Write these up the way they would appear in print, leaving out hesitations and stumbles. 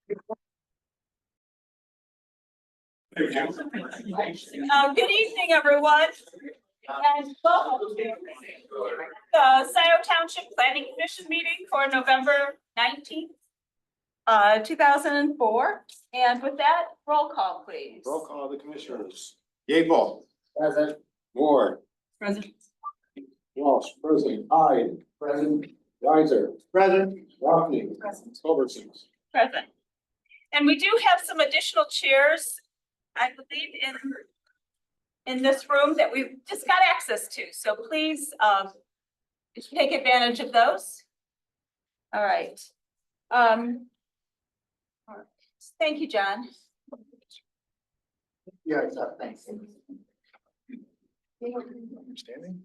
Good evening, everyone. And welcome to the Scio Township Planning Commission meeting for November 19th, 2004. And with that, roll call, please. Roll call the commissioners. Yeaple. Present. Moore. Present. Walsh. Present. Hyde. Present. Weiser. Present. Rothney. Present. Culbertson. Present. And we do have some additional chairs, I believe, in this room that we've just got access to. So please take advantage of those. All right. All right. Thank you, John. Yeah, exactly. Thanks. Understanding?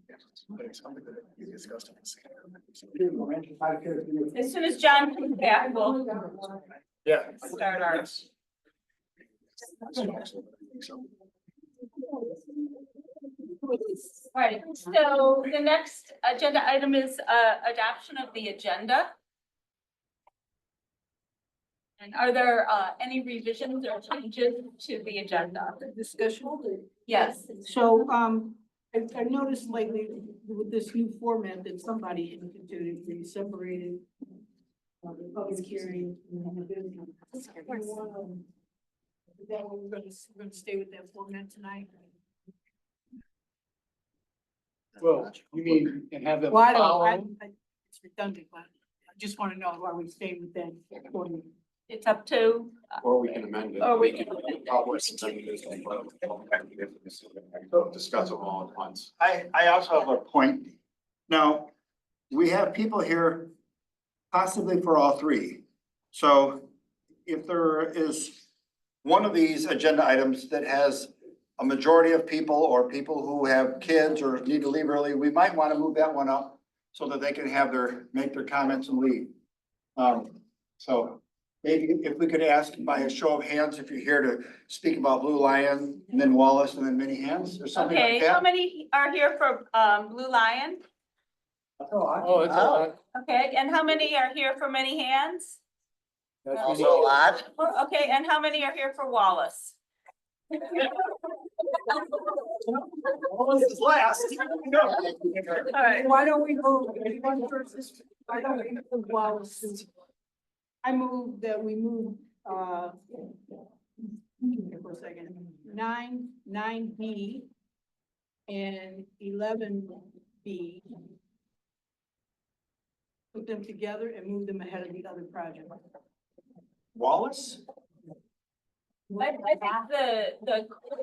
Something that you discussed. As soon as John comes back, we'll Yeah. start our. All right, so the next agenda item is adoption of the agenda. And are there any revisions or changes to the agenda? Discussion. Yes. So, I noticed lately with this new format that somebody instituted, we separated the public hearing and the business. Is that what we're gonna stay with that format tonight? Well, you mean, and have them Well, follow? it's redundant, but I just wanna know why we stay with that format. It's up to, Or we can amend it. Or we can amend it. Publish and send it discuss them all at once. I also have a point. Now, we have people here possibly for all three. So if there is one of these agenda items that has a majority of people or people who have kids or need to leave early, we might want to move that one up so that they can make their comments and leave. So maybe if we could ask by a show of hands, if you're here to speak about Blue Lion and then Wallace and then many hands or something like okay, how that. many are here for Blue Lion? Oh, it's all right. Okay, and how many are here for Many Hands? Also a lot. Okay, and how many are here for Wallace? Wallace is last. All right. Why don't we move, why don't we move Wallace? I move that we move, for a second, 9B and 11B. Put them together and move them ahead of the other project. Wallace? I think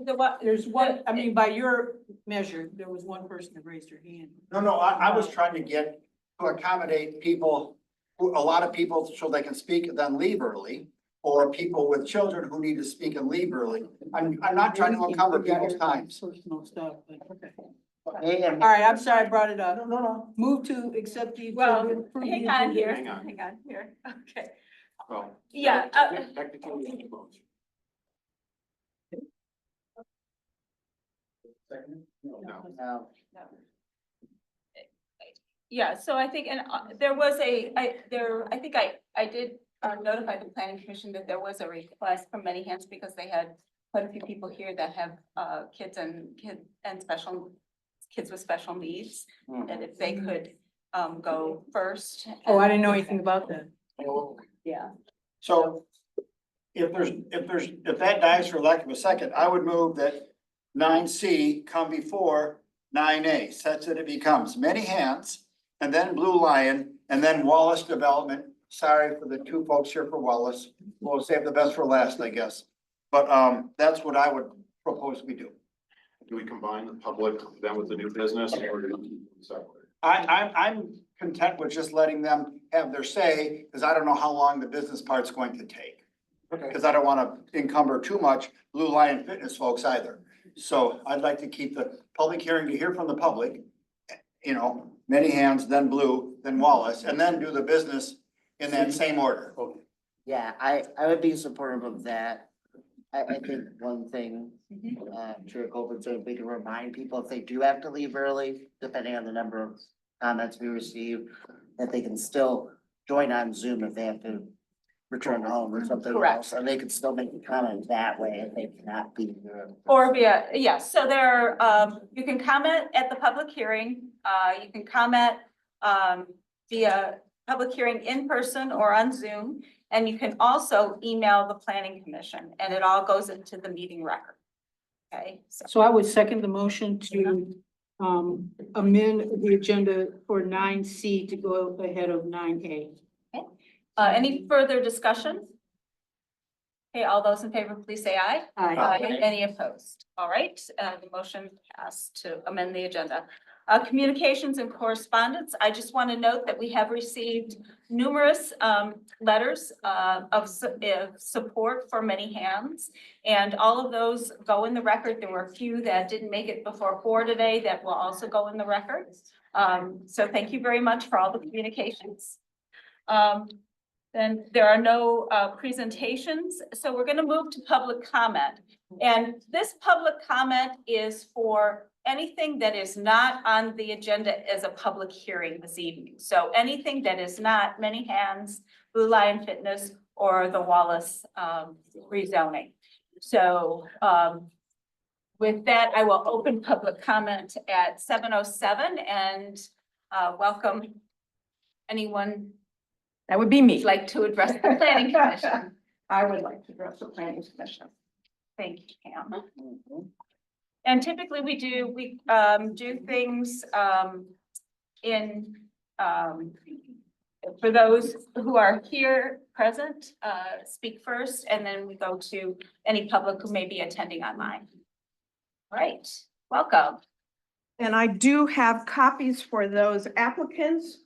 the what, There's one, I mean, by your measure, there was one person that raised her hand. No, I was trying to get to accommodate people, a lot of people so they can speak and then leave early. Or people with children who need to speak and leave early. I'm not trying to encumber people's times. Personal stuff, but okay. Hey, All right, I'm sorry I brought it up. No. Move to accept the. well, approve the hang on agenda. here, Hang on. hang on here, okay. Well. Yeah, Technically, it's a motion. No. Yeah, so I think, and there was I think I did notify the planning commission that there was a request from Many Hands because they had quite a few people here that have kids and special kids with special needs, and if they could go first. Oh, I didn't know anything about that. Yeah, So if that dies for lack of a second, I would move that 9C come before 9A, such that it becomes Many Hands and then Blue Lion and then Wallace Development. Sorry for the two folks here for Wallace. We'll save the best for last, I guess. But that's what I would propose we do. Do we combine the public then with the new business or do we keep them separate? I'm content with just letting them have their say, because I don't know how long the business part's going to take. Okay. Because I don't want to encumber too much Blue Lion Fitness folks either. So I'd like to keep the public hearing to hear from the public, you know, Many Hands, then Blue, then Wallace, and then do the business in that same order. Yeah, I would be supportive of that. I think one thing, Chair Colbert said, we can remind people if they do have to leave early, depending on the number of comments we receive, that they can still join on Zoom if they have to return home or something Correct. else, and they could still make a comment that way if they cannot be here. Or via, yes, so there, you can comment at the public hearing, you can comment, via public hearing in person or on Zoom. And you can also email the planning commission and it all goes into the meeting record. Okay, so, So I would second the motion to amend the agenda for 9C to go ahead of 9A. any further discussion? Okay, all those in favor, please say aye. Aye. Any opposed? All right, the motion passed to amend the agenda. Communications and correspondence, I just want to note that we have received numerous letters of support for Many Hands. And all of those go in the record. There were a few that didn't make it before 4 today that will also go in the record. So thank you very much for all the communications. Then there are no presentations, so we're going to move to public comment. And this public comment is for anything that is not on the agenda as a public hearing this evening. So anything that is not Many Hands, Blue Lion Fitness, or the Wallace rezoning. So with that, I will open public comment at 7:07 and welcome anyone. That would be me. Would like to address the planning commission. I would like to address the planning commission. Thank you, Pam. And typically we do things in for those who are here present, speak first, and then we go to any public who may be attending online. All right, welcome. And I do have copies for those applicants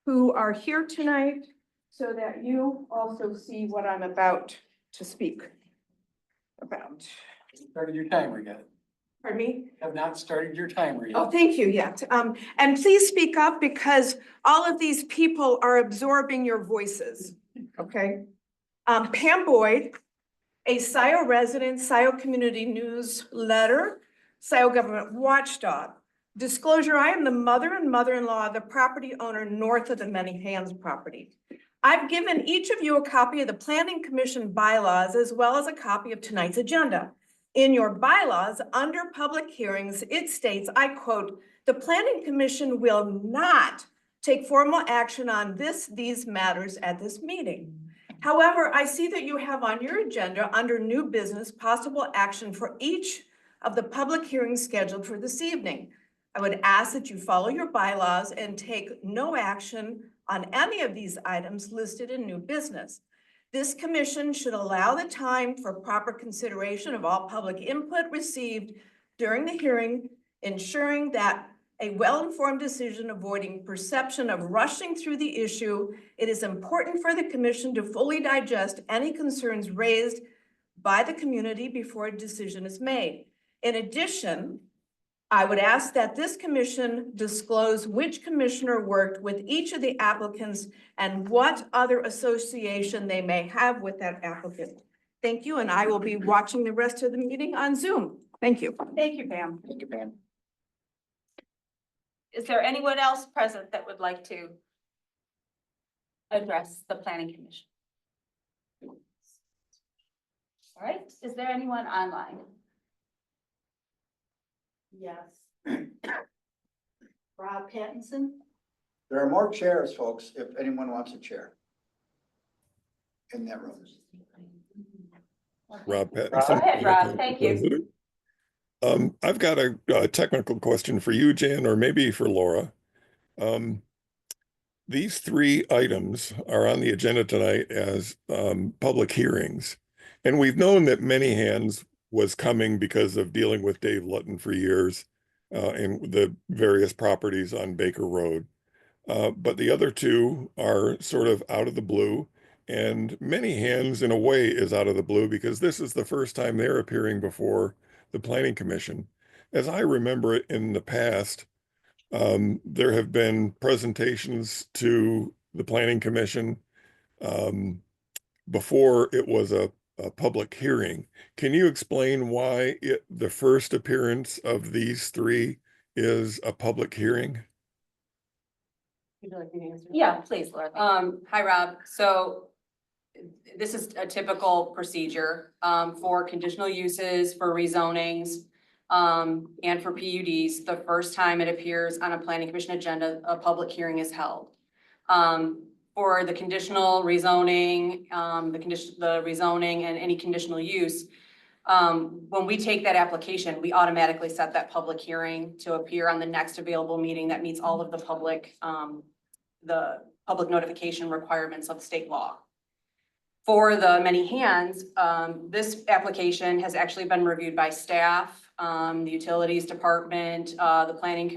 who are here tonight so that you also see what I'm about to speak about. Started your timer yet? Pardon me? Have not started your timer yet. Oh, thank you, yet. And please speak up because all of these people are absorbing your voices, okay? Pam Boyd, a Scio resident, Scio Community Newsletter, Scio Government Watchdog. Disclosure, I am the mother and mother-in-law of the property owner north of the Many Hands property. I've given each of you a copy of the Planning Commission bylaws as well as a copy of tonight's agenda. In your bylaws, under public hearings, it states, I quote, "The Planning Commission will not take formal action on these matters at this meeting." However, I see that you have on your agenda under new business possible action for each of the public hearings scheduled for this evening. I would ask that you follow your bylaws and take no action on any of these items listed in new business. This commission should allow the time for proper consideration of all public input received during the hearing, ensuring that a well-informed decision avoiding perception of rushing through the issue. It is important for the commission to fully digest any concerns raised by the community before a decision is made. In addition, I would ask that this commission disclose which commissioner worked with each of the applicants and what other association they may have with that applicant. Thank you, and I will be watching the rest of the meeting on Zoom. Thank you. Thank you, Pam. Thank you, Pam. Is there anyone else present that would like to address the planning commission? All right, is there anyone online? Yes. Rob Pattinson? There are more chairs, folks, if anyone wants a chair in that room. Rob Go Pattinson. ahead, Rob, thank you. President. I've got a technical question for you, Jan, or maybe for Laura. These 3 items are on the agenda tonight as public hearings. And we've known that Many Hands was coming because of dealing with Dave Lutton for years and the various properties on Baker Road. But the other 2 are sort of out of the blue. And Many Hands, in a way, is out of the blue because this is the first time they're appearing before the Planning Commission. As I remember it in the past, there have been presentations to the Planning Commission before it was a public hearing. Can you explain why the first appearance of these 3 is a public hearing? Would you like me to answer? Yeah, please, Laura. Hi, Rob. So this is a typical procedure, for conditional uses, for rezonings, and for PUDs. The first time it appears on a planning commission agenda, a public hearing is held. For the conditional rezoning, the rezoning and any conditional use, when we take that application, we automatically set that public hearing to appear on the next available meeting that meets all of the public notification requirements of state law. For the many hands, this application has actually been reviewed by staff, the utilities department, the planning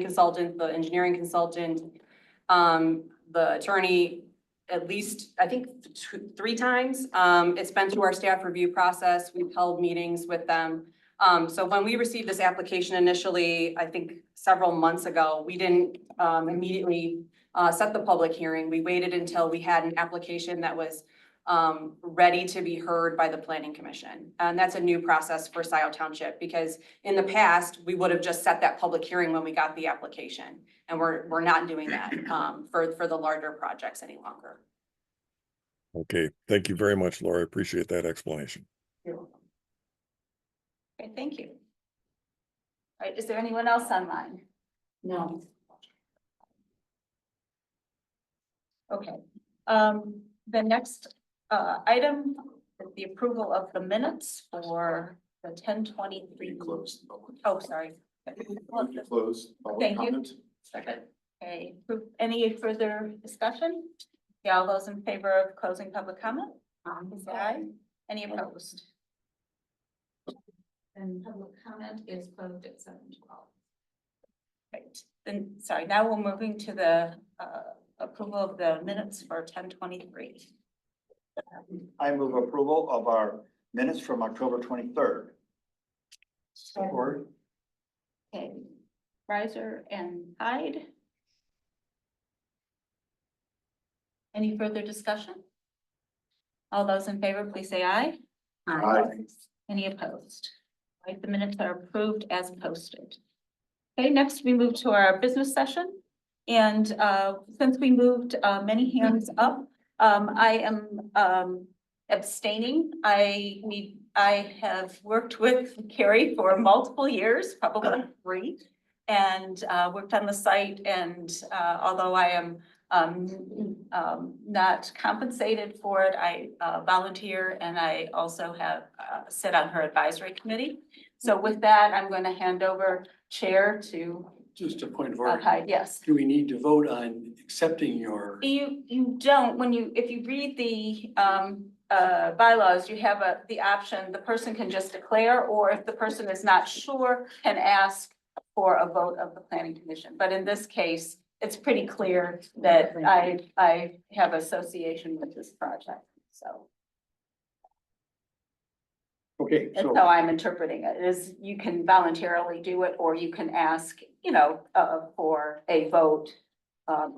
consultant, the engineering consultant, the attorney, at least, I think, 3 times. It's been through our staff review process. We've held meetings with them. So when we received this application initially, I think several months ago, we didn't immediately set the public hearing. We waited until we had an application that was ready to be heard by the planning commission. And that's a new process for Scio Township, because in the past, we would have just set that public hearing when we got the application. And we're not doing that for the larger projects any longer. Okay, thank you very much, Laura. I appreciate that explanation. You're welcome. Okay, thank you. All right, is there anyone else online? No. Okay, the next item is the approval of the minutes for the 10/23. Close the public. Oh, sorry. Close public Thank you. comment. Second. Okay, any further discussion? Yeah, all those in favor of closing public comment? Say aye. Any opposed? And public comment is closed at 7:12. Right, then, sorry, now we're moving to the approval of the minutes for 10/23. I move approval of our minutes from October 23rd. Support. Okay, Riser and Hyde. Any further discussion? All those in favor, please say aye. Aye. Any opposed? Right, the minutes are approved as posted. Okay, next we move to our business session. And since we moved many hands up, I am abstaining. I have worked with Carrie for multiple years, probably 3, and worked on the site. And although I am not compensated for it, I volunteer, and I also have sit on her advisory committee. So with that, I'm going to hand over chair to Just a point of order. Hyde. Yes. Do we need to vote on accepting your? You don't, if you read the bylaws, you have the option, the person can just declare, or if the person is not sure, can ask for a vote of the planning commission. But in this case, it's pretty clear that I have association with this project, so Okay, that's so, how I'm interpreting it, is you can voluntarily do it, or you can ask, for a vote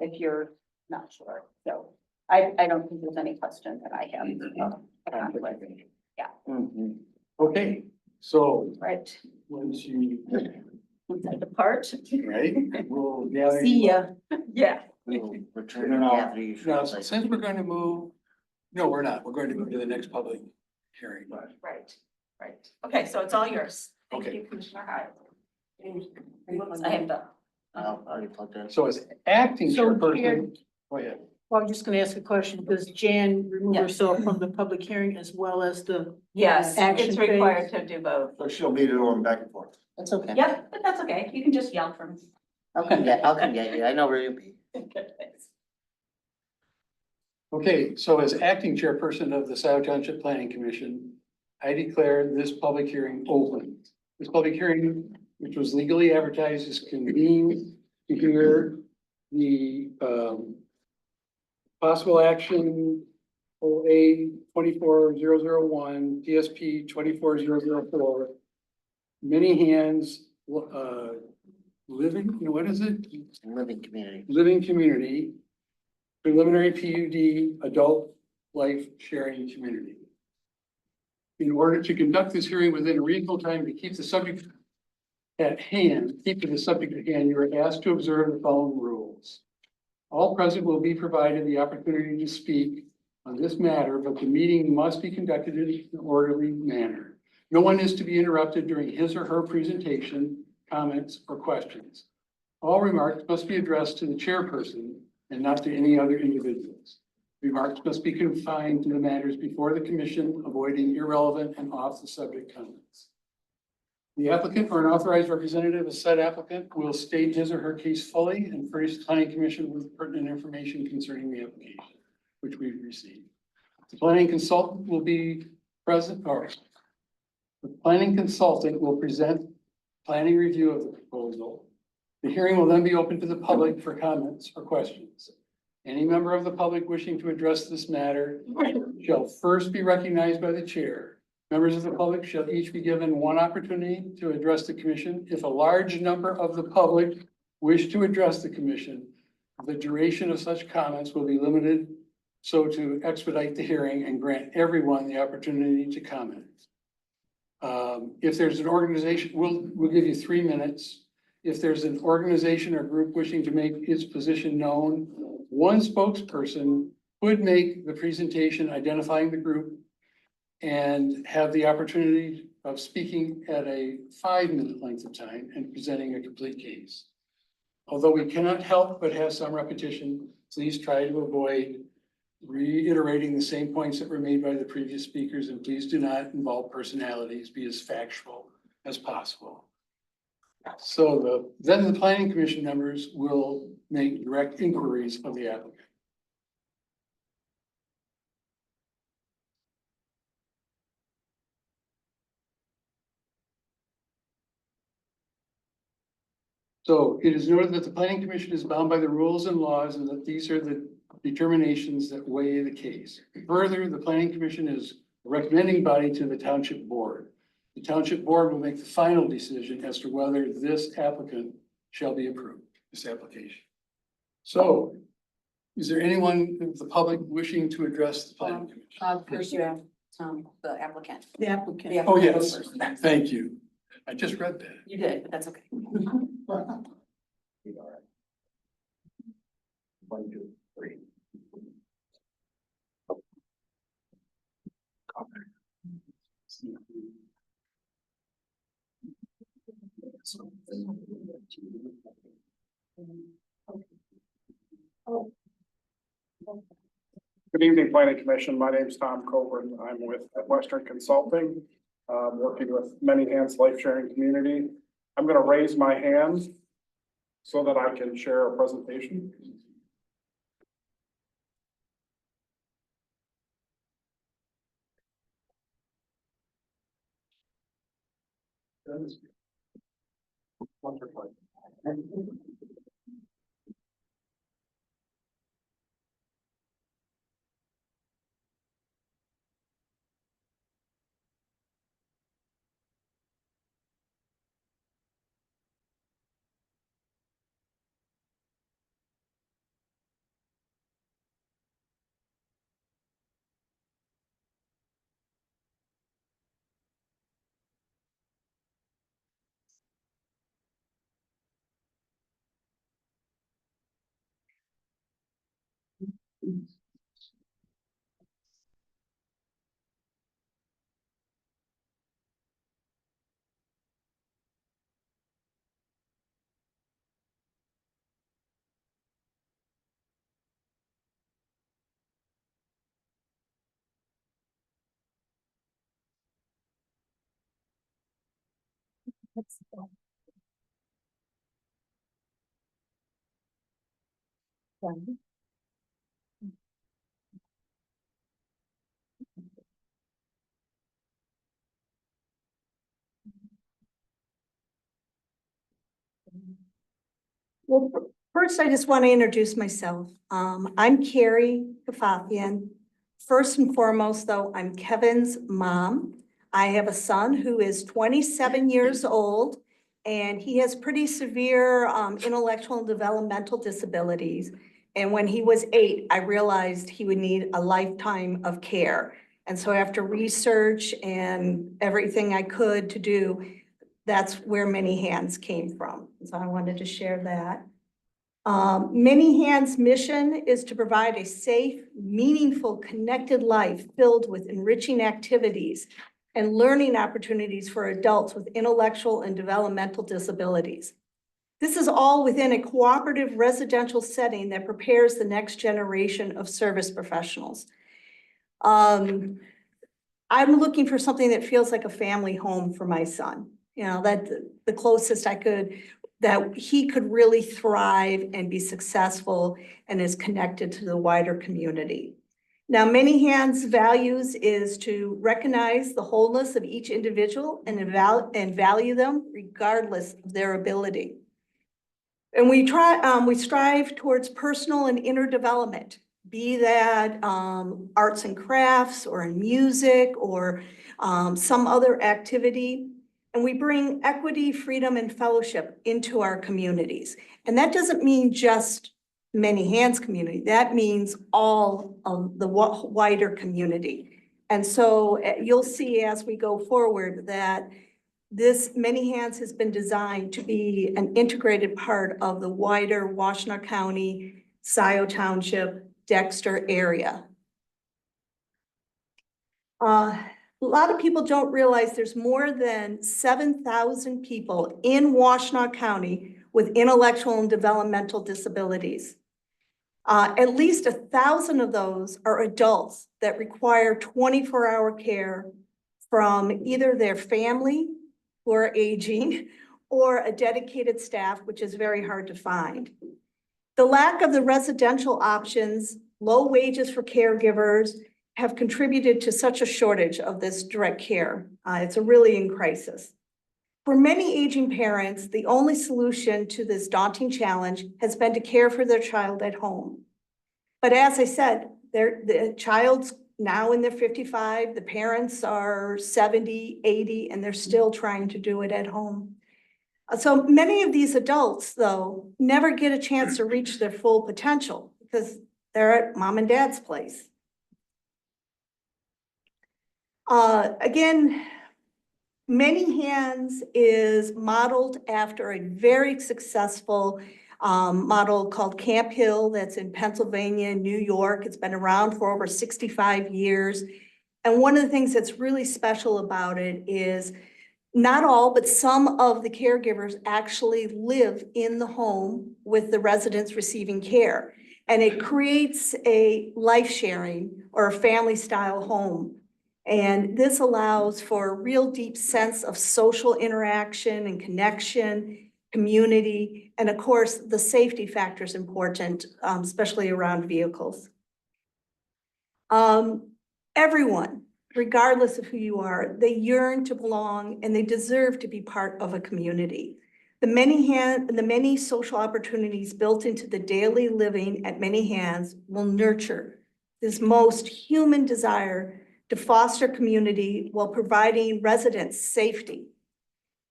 if you're not sure. So I don't think there's any question that I have. Mhm. okay, so Right, once you, once I depart. right, we'll gather. See ya. Yeah. We'll return No, no. after you. Now, since we're going to move, no, we're not. We're going to go to the next public hearing. Right. Okay, so it's all yours. Thank Okay. you, Commissioner Hyde. I have the. Already plugged in. So as acting So chairperson, Chair- go ahead. Well, I'm just gonna ask a question. Does Jan remove Yeah. herself from the public hearing as well as the? Yes, Action it's phase. required to do both. So she'll be going back and forth. That's okay. Yep, but that's okay. You can just yell for me. I'll come get you. I know where you'll be. Thanks. Okay, so as acting chairperson of the Scio Township Planning Commission, I declare this public hearing open. This public hearing, which was legally advertised, is convened to hear the possible action OA 24001, PSP 24004, many hands, living, what is it? Living community. Living community, preliminary PUD, adult life sharing community. In order to conduct this hearing within a reasonable time to keep the subject at hand, keep to the subject at hand, you are asked to observe the following rules. All present will be provided the opportunity to speak on this matter, but the meeting must be conducted in an orderly manner. No one is to be interrupted during his or her presentation, comments, or questions. All remarks must be addressed to the chairperson and not to any other individuals. Remarks must be confined to the matters before the commission, avoiding irrelevant and off-the-subject comments. The applicant or an authorized representative of said applicant will state his or her case fully and furnish the planning commission with pertinent information concerning the application, which we've received. The planning consultant will be present, or the planning consultant will present planning review of the proposal. The hearing will then be open to the public for comments or questions. Any member of the public wishing to address this matter shall first be recognized by the chair. Members of the public shall each be given one opportunity to address the commission. If a large number of the public wish to address the commission, the duration of such comments will be limited so to expedite the hearing and grant everyone the opportunity to comment. If there's an organization, we'll give you 3 minutes. If there's an organization or group wishing to make its position known, one spokesperson could make the presentation identifying the group and have the opportunity of speaking at a 5-minute length of time and presenting a complete case. Although we cannot help but have some repetition, please try to avoid reiterating the same points that were made by the previous speakers, and please do not involve personalities, be as factual as possible. So then the planning commission members will make direct inquiries of the applicant. So it is noted that the planning commission is bound by the rules and laws and that these are the determinations that weigh the case. Further, the planning commission is a recommending body to the township board. The township board will make the final decision as to whether this applicant shall be approved, this application. So is there anyone of the public wishing to address the planning commission? First you have, the applicant. The applicant. The Oh, applicant yes, first. thank you. I just read that. You did, but that's okay. 1, 2, 3. Good evening, Planning Commission. My name is Tom Coburn. I'm with Western Consulting, working with Many Hands Life Sharing Community. I'm going to raise my hand so that I can share a presentation. Wonderful. Well, first, I just want to introduce myself. I'm Carrie Kafafian. First and foremost, though, I'm Kevin's mom. I have a son who is 27 years old, and he has pretty severe intellectual and developmental disabilities. And when he was 8, I realized he would need a lifetime of care. And so after research and everything I could to do, that's where Many Hands came from. So I wanted to share that. Many Hands' mission is to provide a safe, meaningful, connected life filled with enriching activities and learning opportunities for adults with intellectual and developmental disabilities. This is all within a cooperative residential setting that prepares the next generation of service professionals. I'm looking for something that feels like a family home for my son. You know, that the closest that he could really thrive and be successful and is connected to the wider community. Now, Many Hands' values is to recognize the wholeness of each individual and value them regardless of their ability. And we strive towards personal and inner development, be that arts and crafts or in music or some other activity. And we bring equity, freedom, and fellowship into our communities. And that doesn't mean just Many Hands community. That means all of the wider community. And so you'll see as we go forward that this Many Hands has been designed to be an integrated part of the wider Washtenaw County, Scio Township, Dexter area. A lot of people don't realize there's more than 7,000 people in Washtenaw County with intellectual and developmental disabilities. At least 1,000 of those are adults that require 24-hour care from either their family who are aging or a dedicated staff, which is very hard to find. The lack of the residential options, low wages for caregivers have contributed to such a shortage of this direct care. It's really in crisis. For many aging parents, the only solution to this daunting challenge has been to care for their child at home. But as I said, the child's now in their 55, the parents are 70, 80, and they're still trying to do it at home. So many of these adults, though, never get a chance to reach their full potential because they're at mom and dad's place. Again, Many Hands is modeled after a very successful model called Camp Hill that's in Pennsylvania, New York. It's been around for over 65 years. And one of the things that's really special about it is not all, but some of the caregivers actually live in the home with the residents receiving care. And it creates a life sharing or a family style home. And this allows for a real deep sense of social interaction and connection, community, and of course, the safety factor is important, especially around vehicles. Everyone, regardless of who you are, they yearn to belong and they deserve to be part of a community. The many social opportunities built into the daily living at Many Hands will nurture this most human desire to foster community while providing residents safety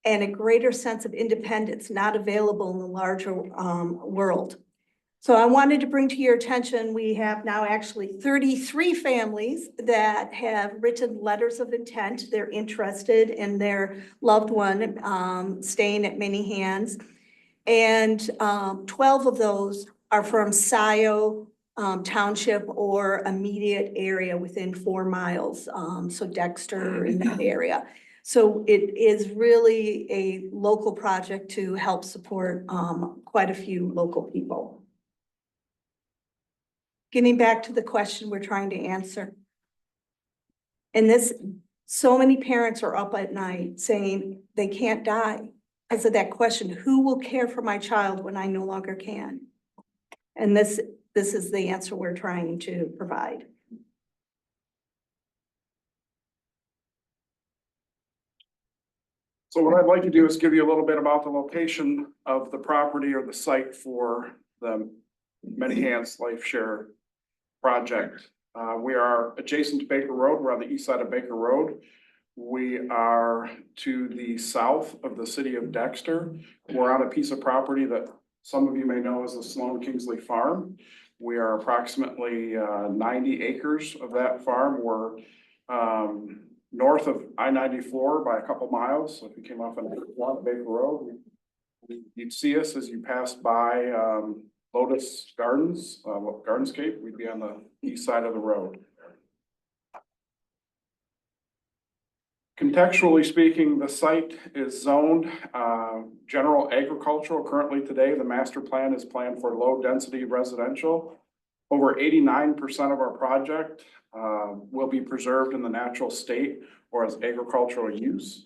and a greater sense of independence not available in the larger world. So I wanted to bring to your attention, we have now actually 33 families that have written letters of intent. They're interested in their loved one staying at Many Hands. And 12 of those are from Scio Township or immediate area within 4 miles. So Dexter in that area. So it is really a local project to help support quite a few local people. Getting back to the question we're trying to answer. And so many parents are up at night saying they can't die because of that question, who will care for my child when I no longer can? And this is the answer we're trying to provide. So what I'd like to do is give you a little bit about the location of the property or the site for the Many Hands Life Share project. We are adjacent to Baker Road. We're on the east side of Baker Road. We are to the south of the city of Dexter. We're on a piece of property that some of you may know as the Sloan Kingsley Farm. We are approximately 90 acres of that farm. We're north of I-94 by a couple miles. So if you came off on Baker Road, you'd see us as you passed by Lotus Gardens, Gardenscape, we'd be on the east side of the road. Contextually speaking, the site is zoned general agricultural. Currently today, the master plan is planned for low density residential. Over 89% of our project will be preserved in the natural state or as agricultural use.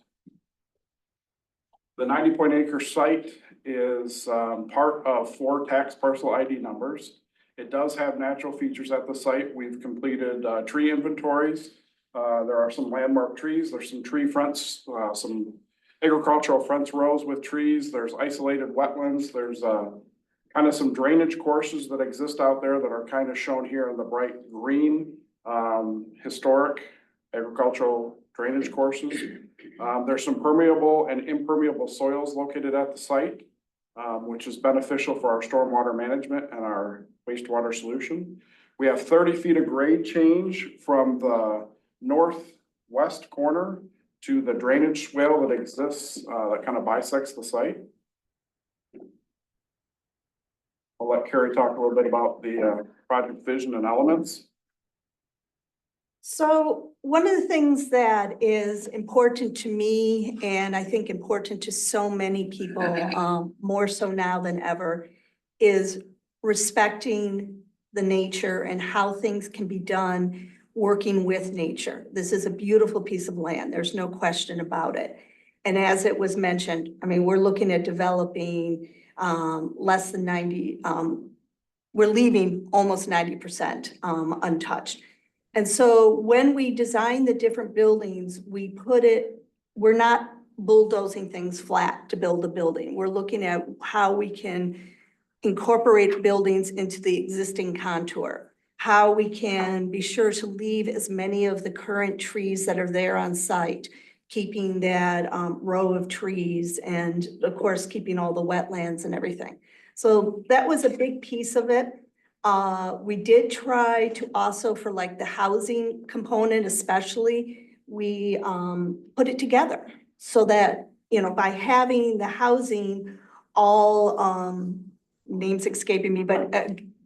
The 90-point-acre site is part of 4 tax parcel ID numbers. It does have natural features at the site. We've completed tree inventories. There are some landmark trees. There's some tree fronts, some agricultural fronts rows with trees. There's isolated wetlands. There's kind of some drainage courses that exist out there that are kind of shown here in the bright green, historic agricultural drainage courses. There's some permeable and impermeable soils located at the site, which is beneficial for our stormwater management and our wastewater solution. We have 30 feet of grade change from the northwest corner to the drainage swale that exists, that kind of bisects the site. I'll let Carrie talk a little bit about the project vision and elements. So one of the things that is important to me, and I think important to so many people, more so now than ever, is respecting the nature and how things can be done working with nature. This is a beautiful piece of land. There's no question about it. And as it was mentioned, I mean, we're looking at developing less than 90, we're leaving almost 90% untouched. And so when we design the different buildings, we're not bulldozing things flat to build a building. We're looking at how we can incorporate buildings into the existing contour, how we can be sure to leave as many of the current trees that are there on site, keeping that row of trees, and of course, keeping all the wetlands and everything. So that was a big piece of it. We did try to also, for like the housing component especially, we put it together so that, you know, by having the housing all, names escaping me, but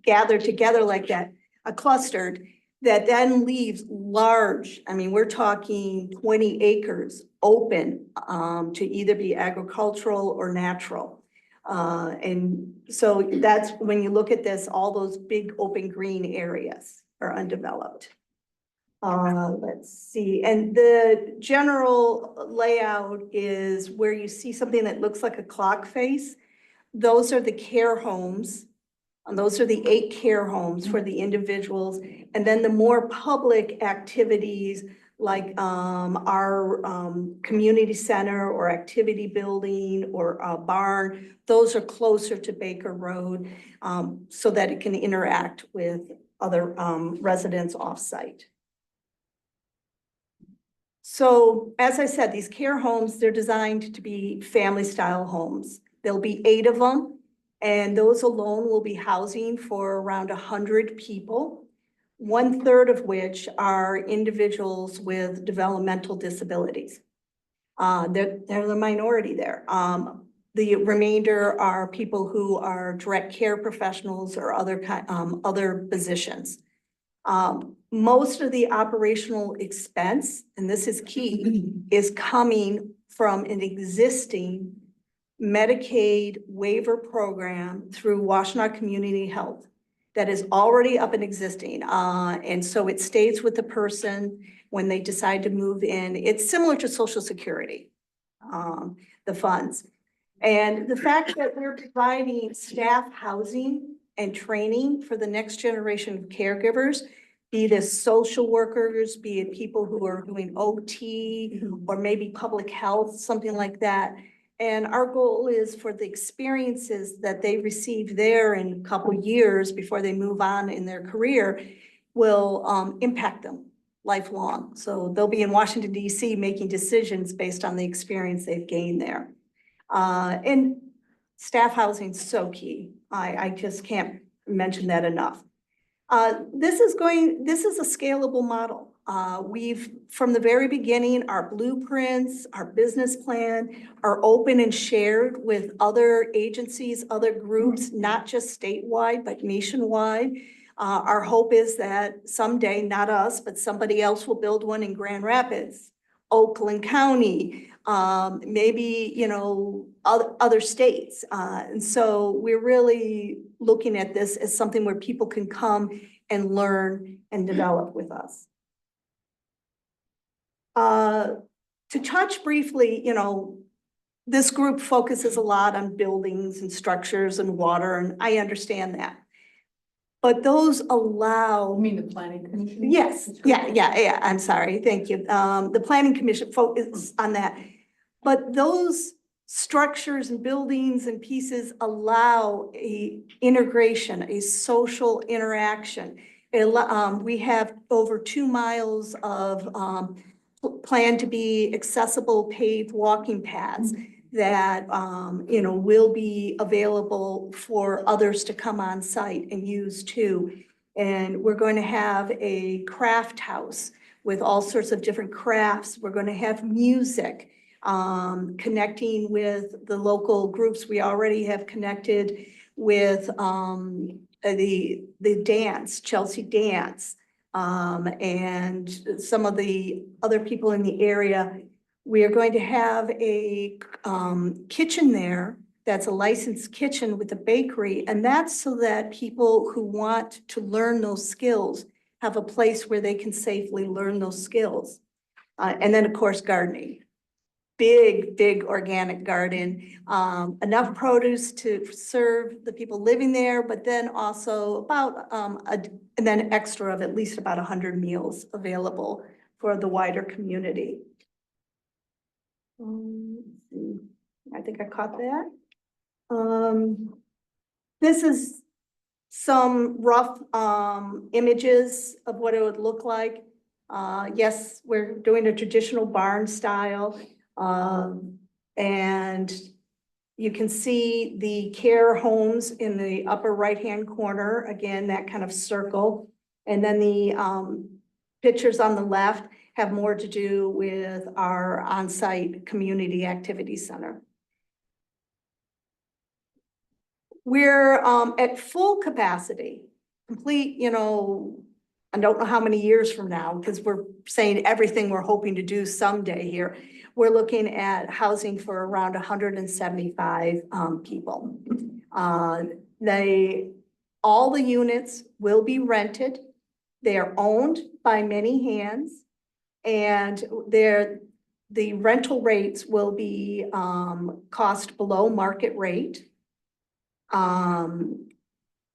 gathered together like that, clustered, that then leaves large, I mean, we're talking 20 acres open to either be agricultural or natural. And so that's when you look at this, all those big open green areas are undeveloped. Let's see, and the general layout is where you see something that looks like a clock face. Those are the care homes. And those are the 8 care homes for the individuals. And then the more public activities like our community center or activity building or a barn, those are closer to Baker Road so that it can interact with other residents offsite. So as I said, these care homes, they're designed to be family style homes. There'll be 8 of them. And those alone will be housing for around 100 people, 1/3 of which are individuals with developmental disabilities. They're the minority there. The remainder are people who are direct care professionals or other positions. Most of the operational expense, and this is key, is coming from an existing Medicaid waiver program through Washtenaw Community Health that is already up and existing. And so it stays with the person when they decide to move in. It's similar to Social Security, the funds. And the fact that we're providing staff housing and training for the next generation of caregivers, be it social workers, be it people who are doing OT or maybe public health, something like that. And our goal is for the experiences that they receive there in a couple of years before they move on in their career will impact them lifelong. So they'll be in Washington, D.C. making decisions based on the experience they've gained there. And staff housing is so key. I just can't mention that enough. This is a scalable model. We've, from the very beginning, our blueprints, our business plan are open and shared with other agencies, other groups, not just statewide, but nationwide. Our hope is that someday, not us, but somebody else will build one in Grand Rapids, Oakland County, maybe, you know, other states. And so we're really looking at this as something where people can come and learn and develop with us. To touch briefly, you know, this group focuses a lot on buildings and structures and water, and I understand that. But those allow. You mean the planning commission? Yes, yeah, I'm sorry, thank you. The planning commission focuses on that. But those structures and buildings and pieces allow a integration, a social interaction. We have over 2 miles of, planned to be accessible paved walking paths that, you know, will be available for others to come on site and use too. And we're going to have a craft house with all sorts of different crafts. We're going to have music, connecting with the local groups. We already have connected with the dance, Chelsea Dance, and some of the other people in the area. We are going to have a kitchen there that's a licensed kitchen with a bakery, and that's so that people who want to learn those skills have a place where they can safely learn those skills. And then, of course, gardening. Big organic garden, enough produce to serve the people living there, but then also about, and then extra of at least about 100 meals available for the wider community. I think I caught that. This is some rough images of what it would look like. Yes, we're doing a traditional barn style. And you can see the care homes in the upper right-hand corner, again, that kind of circle. And then the pictures on the left have more to do with our on-site community activity center. We're at full capacity, complete, you know, I don't know how many years from now, because we're saying everything we're hoping to do someday here. We're looking at housing for around 175 people. All the units will be rented. They are owned by many hands, and the rental rates will be cost below market rate.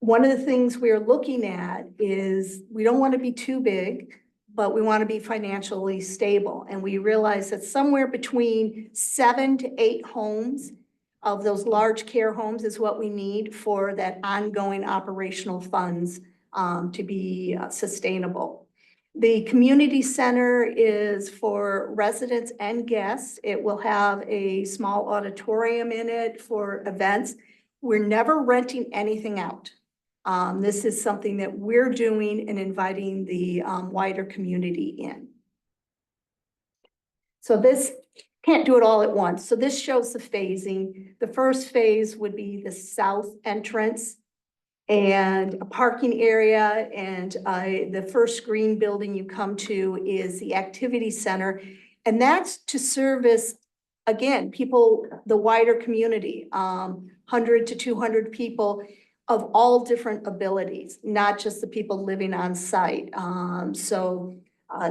One of the things we are looking at is we don't want to be too big, but we want to be financially stable. And we realize that somewhere between 7 to 8 homes of those large care homes is what we need for that ongoing operational funds to be sustainable. The community center is for residents and guests. It will have a small auditorium in it for events. We're never renting anything out. This is something that we're doing and inviting the wider community in. So this, can't do it all at once. So this shows the phasing. The first phase would be the south entrance and a parking area. And the first green building you come to is the activity center. And that's to service, again, people, the wider community, 100 to 200 people of all different abilities, not just the people living on site.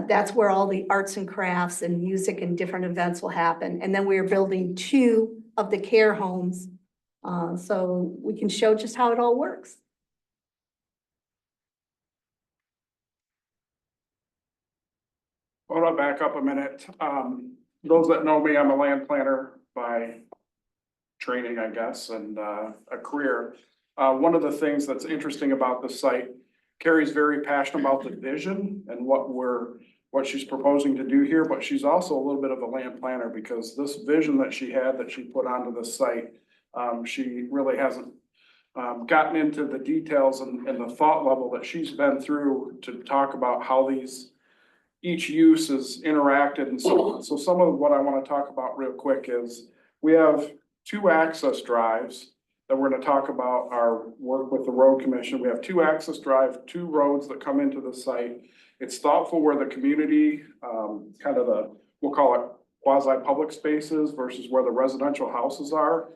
That's where all the arts and crafts and music and different events will happen. And then we are building 2 of the care homes. So we can show just how it all works. Hold on, back up a minute. Those that know me, I'm a land planner by training, I guess, and a career. One of the things that's interesting about the site, Carrie's very passionate about the vision and what she's proposing to do here, but she's also a little bit of a land planner because this vision that she had that she put onto the site, she really hasn't gotten into the details and the thought level that she's been through to talk about how these each use is interacted and so on. So some of what I want to talk about real quick is we have 2 access drives that we're going to talk about our work with the road commission. We have 2 access drive, 2 roads that come into the site. It's thoughtful where the community, kind of we'll call it quasi-public spaces versus where the residential houses are.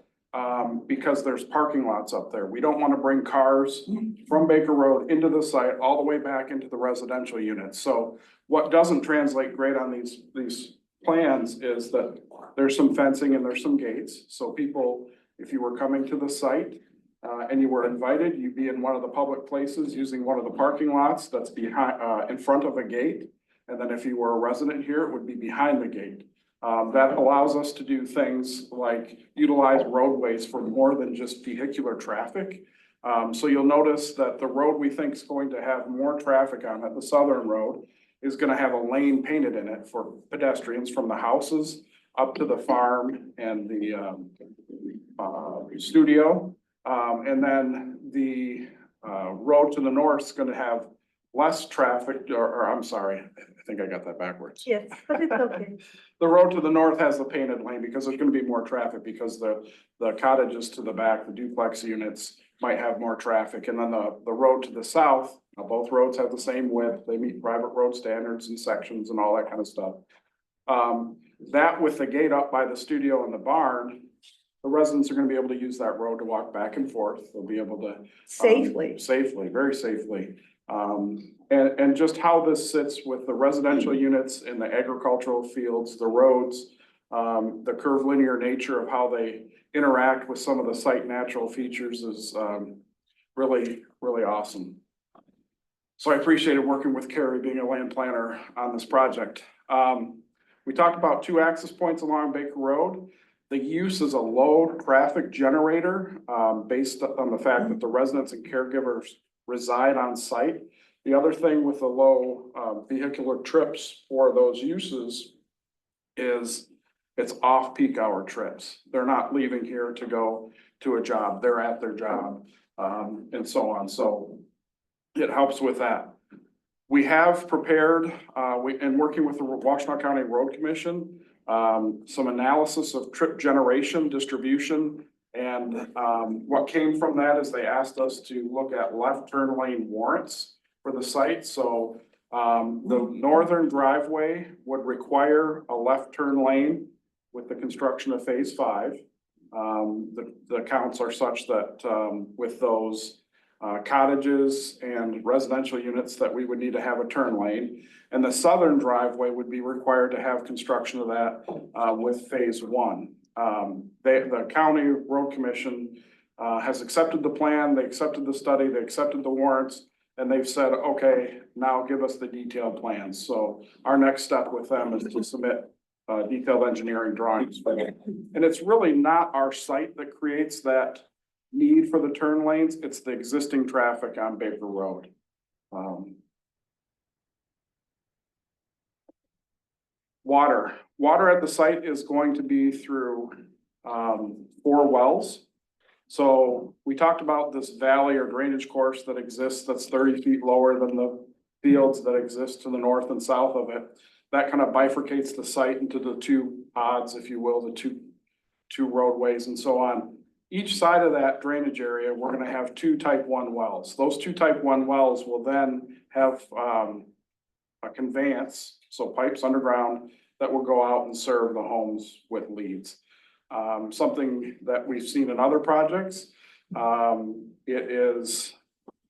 Because there's parking lots up there. We don't want to bring cars from Baker Road into the site all the way back into the residential units. So what doesn't translate great on these plans is that there's some fencing and there's some gates. So people, if you were coming to the site and you were invited, you'd be in one of the public places using one of the parking lots that's behind, in front of a gate. And then if you were a resident here, it would be behind the gate. That allows us to do things like utilize roadways for more than just vehicular traffic. So you'll notice that the road we think is going to have more traffic on it, the southern road, is gonna have a lane painted in it for pedestrians from the houses up to the farm and the studio. And then the road to the north is gonna have less traffic, or I'm sorry, I think I got that backwards. Yes, but it's okay. The road to the north has the painted lane because there's gonna be more traffic because the cottages to the back, the duplex units might have more traffic. And then the road to the south, both roads have the same width. They meet private road standards and sections and all that kind of stuff. That with the gate up by the studio and the barn, the residents are gonna be able to use that road to walk back and forth. They'll be able to. Safely. Safely, very safely. And just how this sits with the residential units in the agricultural fields, the roads, the curvilinear nature of how they interact with some of the site natural features is really, really awesome. So I appreciated working with Carrie, being a land planner on this project. We talked about 2 access points along Baker Road. The use is a low traffic generator based on the fact that the residents and caregivers reside on site. The other thing with the low vehicular trips for those uses is it's off-peak hour trips. They're not leaving here to go to a job. They're at their job and so on. So it helps with that. We have prepared, in working with the Washtenaw County Road Commission, some analysis of trip generation, distribution. And what came from that is they asked us to look at left turn lane warrants for the site. So the northern driveway would require a left turn lane with the construction of phase 5. The counts are such that with those cottages and residential units that we would need to have a turn lane. And the southern driveway would be required to have construction of that with phase 1. The county road commission has accepted the plan, they accepted the study, they accepted the warrants, and they've said, okay, now give us the detailed plans. So our next step with them is to submit detailed engineering drawings. And it's really not our site that creates that need for the turn lanes, it's the existing traffic on Baker Road. Water at the site is going to be through 4 wells. So we talked about this valley or drainage course that exists that's 30 feet lower than the fields that exist to the north and south of it. That kind of bifurcates the site into the 2 pods, if you will, the two roadways and so on. Each side of that drainage area, we're gonna have 2 type 1 wells. Those 2 type 1 wells will then have a conveyance, so pipes underground that will go out and serve the homes with leads. Something that we've seen in other projects. It is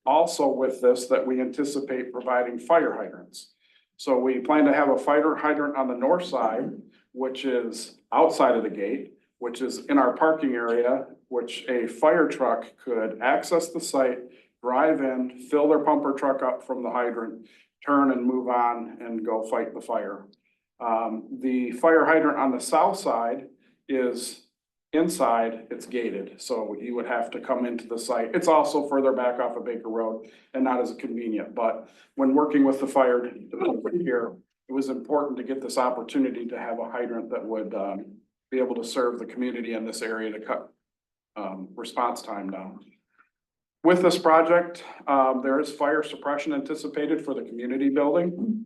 also with this that we anticipate providing fire hydrants. So we plan to have a fire hydrant on the north side, which is outside of the gate, which is in our parking area, which a fire truck could access the site, drive in, fill their pumper truck up from the hydrant, turn and move on and go fight the fire. The fire hydrant on the south side is inside, it's gated, so you would have to come into the site. It's also further back off of Baker Road and not as convenient, but when working with the fire department here, it was important to get this opportunity to have a hydrant that would be able to serve the community in this area to cut response time down. With this project, there is fire suppression anticipated for the community building,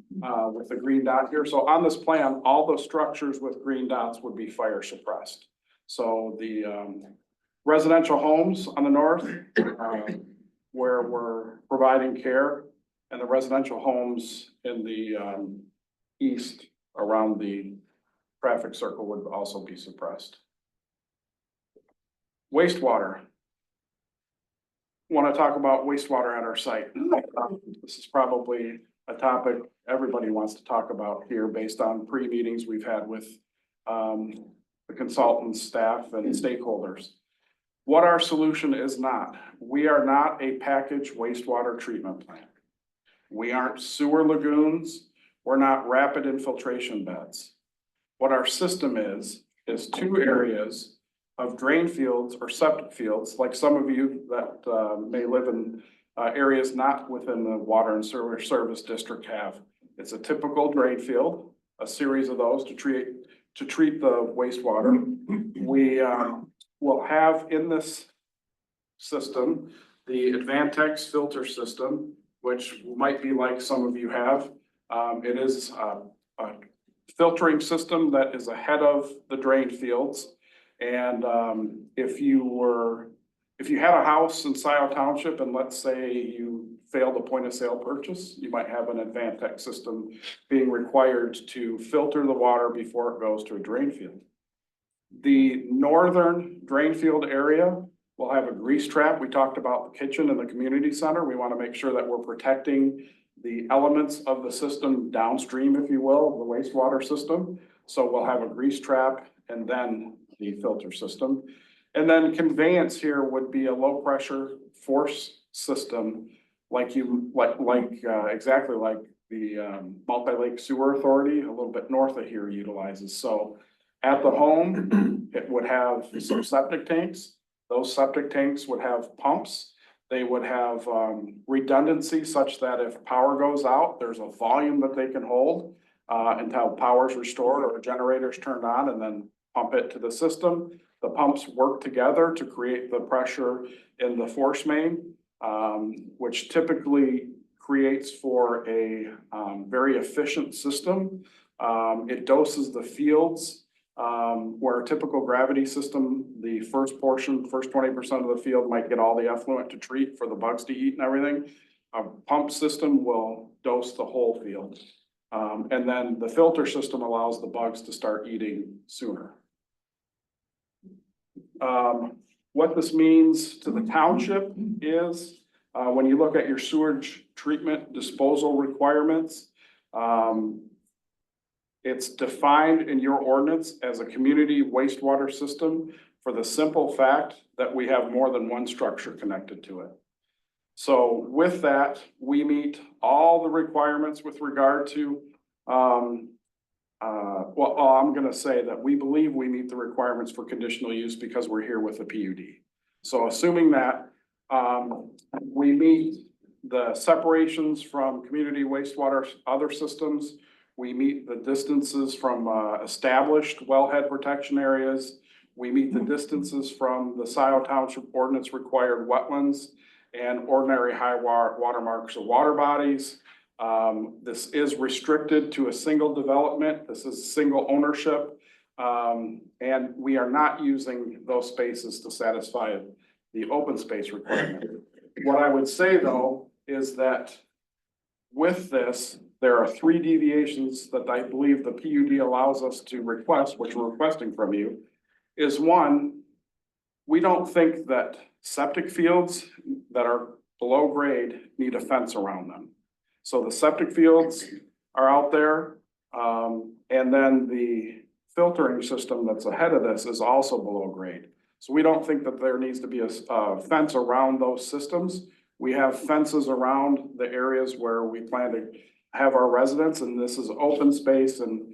with the green dot here. So on this plan, all the structures with green dots would be fire suppressed. So the, residential homes on the north, where we're providing care, and the residential homes in the, east around the traffic circle would also be suppressed. Wastewater. Want to talk about wastewater at our site. This is probably a topic everybody wants to talk about here based on pre-meetings we've had with the consultants, staff, and stakeholders. What our solution is not. We are not a packaged wastewater treatment plant. We aren't sewer lagoons. We're not rapid infiltration beds. What our system is two areas of drain fields or septic fields, like some of you that may live in areas not within the water and sewer service district have. It's a typical drain field, a series of those to treat the wastewater. We will have in this system the Advantex filter system, which might be like some of you have. It is a filtering system that is ahead of the drain fields. And if you had a house in Scio Township and let's say you failed a point of sale purchase, you might have an Advantex system being required to filter the water before it goes to a drain field. The northern drain field area will have a grease trap. We talked about the kitchen and the community center. We want to make sure that we're protecting the elements of the system downstream, if you will, of the wastewater system. So we'll have a grease trap and then the filter system. And then conveyance here would be a low pressure force system exactly like the Multi-Lake Sewer Authority, a little bit north of here utilizes. So at the home, it would have some septic tanks. Those septic tanks would have pumps. They would have redundancy such that if power goes out, there's a volume that they can hold until power is restored or a generator is turned on, and then pump it to the system. The pumps work together to create the pressure in the force main, which typically creates for a very efficient system. It doses the fields where a typical gravity system, the first 20% of the field might get all the effluent to treat for the bugs to eat and everything. A pump system will dose the whole field. And then the filter system allows the bugs to start eating sooner. What this means to the township is when you look at your sewage treatment disposal requirements, it's defined in your ordinance as a community wastewater system for the simple fact that we have more than one structure connected to it. So with that, we meet all the requirements with regard to, I'm gonna say that we believe we meet the requirements for conditional use because we're here with the PUD. So assuming that, we meet the separations from community wastewater, other systems, we meet the distances from established wellhead protection areas. We meet the distances from the Scio Township ordinance required wetlands and ordinary high water marks of water bodies. This is restricted to a single development. This is single ownership. And we are not using those spaces to satisfy the open space requirement. What I would say though, is that with this, there are 3 deviations that I believe the PUD allows us to request, which we're requesting from you, is one, we don't think that septic fields that are below grade need a fence around them. So the septic fields are out there, and then the filtering system that's ahead of this is also below grade. So we don't think that there needs to be a fence around those systems. We have fences around the areas where we plan to have our residents, and this is open space, and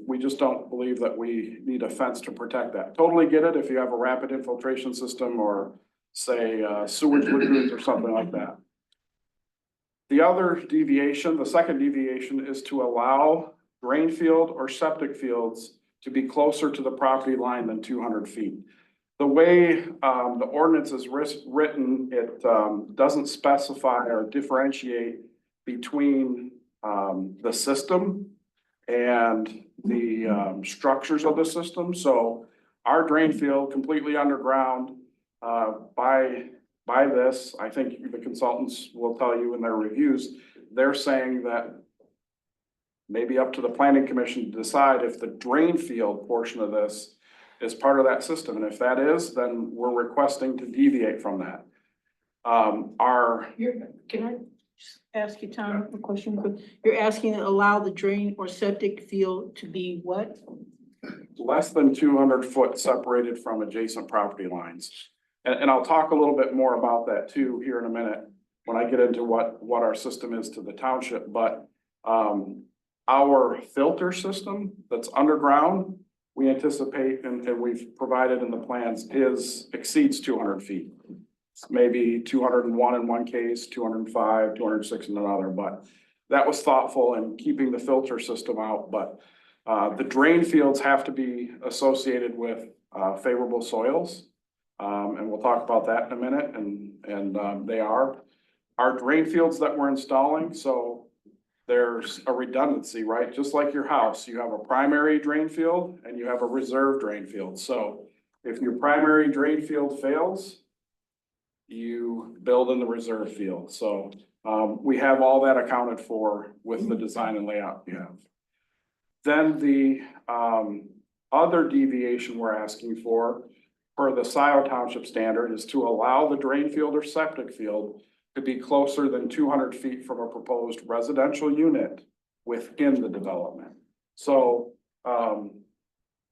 we just don't believe that we need a fence to protect that. Totally get it if you have a rapid infiltration system or say sewage lagoons or something like that. The other deviation, the second deviation, is to allow drain field or septic fields to be closer to the property line than 200 feet. The way the ordinance is written, it doesn't specify or differentiate between the system and the structures of the system. So our drain field completely underground by this, I think the consultants will tell you in their reviews, they're saying that maybe up to the planning commission to decide if the drain field portion of this is part of that system. And if that is, then we're requesting to deviate from that. Can I just ask you, Tom, a question? You're asking to allow the drain or septic field to be what? Less than 200 foot separated from adjacent property lines. And I'll talk a little bit more about that too here in a minute when I get into what our system is to the township. But our filter system that's underground, we anticipate and we've provided in the plans exceeds 200 feet. It's maybe 201 in one case, 205, 206 in another, but that was thoughtful in keeping the filter system out. But the drain fields have to be associated with favorable soils. And we'll talk about that in a minute, and they are. Our drain fields that we're installing, so there's a redundancy, right? Just like your house, you have a primary drain field and you have a reserve drain field. So if your primary drain field fails, you build in the reserve field. So we have all that accounted for with the design and layout we have. Then the other deviation we're asking for the Scio Township standard is to allow the drain field or septic field to be closer than 200 feet from a proposed residential unit within the development. So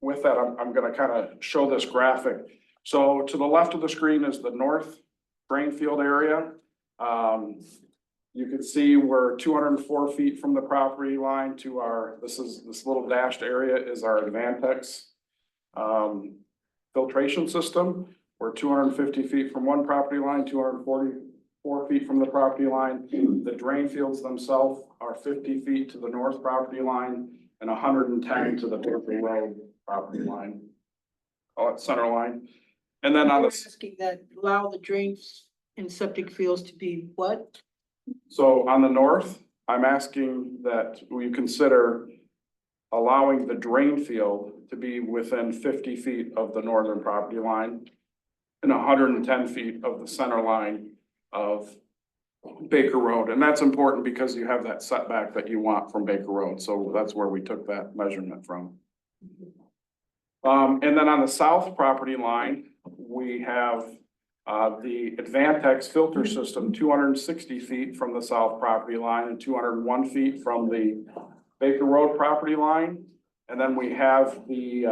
with that, I'm going to kind of show this graphic. So to the left of the screen is the north drain field area. You can see we're 204 feet from the property line to this little dashed area is our Advantex filtration system. We're 250 feet from one property line, 244 feet from the property line. The drain fields themselves are 50 feet to the north property line and 110 to the Baker Road property line. Oh, it's center line. And then on You're the asking that allow the drains and septic fields to be what? So on the north, I'm asking that we consider allowing the drain field to be within 50 feet of the northern property line and 110 feet of the center line of Baker Road. And that's important because you have that setback that you want from Baker Road. So that's where we took that measurement from. And then on the south property line, we have the Advantex filter system, 260 feet from the south property line and 201 feet from the Baker Road property line. And then we have the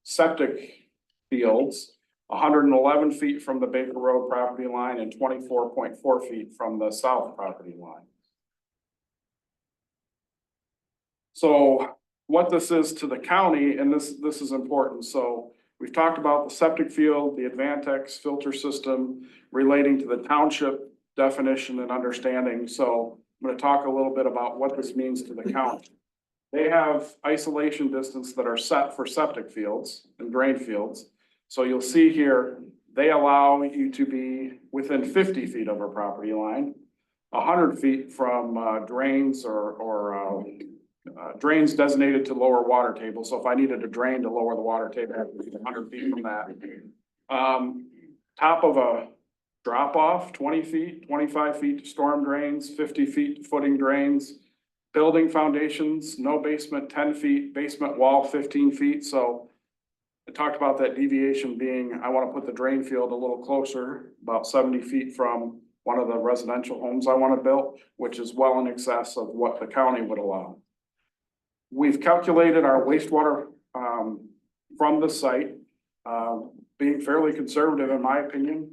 septic fields, 111 feet from the Baker Road property line and 24.4 feet from the south property line. So what this is to the county, and this is important. So we've talked about the septic field, the Advantex filter system relating to the township definition and understanding. So I'm going to talk a little bit about what this means to the county. They have isolation distance that are set for septic fields and drain fields. So you'll see here, they allow you to be within 50 feet of a property line, 100 feet from drains or drains designated to lower water table. So if I needed a drain to lower the water table, I have to be 100 feet from that. Top of a drop off, 20 feet, 25 feet to storm drains, 50 feet to footing drains. Building foundations, no basement, 10 feet, basement wall, 15 feet. So I talked about that deviation being, I want to put the drain field a little closer, about 70 feet from one of the residential homes I want to build, which is well in excess of what the county would allow. We've calculated our wastewater from the site, being fairly conservative in my opinion.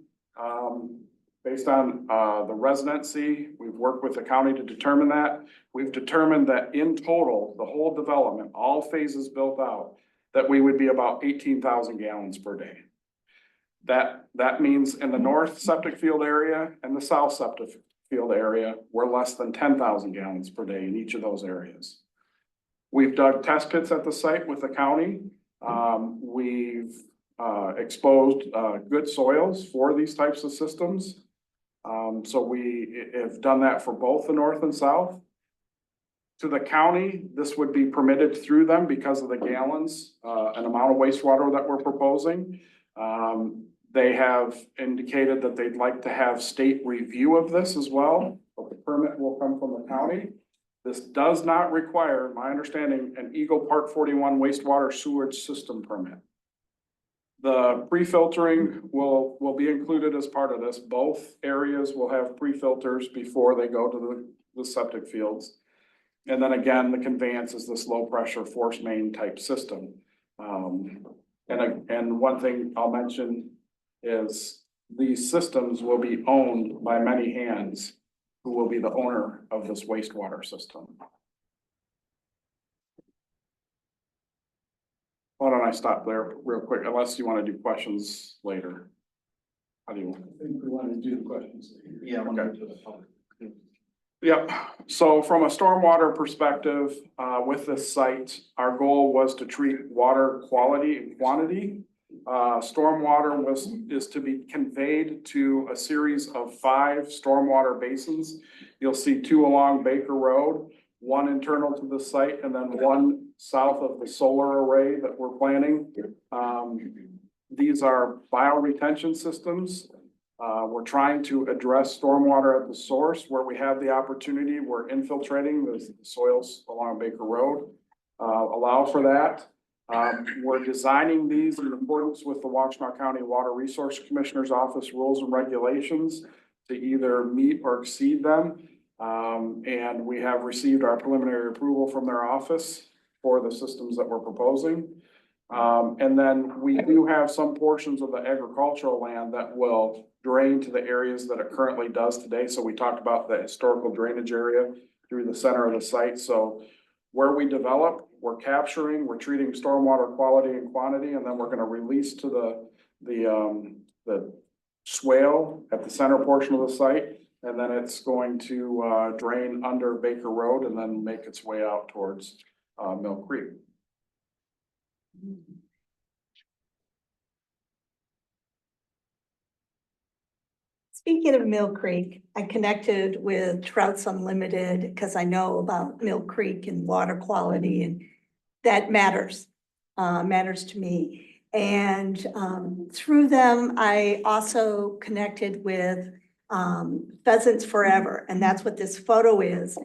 Based on the residency, we've worked with the county to determine that. We've determined that in total, the whole development, all phases built out, that we would be about 18,000 gallons per day. That means in the north septic field area and the south septic field area, we're less than 10,000 gallons per day in each of those areas. We've dug test pits at the site with the county. We've exposed, good soils for these types of systems. So we have done that for both the north and south. To the county, this would be permitted through them because of the gallons, and amount of wastewater that we're proposing. They have indicated that they'd like to have state review of this as well, but the permit will come from the county. This does not require, my understanding, an Eagle Part 41 wastewater sewage system permit. The pre-filtering will be included as part of this. Both areas will have pre-filters before they go to the septic fields. And then again, the conveyance is this low pressure force main type system. And one thing I'll mention is these systems will be owned by many hands who will be the owner of this wastewater system. Why don't I stop there real quick, unless you want to do questions later? How do you? I think we want to do the questions. Yeah. Okay. Yep, so from a stormwater perspective, with this site, our goal was to treat water quality and quantity. Stormwater is to be conveyed to a series of 5 stormwater basins. You'll see 2 along Baker Road, 1 internal to the site, and then 1 south of the solar array that we're planning. These are bioretention systems. We're trying to address stormwater at the source where we have the opportunity. We're infiltrating the soils along Baker Road, allow for that. We're designing these in accordance with the Washtenaw County Water Resource Commissioner's Office rules and regulations to either meet or exceed them. And we have received our preliminary approval from their office for the systems that we're proposing. And then we do have some portions of the agricultural land that will drain to the areas that it currently does today. So we talked about the historical drainage area through the center of the site. So where we develop, we're capturing, we're treating stormwater quality and quantity, and then we're going to release to the swale at the center portion of the site. And then it's going to drain under Baker Road and then make its way out towards Mill Creek. Speaking of Mill Creek, I connected with Trouts Unlimited because I know about Mill Creek and water quality, and that matters to me. And through them, I also connected with Pheasants Forever, and that's what this photo is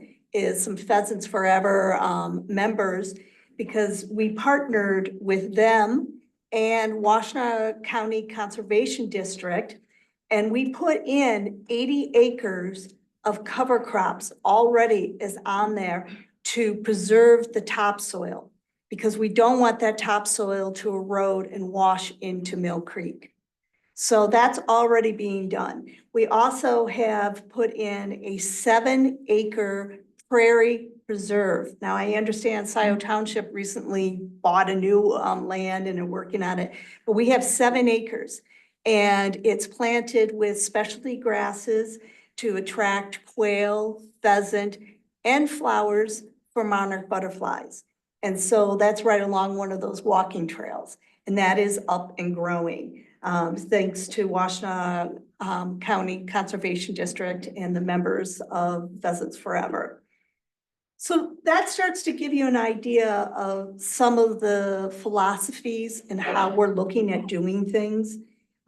some Pheasants Forever members, because we partnered with them and Washtenaw County Conservation District. And we put in 80 acres of cover crops already is on there to preserve the topsoil, because we don't want that topsoil to erode and wash into Mill Creek. So that's already being done. We also have put in a 7-acre prairie preserve. Now, I understand Scio Township recently bought a new land and are working on it, but we have 7 acres. And it's planted with specialty grasses to attract quail, pheasant, and flowers for monarch butterflies. And so that's right along one of those walking trails. And that is up and growing, thanks to Washtenaw County Conservation District and the members of Pheasants Forever. So that starts to give you an idea of some of the philosophies and how we're looking at doing things.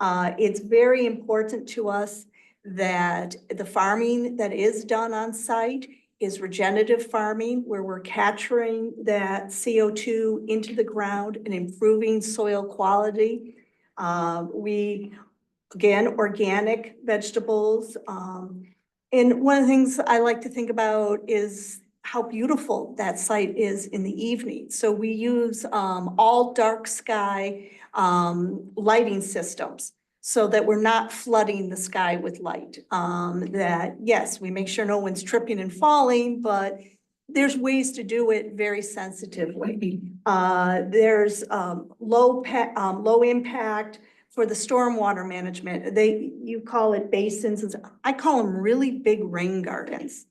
It's very important to us that the farming that is done on site is regenerative farming, where we're capturing that CO2 into the ground and improving soil quality. Again, organic vegetables. And one of the things I like to think about is how beautiful that site is in the evening. So we use all dark sky lighting systems so that we're not flooding the sky with light. That, yes, we make sure no one's tripping and falling, but there's ways to do it very sensitively. There's low impact for the stormwater management. You call it basins. I call them really big rain gardens.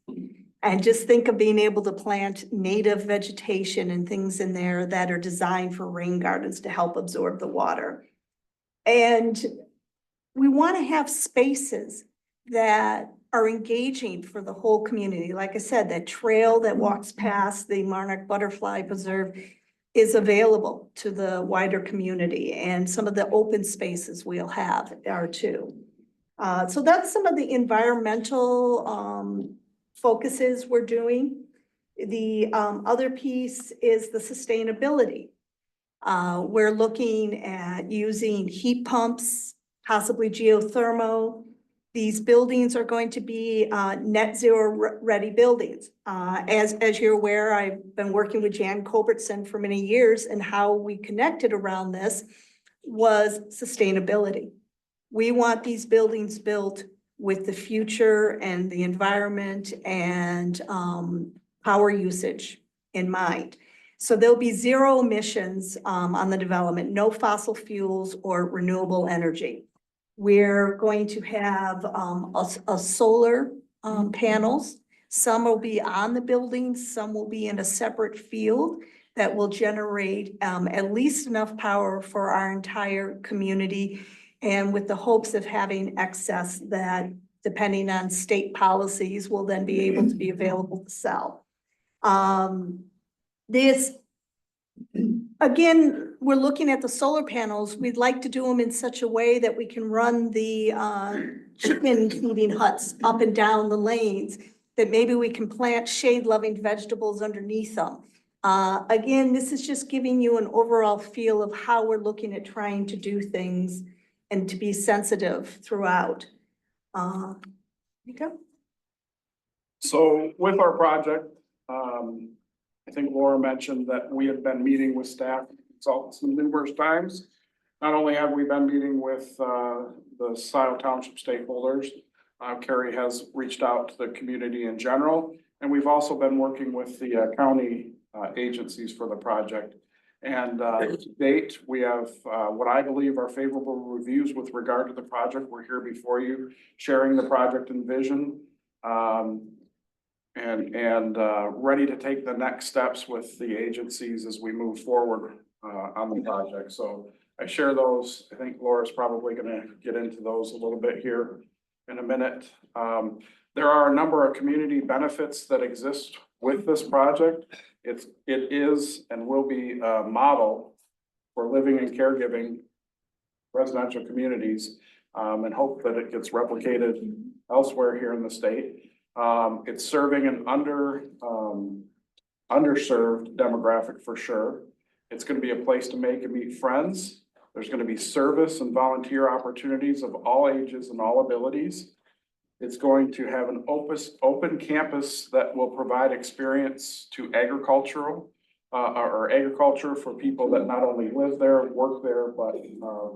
And just think of being able to plant native vegetation and things in there that are designed for rain gardens to help absorb the water. And we want to have spaces that are engaging for the whole community. Like I said, that trail that walks past the Monarch Butterfly Preserve is available to the wider community, and some of the open spaces we'll have are too. So that's some of the environmental focuses we're doing. The other piece is the sustainability. We're looking at using heat pumps, possibly geothermal. These buildings are going to be net zero ready buildings. As you're aware, I've been working with Jan Culbertson for many years, and how we connected around this was sustainability. We want these buildings built with the future and the environment and power usage in mind. So there'll be zero emissions on the development, no fossil fuels or renewable energy. We're going to have a solar panels. Some will be on the buildings, some will be in a separate field that will generate at least enough power for our entire community, and with the hopes of having excess that, depending on state policies, will then be able to be available to sell. This, again, we're looking at the solar panels. We'd like to do them in such a way that we can run the chicken feeding huts up and down the lanes, that maybe we can plant shade-loving vegetables underneath them. Again, this is just giving you an overall feel of how we're looking at trying to do things and to be sensitive throughout. Okay. So with our project, I think Laura mentioned that we have been meeting with staff consultants numerous times. Not only have we been meeting with the Scio Township stakeholders, Carrie has reached out to the community in general, and we've also been working with the county agencies for the project. And to date, we have what I believe are favorable reviews with regard to the project. We're here before you, sharing the project and vision. And ready to take the next steps with the agencies as we move forward on the project. So I share those. I think Laura's probably gonna get into those a little bit here in a minute. There are a number of community benefits that exist with this project. It is and will be a model for living and caregiving residential communities, and hope that it gets replicated elsewhere here in the state. It's serving an underserved demographic for sure. It's gonna be a place to make and meet friends. There's gonna be service and volunteer opportunities of all ages and all abilities. It's going to have an open campus that will provide experience to agriculture for people that not only live there, work there, but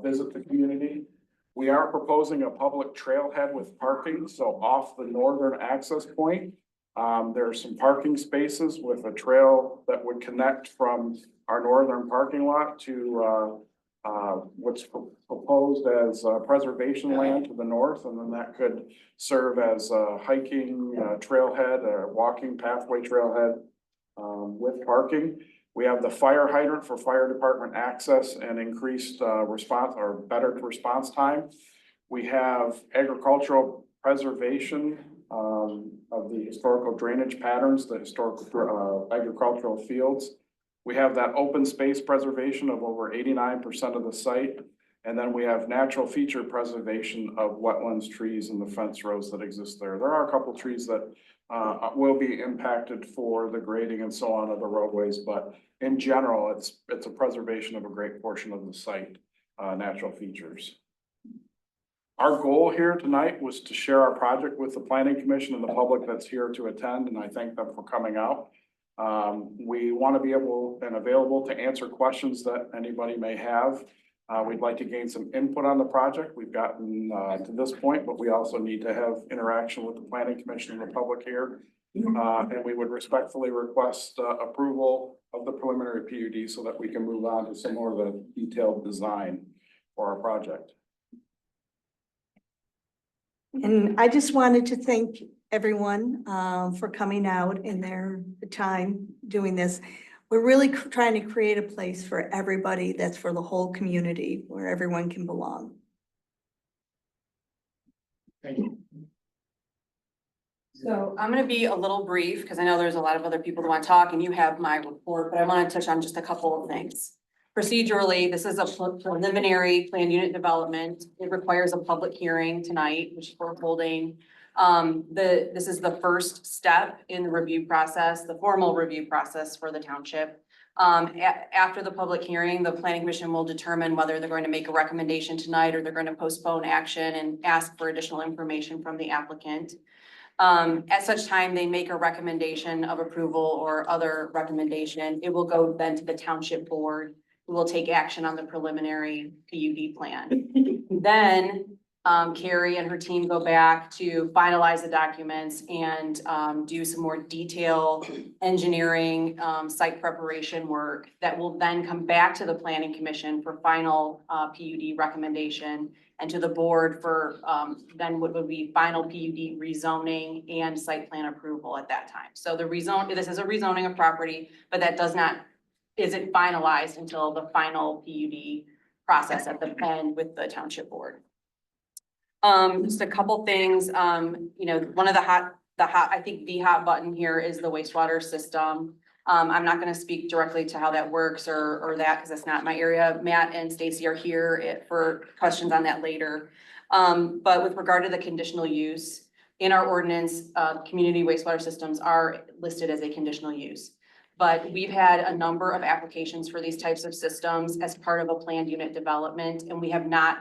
visit the community. We are proposing a public trailhead with parking, so off the northern access point. There are some parking spaces with a trail that would connect from our northern parking lot to what's proposed as preservation land to the north, and then that could serve as a hiking trailhead or walking pathway trailhead with parking. We have the fire hydrant for fire department access and increased response or better response time. We have agricultural preservation of the historical drainage patterns, the historical agricultural fields. We have that open space preservation of over 89% of the site. And then we have natural feature preservation of wetlands, trees, and the fence rows that exist there. There are a couple trees that will be impacted for the grading and so on of the roadways, but in general, it's a preservation of a great portion of the site, natural features. Our goal here tonight was to share our project with the Planning Commission and the public that's here to attend, and I thank them for coming out. We want to be able and available to answer questions that anybody may have. We'd like to gain some input on the project. We've gotten to this point, but we also need to have interaction with the Planning Commission and the public here. And we would respectfully request approval of the preliminary PUD so that we can move on to some more of the detailed design for our project. And I just wanted to thank everyone for coming out in their time doing this. we're really trying to create a place for everybody that's for the whole community, where everyone can belong. Thank you. So I'm gonna be a little brief, because I know there's a lot of other people who want to talk, and you have my report, but I want to touch on just a couple of things. Procedurally, this is a preliminary planned unit development. It requires a public hearing tonight, which we're holding. This is the first step in the review process, the formal review process for the township. After the public hearing, the planning commission will determine whether they're going to make a recommendation tonight or they're going to postpone action and ask for additional information from the applicant. At such time, they make a recommendation of approval or other recommendation. It will go then to the township board, who will take action on the preliminary PUD plan. Then, Carrie and her team go back to finalize the documents and, do some more detailed engineering, site preparation work that will then come back to the planning commission for final, PUD recommendation, and to the board for, then what would be final PUD rezoning and site plan approval at that time. So the rezone, this is a rezoning of property, but that isn't finalized until the final PUD process at the end with the township board. Just a couple things, one of the hot, I think the hot button here is the wastewater system. I'm not gonna speak directly to how that works or that, because that's not my area. Matt and Stacy are here for questions on that later. But with regard to the conditional use, in our ordinance, community wastewater systems are listed as a conditional use. But we've had a number of applications for these types of systems as part of a planned unit development, and we have not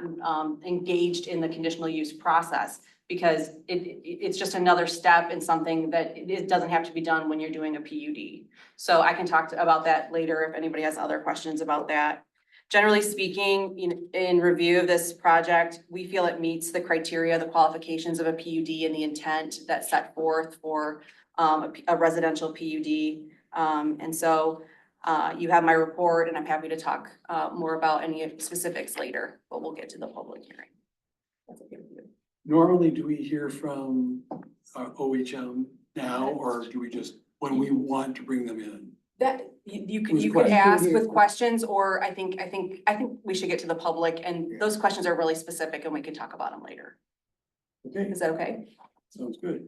engaged in the conditional use process because it's just another step in something that it doesn't have to be done when you're doing a PUD. So I can talk about that later if anybody has other questions about that. Generally speaking, in review of this project, we feel it meets the criteria, the qualifications of a PUD and the intent that's set forth for a residential PUD. And so you have my report, and I'm happy to talk more about any specifics later, but we'll get to the public hearing. That's okay with you. Normally, do we hear from OHM now, or do we just, when we want to bring them in? That you Who's could question? ask with questions, or I think we should get to the public, and those questions are really specific, and we can talk about them later. Okay, Is that okay? sounds good.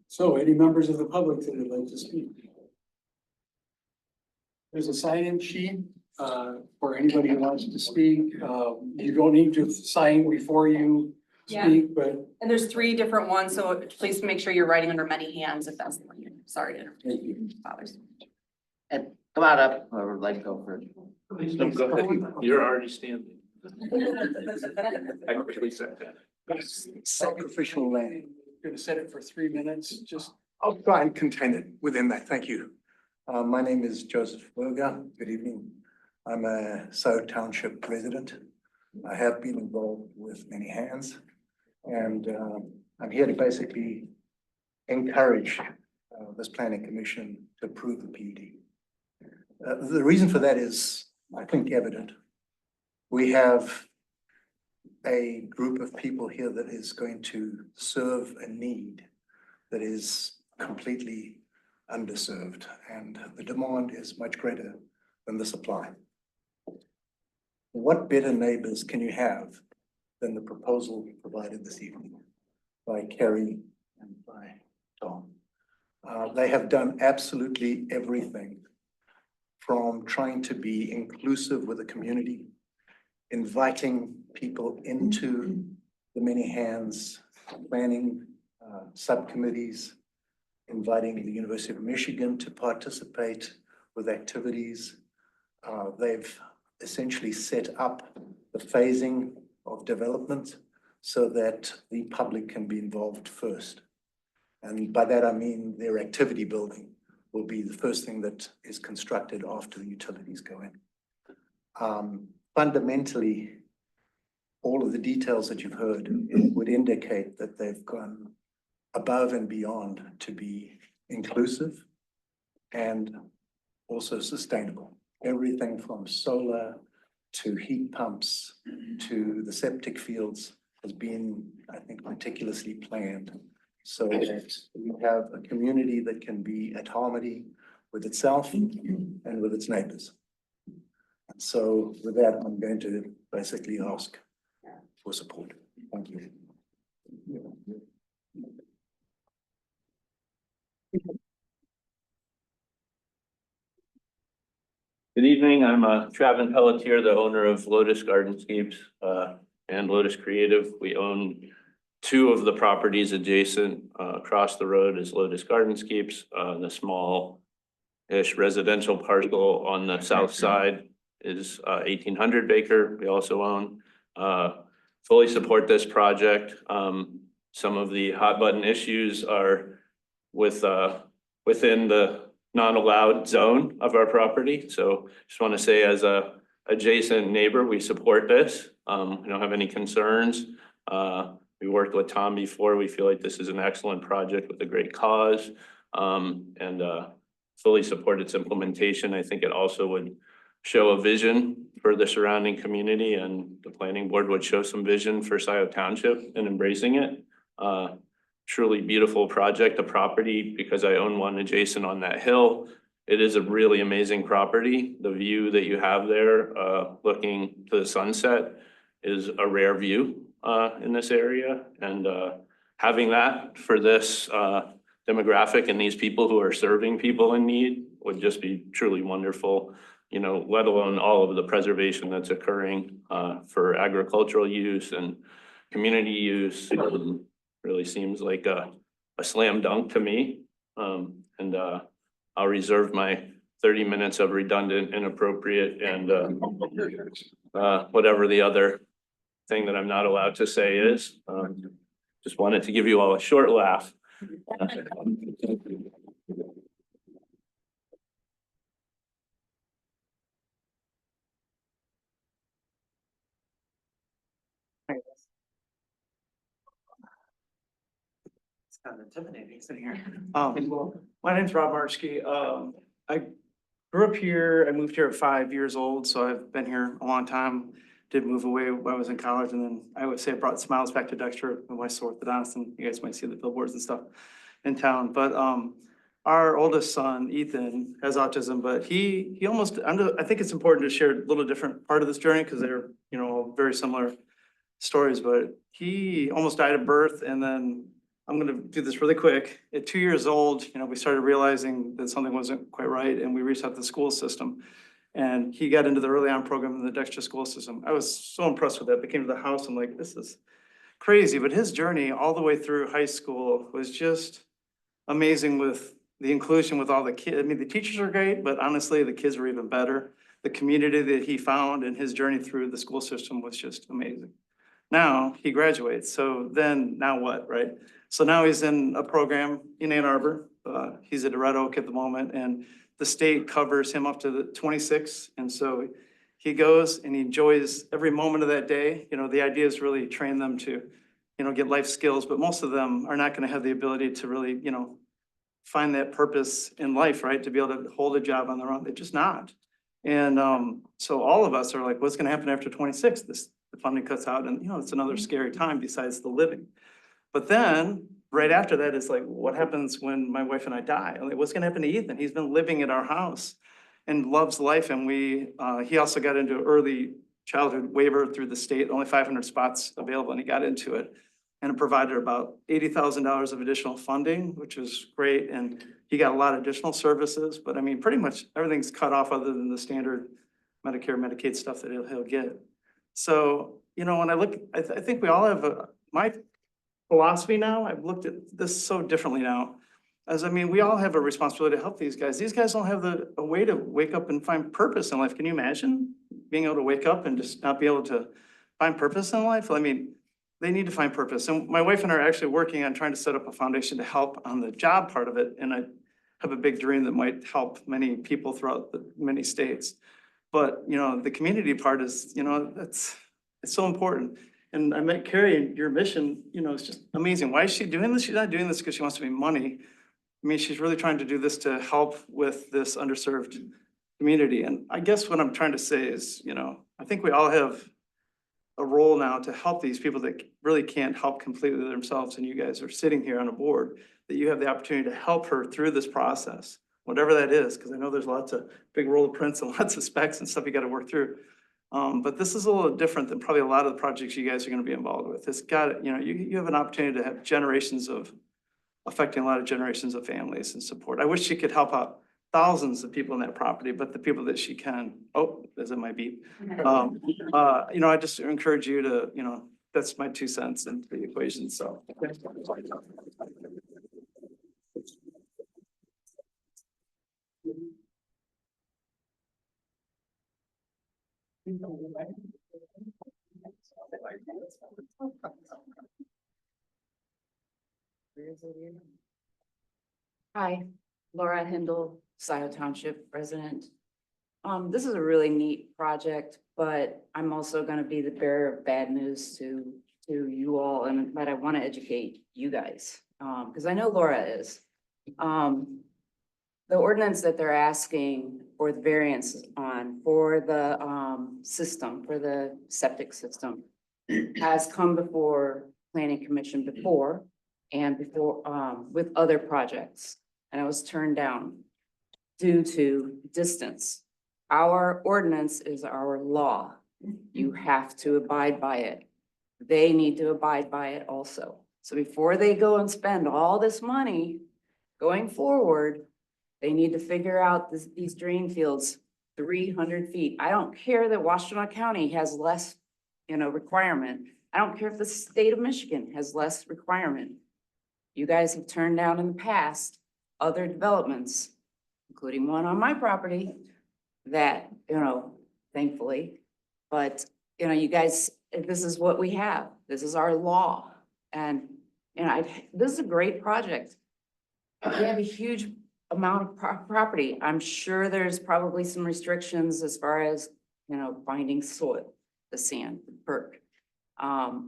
So any members of the public that would like to speak? There's a sign-in sheet for anybody who wants to speak. You don't need to sign before you Yeah. speak, but And there's 3 different ones, so please make sure you're writing under many hands if that's the one you're, sorry to thank you. bothers. And come on up, whoever would like to go first. No, go ahead. You're already standing. I quickly said that. Sacrificial lamb. Gonna set it for 3 minutes, just. I'll try and contain it within that, thank you. My name is Joseph Berger. Good evening. I'm a Scio Township resident. I have been involved with Many Hands, and I'm here to basically encourage this planning commission to approve the PUD. The reason for that is, I think, evident. We have a group of people here that is going to serve a need that is completely underserved, and the demand is much greater than the supply. What better neighbors can you have than the proposal provided this evening by Kerry and by Tom? They have done absolutely everything from trying to be inclusive with the community, inviting people into the Many Hands planning subcommittees, inviting the University of Michigan to participate with activities. They've essentially set up the phasing of development so that the public can be involved first. And by that, I mean their activity building will be the first thing that is constructed after the utilities go in. Fundamentally, all of the details that you've heard would indicate that they've gone above and beyond to be inclusive and also sustainable. Everything from solar to heat pumps to the septic fields has been, I think, meticulously planned so that we have a community that can be at harmony with itself and with its neighbors. And so with that, I'm going to basically ask for support. Thank you. Good evening, I'm Travis Pelletier, the owner of Lotus Gardenscapes and Lotus Creative. We own two of the properties adjacent. Across the road is Lotus Gardenscapes, the small-ish residential parcel on the south side is 1,800 acre. We also own. Fully support this project. Some of the hot button issues are within the non-allowed zone of our property. So just want to say as a adjacent neighbor, we support this. We don't have any concerns. We worked with Tom before. We feel like this is an excellent project with a great cause and fully support its implementation. I think it also would show a vision for the surrounding community, and the planning board would show some vision for Scio Township and embracing it. Truly beautiful project, a property, because I own one adjacent on that hill. It is a really amazing property. The view that you have there, looking to the sunset, is a rare view in this area. And having that for this demographic and these people who are serving people in need would just be truly wonderful. You know, let alone all of the preservation that's occurring for agricultural use and community use. Really seems like a slam dunk to me. And I'll reserve my 30 minutes of redundant, inappropriate, and whatever the other thing that I'm not allowed to say is. Just wanted to give you all a short laugh. It's kind of intimidating sitting here. My name's Rob Marchke. I grew up here. I moved here at 5 years old, so I've been here a long time. Did move away when I was in college, and then I would say I brought smiles back to Dexter when I was orthodontist, and you guys might see the billboards and stuff in town. But our oldest son, Ethan, has autism, but he almost, I think it's important to share a little different part of this journey because they're, you know, very similar stories, but he almost died at birth. And then I'm going to do this really quick. At 2 years old, you know, we started realizing that something wasn't quite right, and we reached out to the school system. And he got into the early on program in the Dexter school system. I was so impressed with that. They came to the house. I'm like, this is crazy. But his journey all the way through high school was just amazing with the inclusion with all the kids. I mean, the teachers are great, but honestly, the kids were even better. The community that he found and his journey through the school system was just amazing. Now he graduates. So then now what, right? So now he's in a program in Ann Arbor. He's at Red Oak at the moment, and the state covers him up to the 26. And so he goes and he enjoys every moment of that day. You know, the idea is really train them to, you know, get life skills, but most of them are not going to have the ability to really, you know, find that purpose in life, right? To be able to hold a job on their own. They're just not. And so all of us are like, what's going to happen after 26? The funding cuts out, and, you know, it's another scary time besides the living. But then right after that, it's like, what happens when my wife and I die? Like, what's going to happen to Ethan? He's been living at our house and loves life. And he also got into early childhood waiver through the state, only 500 spots available, and he got into it. And it provided about $80,000 of additional funding, which was great. And he got a lot of additional services, but I mean, pretty much everything's cut off other than the standard Medicare, Medicaid stuff that he'll get. So, you know, when I look, I think we all have my philosophy now, I've looked at this so differently now. As I mean, we all have a responsibility to help these guys. These guys don't have a way to wake up and find purpose in life. Can you imagine being able to wake up and just not be able to find purpose in life? I mean, they need to find purpose. And my wife and I are actually working on trying to set up a foundation to help on the job part of it. And I have a big dream that might help many people throughout the many states. But, you know, the community part is, you know, it's so important. And I met Carrie, and your mission, you know, is just amazing. Why is she doing this? She's not doing this because she wants to make money. I mean, she's really trying to do this to help with this underserved community. And I guess what I'm trying to say is, you know, I think we all have a role now to help these people that really can't help completely themselves. And you guys are sitting here on a board that you have the opportunity to help her through this process. whatever that is, because I know there's lots of big roll of prints and lots of specs and stuff you gotta work through. But this is a little different than probably a lot of the projects you guys are gonna be involved with. It's got, you have an opportunity to have affecting a lot of generations of families and support. I wish she could help out thousands of people in that property, but the people that she can, as it might be. I just encourage you to, that's my 2 cents into the equation, so. Hi, Laura Hindle, Scio Township resident. This is a really neat project, but I'm also gonna be the bearer of bad news to you all, but I wanna educate you guys, because I know Laura is. The ordinance that they're asking for the variance on for the system, for the septic system, has come before planning commission before and before with other projects, and I was turned down due to distance. Our ordinance is our law. You have to abide by it. They need to abide by it also. So before they go and spend all this money going forward, they need to figure out these drain fields 300 feet. I don't care that Washtenaw County has less, requirement. I don't care if the state of Michigan has less requirement. You guys have turned down in the past other developments, including one on my property that, thankfully, but, you guys, this is what we have. This is our law. And, this is a great project. We have a huge amount of property. I'm sure there's probably some restrictions as far as, finding soil, the sand, the perk.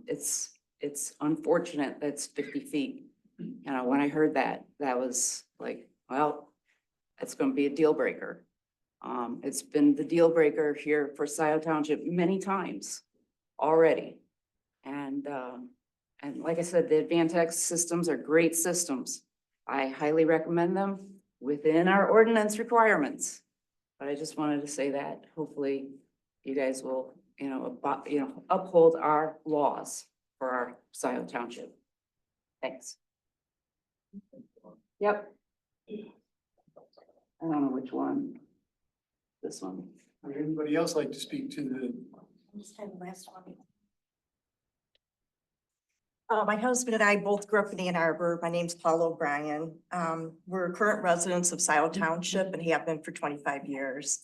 It's unfortunate that it's 50 feet. When I heard that was like, well, it's gonna be a deal breaker. It's been the deal breaker here for Scio Township many times already. And like I said, the Advantex systems are great systems. I highly recommend them within our ordinance requirements. But I just wanted to say that hopefully you guys will, uphold our laws for our Scio Township. Thanks. Yep. I don't know which one. This one. Would anybody else like to speak to the? Last one. My husband and I both grew up in Ann Arbor. My name's Paul O'Brien. We're current residents of Scio Township and have been for 25 years.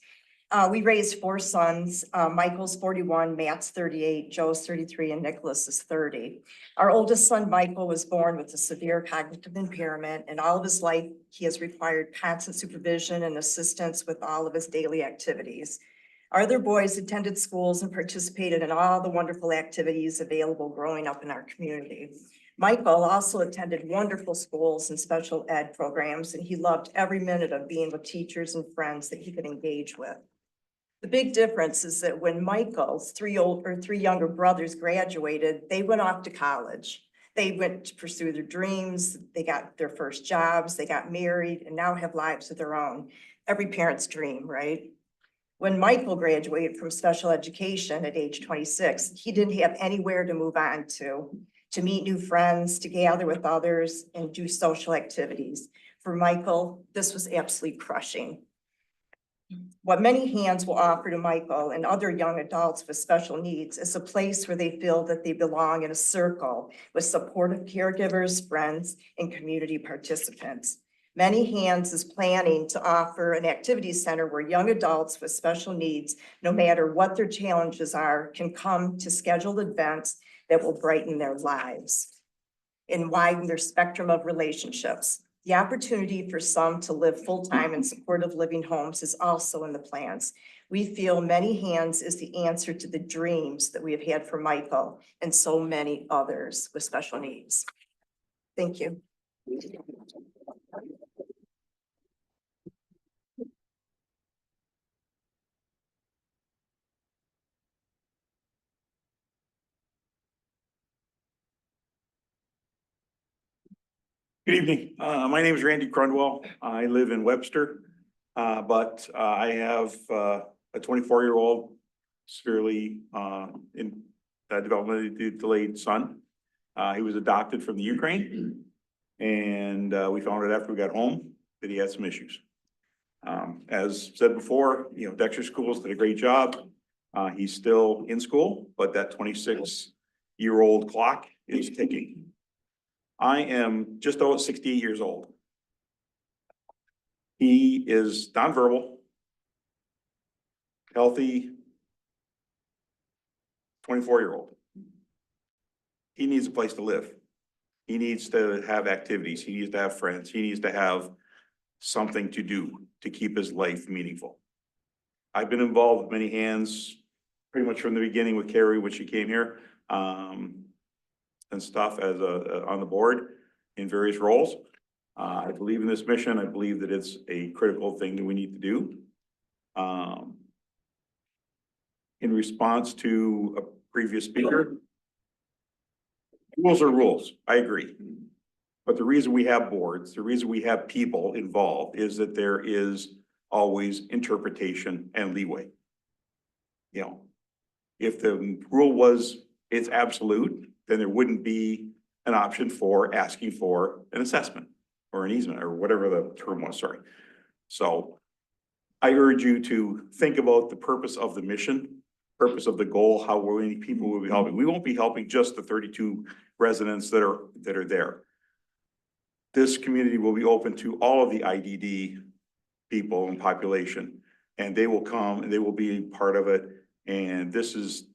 We raised 4 sons. Michael's 41, Matt's 38, Joe's 33, and Nicholas is 30. Our oldest son, Michael, was born with a severe cognitive impairment, and all of his life, he has required constant supervision and assistance with all of his daily activities. Our other boys attended schools and participated in all the wonderful activities available growing up in our community. Michael also attended wonderful schools and special ed programs, and he loved every minute of being with teachers and friends that he could engage with. The big difference is that when Michael's 3 younger brothers graduated, they went off to college. They went to pursue their dreams. They got their first jobs, they got married, and now have lives of their own. Every parent's dream, right? When Michael graduated from special education at age 26, he didn't have anywhere to move on to meet new friends, to gather with others, and do social activities. For Michael, this was absolutely crushing. What Many Hands will offer to Michael and other young adults with special needs is a place where they feel that they belong in a circle with supportive caregivers, friends, and community participants. Many Hands is planning to offer an activity center where young adults with special needs, no matter what their challenges are, can come to scheduled events that will brighten their lives and widen their spectrum of relationships. The opportunity for some to live full-time in supportive living homes is also in the plans. We feel Many Hands is the answer to the dreams that we have had for Michael and so many others with special needs. Thank you. Good evening. My name is Randy Crundwell. I live in Webster. But I have a 24-year-old severely in developmentally delayed son. He was adopted from the Ukraine. And we found out after we got home that he had some issues. As said before, you know, Dexter Schools did a great job. He's still in school, but that 26-year-old clock is ticking. I am just over 68 years old. He is nonverbal, healthy, 24-year-old. He needs a place to live. He needs to have activities. He needs to have friends. He needs to have something to do to keep his life meaningful. I've been involved with many hands pretty much from the beginning with Carrie when she came here, and stuff as on the board in various roles. I believe in this mission. I believe that it's a critical thing that we need to do. In response to a previous speaker, rules are rules. I agree. But the reason we have boards, the reason we have people involved is that there is always interpretation and leeway. You know, if the rule was it's absolute, then there wouldn't be an option for asking for an assessment or an easement or whatever the term was, sorry. So I urge you to think about the purpose of the mission, purpose of the goal, how many people will be helping. We won't be helping just the 32 residents that are there. This community will be open to all of the IDD people and population, and they will come and they will be part of it. And this is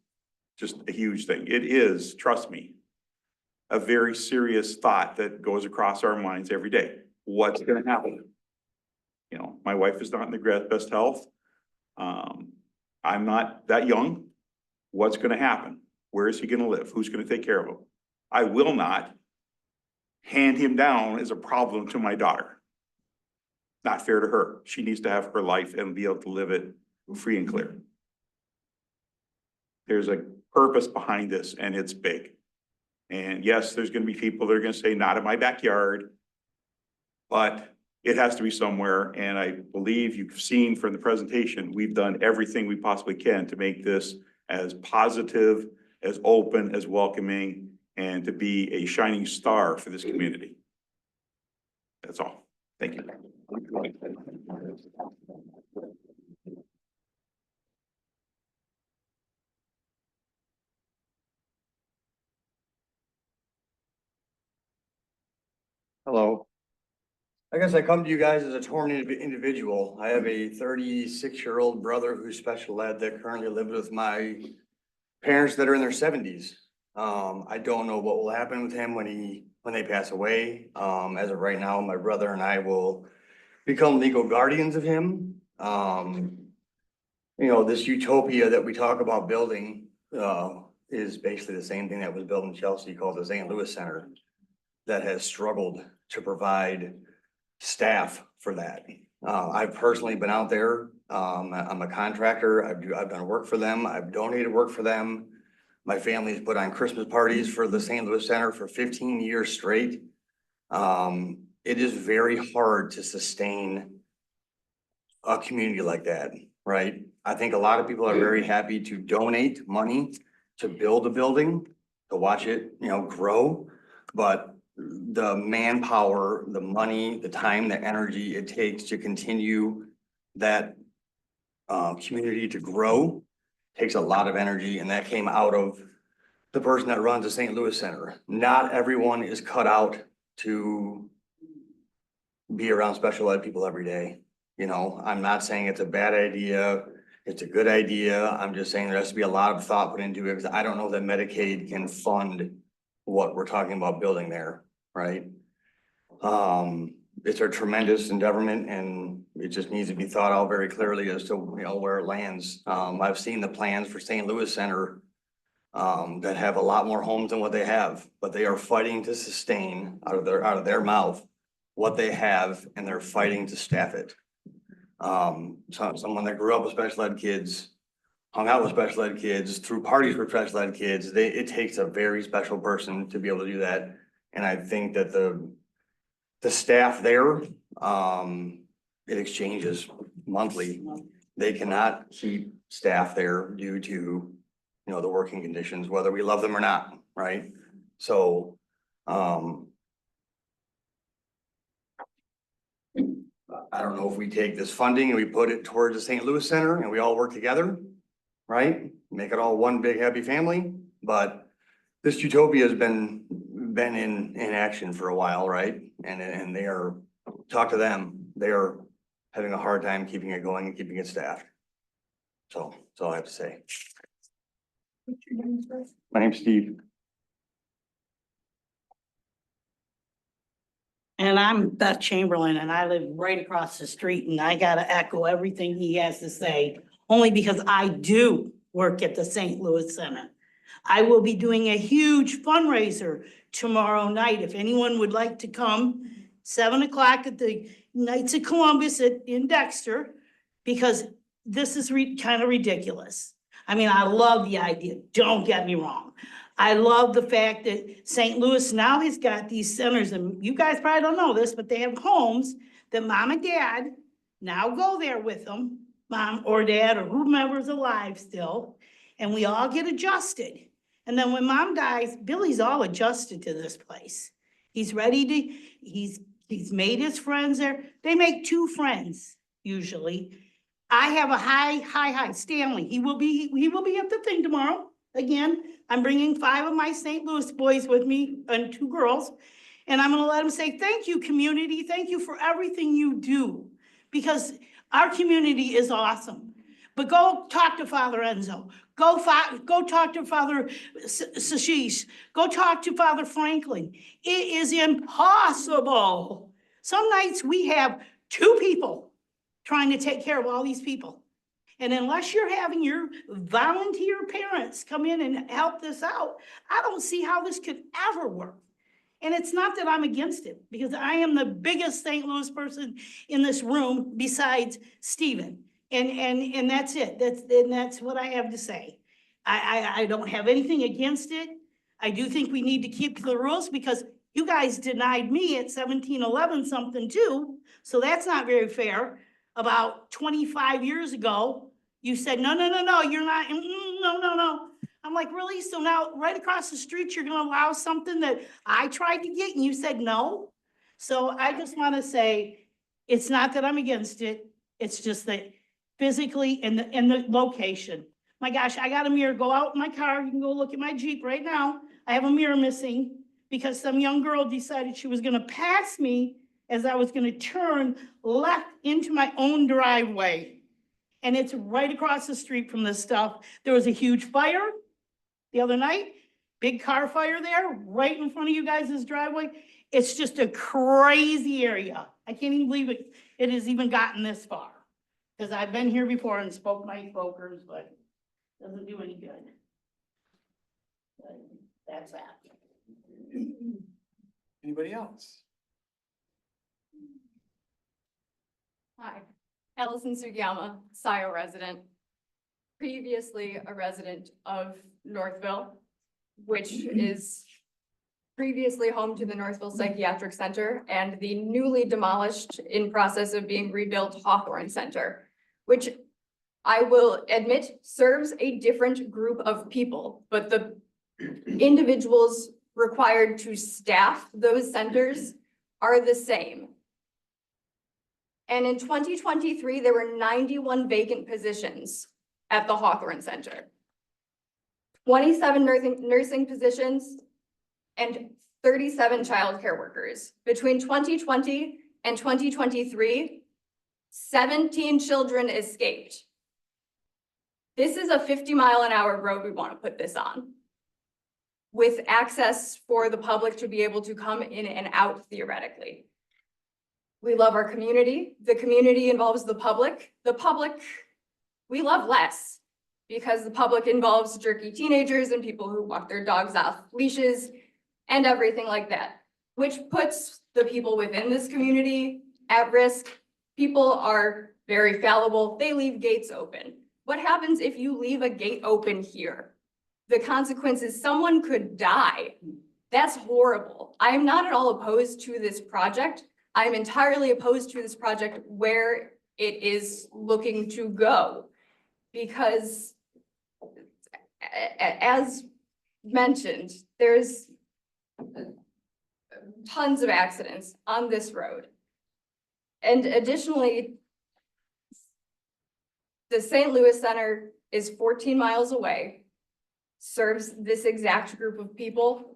just a huge thing. It is, trust me, a very serious thought that goes across our minds every day. What's going to happen? You know, my wife is not in the best health. I'm not that young. What's going to happen? Where is he going to live? Who's going to take care of him? I will not hand him down as a problem to my daughter. Not fair to her. She needs to have her life and be able to live it free and clear. There's a purpose behind this, and it's big. And yes, there's going to be people that are going to say, not in my backyard, but it has to be somewhere. And I believe you've seen from the presentation, we've done everything we possibly can to make this as positive, as open, as welcoming, and to be a shining star for this community. That's all. Thank you. Hello. I guess I come to you guys as a torn individual. I have a 36-year-old brother who's special ed that currently lives with my parents that are in their 70s. I don't know what will happen with him when they pass away. As of right now, my brother and I will become legal guardians of him. You know, this utopia that we talk about building is basically the same thing that was built in Chelsea called the St. Louis Center that has struggled to provide staff for that. I've personally been out there. I'm a contractor. I've done work for them. I've donated work for them. My family's put on Christmas parties for the St. Louis Center for 15 years straight. It is very hard to sustain a community like that, right? I think a lot of people are very happy to donate money to build a building, to watch it, you know, grow. But the manpower, the money, the time, the energy it takes to continue that community to grow takes a lot of energy, and that came out of the person that runs the St. Louis Center. Not everyone is cut out to be around special ed people every day. You know, I'm not saying it's a bad idea. It's a good idea. I'm just saying there has to be a lot of thought put into it, because I don't know that Medicaid can fund what we're talking about building there, right? It's a tremendous endeavor, and it just needs to be thought out very clearly as to, you know, where it lands. I've seen the plans for St. Louis Center that have a lot more homes than what they have, but they are fighting to sustain out of their mouth what they have, and they're fighting to staff it. Someone that grew up with special ed kids, hung out with special ed kids, threw parties with special ed kids, it takes a very special person to be able to do that. And I think that the staff there, it exchanges monthly. They cannot keep staff there due to, you know, the working conditions, whether we love them or not, right? So, I don't know if we take this funding and we put it towards the St. Louis Center and we all work together, right? Make it all one big happy family, but this utopia has been in action for a while, right? And they are, talk to them, they are having a hard time keeping it going and keeping it staffed. So that's all I have to say. My name's Steve. And I'm Beth Chamberlain, and I live right across the street, and I gotta echo everything he has to say, only because I do work at the St. Louis Center. I will be doing a huge fundraiser tomorrow night. If anyone would like to come, 7 o'clock at the Knights of Columbus in Dexter, because this is kind of ridiculous. I mean, I love the idea, don't get me wrong. I love the fact that St. Louis now has got these centers, and you guys probably don't know this, but they have homes that mom and dad now go there with them, mom or dad or whomever's alive still, and we all get adjusted. And then when mom dies, Billy's all adjusted to this place. He's ready to, he's made his friends there. They make 2 friends usually. I have a hi, Stanley. He will be at the thing tomorrow. Again, I'm bringing 5 of my St. Louis boys with me and 2 girls. And I'm gonna let them say, thank you, community. Thank you for everything you do. Because our community is awesome. But go talk to Father Enzo. Go talk to Father Sashish. Go talk to Father Franklin. It is impossible. Some nights we have 2 people trying to take care of all these people. And unless you're having your volunteer parents come in and help this out, I don't see how this could ever work. And it's not that I'm against it, because I am the biggest St. Louis person in this room besides Stephen. And that's it. That's what I have to say. I don't have anything against it. I do think we need to keep the rules, because you guys denied me at 1711 something too. So that's not very fair. About 25 years ago, you said, no, you're not, no. I'm like, really? So now right across the street, you're gonna allow something that I tried to get and you said no? So I just wanna say, it's not that I'm against it. It's just that physically in the location. My gosh, I got a mirror. Go out in my car. You can go look at my Jeep right now. I have a mirror missing because some young girl decided she was gonna pass me as I was gonna turn left into my own driveway. And it's right across the street from this stuff. There was a huge fire the other night, big car fire there, right in front of you guys' driveway. It's just a crazy area. I can't even believe it has even gotten this far. Because I've been here before and spoke my smokers, but it doesn't do any good. But that's that. Anybody else? Hi, Allison Sugiyama, Scio resident. Previously a resident of Northville, which is previously home to the Northville Psychiatric Center and the newly demolished, in process of being rebuilt, Hawthorne Center, which I will admit serves a different group of people, but the individuals required to staff those centers are the same. And in 2023, there were 91 vacant positions at the Hawthorne Center. 27 nursing positions and 37 childcare workers. Between 2020 and 2023, 17 children escaped. This is a 50-mile-an-hour road we want to put this on, with access for the public to be able to come in and out theoretically. We love our community. The community involves the public. The public, we love less, because the public involves jerky teenagers and people who walk their dogs off leashes and everything like that, which puts the people within this community at risk. People are very fallible. They leave gates open. What happens if you leave a gate open here? The consequence is someone could die. That's horrible. I am not at all opposed to this project. I'm entirely opposed to this project where it is looking to go. Because as mentioned, there's tons of accidents on this road. And additionally, the St. Louis Center is 14 miles away, serves this exact group of people.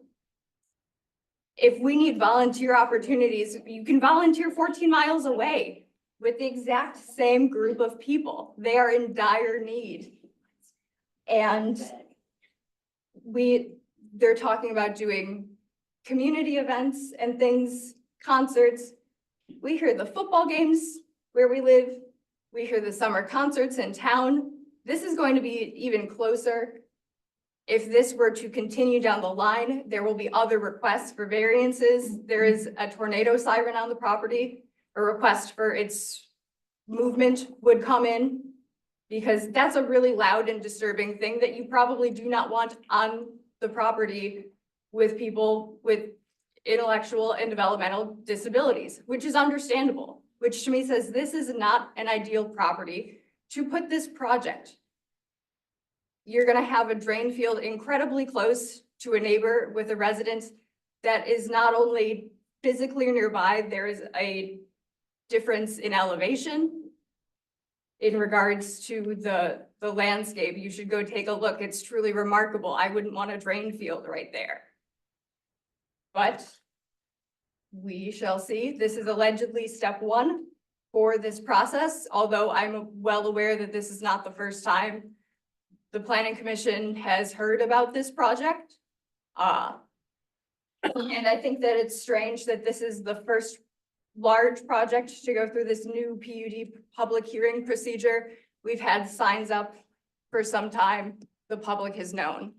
If we need volunteer opportunities, you can volunteer 14 miles away with the exact same group of people. They are in dire need. And they're talking about doing community events and things, concerts. We hear the football games where we live. We hear the summer concerts in town. This is going to be even closer. If this were to continue down the line, there will be other requests for variances. There is a tornado siren on the property. A request for its movement would come in, because that's a really loud and disturbing thing that you probably do not want on the property with people with intellectual and developmental disabilities, which is understandable, which to me says this is not an ideal property to put this project. You're gonna have a drain field incredibly close to a neighbor with a residence that is not only physically nearby, there is a difference in elevation in regards to the landscape. You should go take a look. It's truly remarkable. I wouldn't want a drain field right there. But we shall see. This is allegedly step one for this process, although I'm well aware that this is not the first time the Planning Commission has heard about this project. And I think that it's strange that this is the first large project to go through this new PUD public hearing procedure. We've had signs up for some time. The public has known.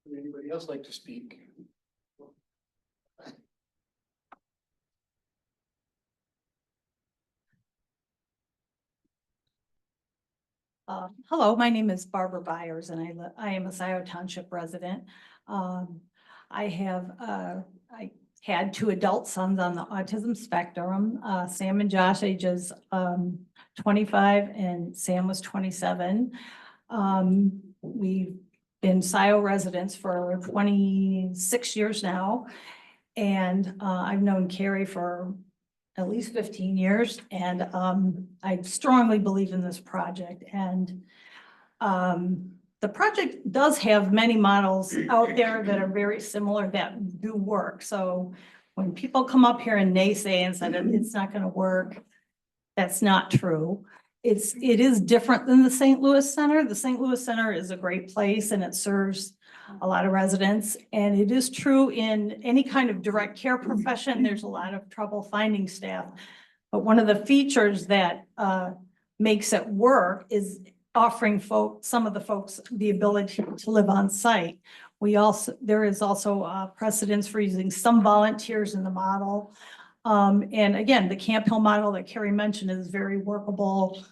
Would anybody else like to speak? Hello, my name is Barbara Byers and I am a Scio Township resident. I had two adult sons on the autism spectrum, Sam and Josh, ages 25 and Sam was 27. We've been Scio residents for 26 years now. And I've known Carrie for at least 15 years, and I strongly believe in this project. And the project does have many models out there that are very similar that do work. So when people come up here and naysay and say that it's not going to work, that's not true. It is different than the St. Louis Center. The St. Louis Center is a great place and it serves a lot of residents. And it is true in any kind of direct care profession, there's a lot of trouble finding staff. But one of the features that makes it work is offering some of the folks the ability to live on site. There is also precedence for using some volunteers in the model. And again, the Camp Hill model that Carrie mentioned is very workable.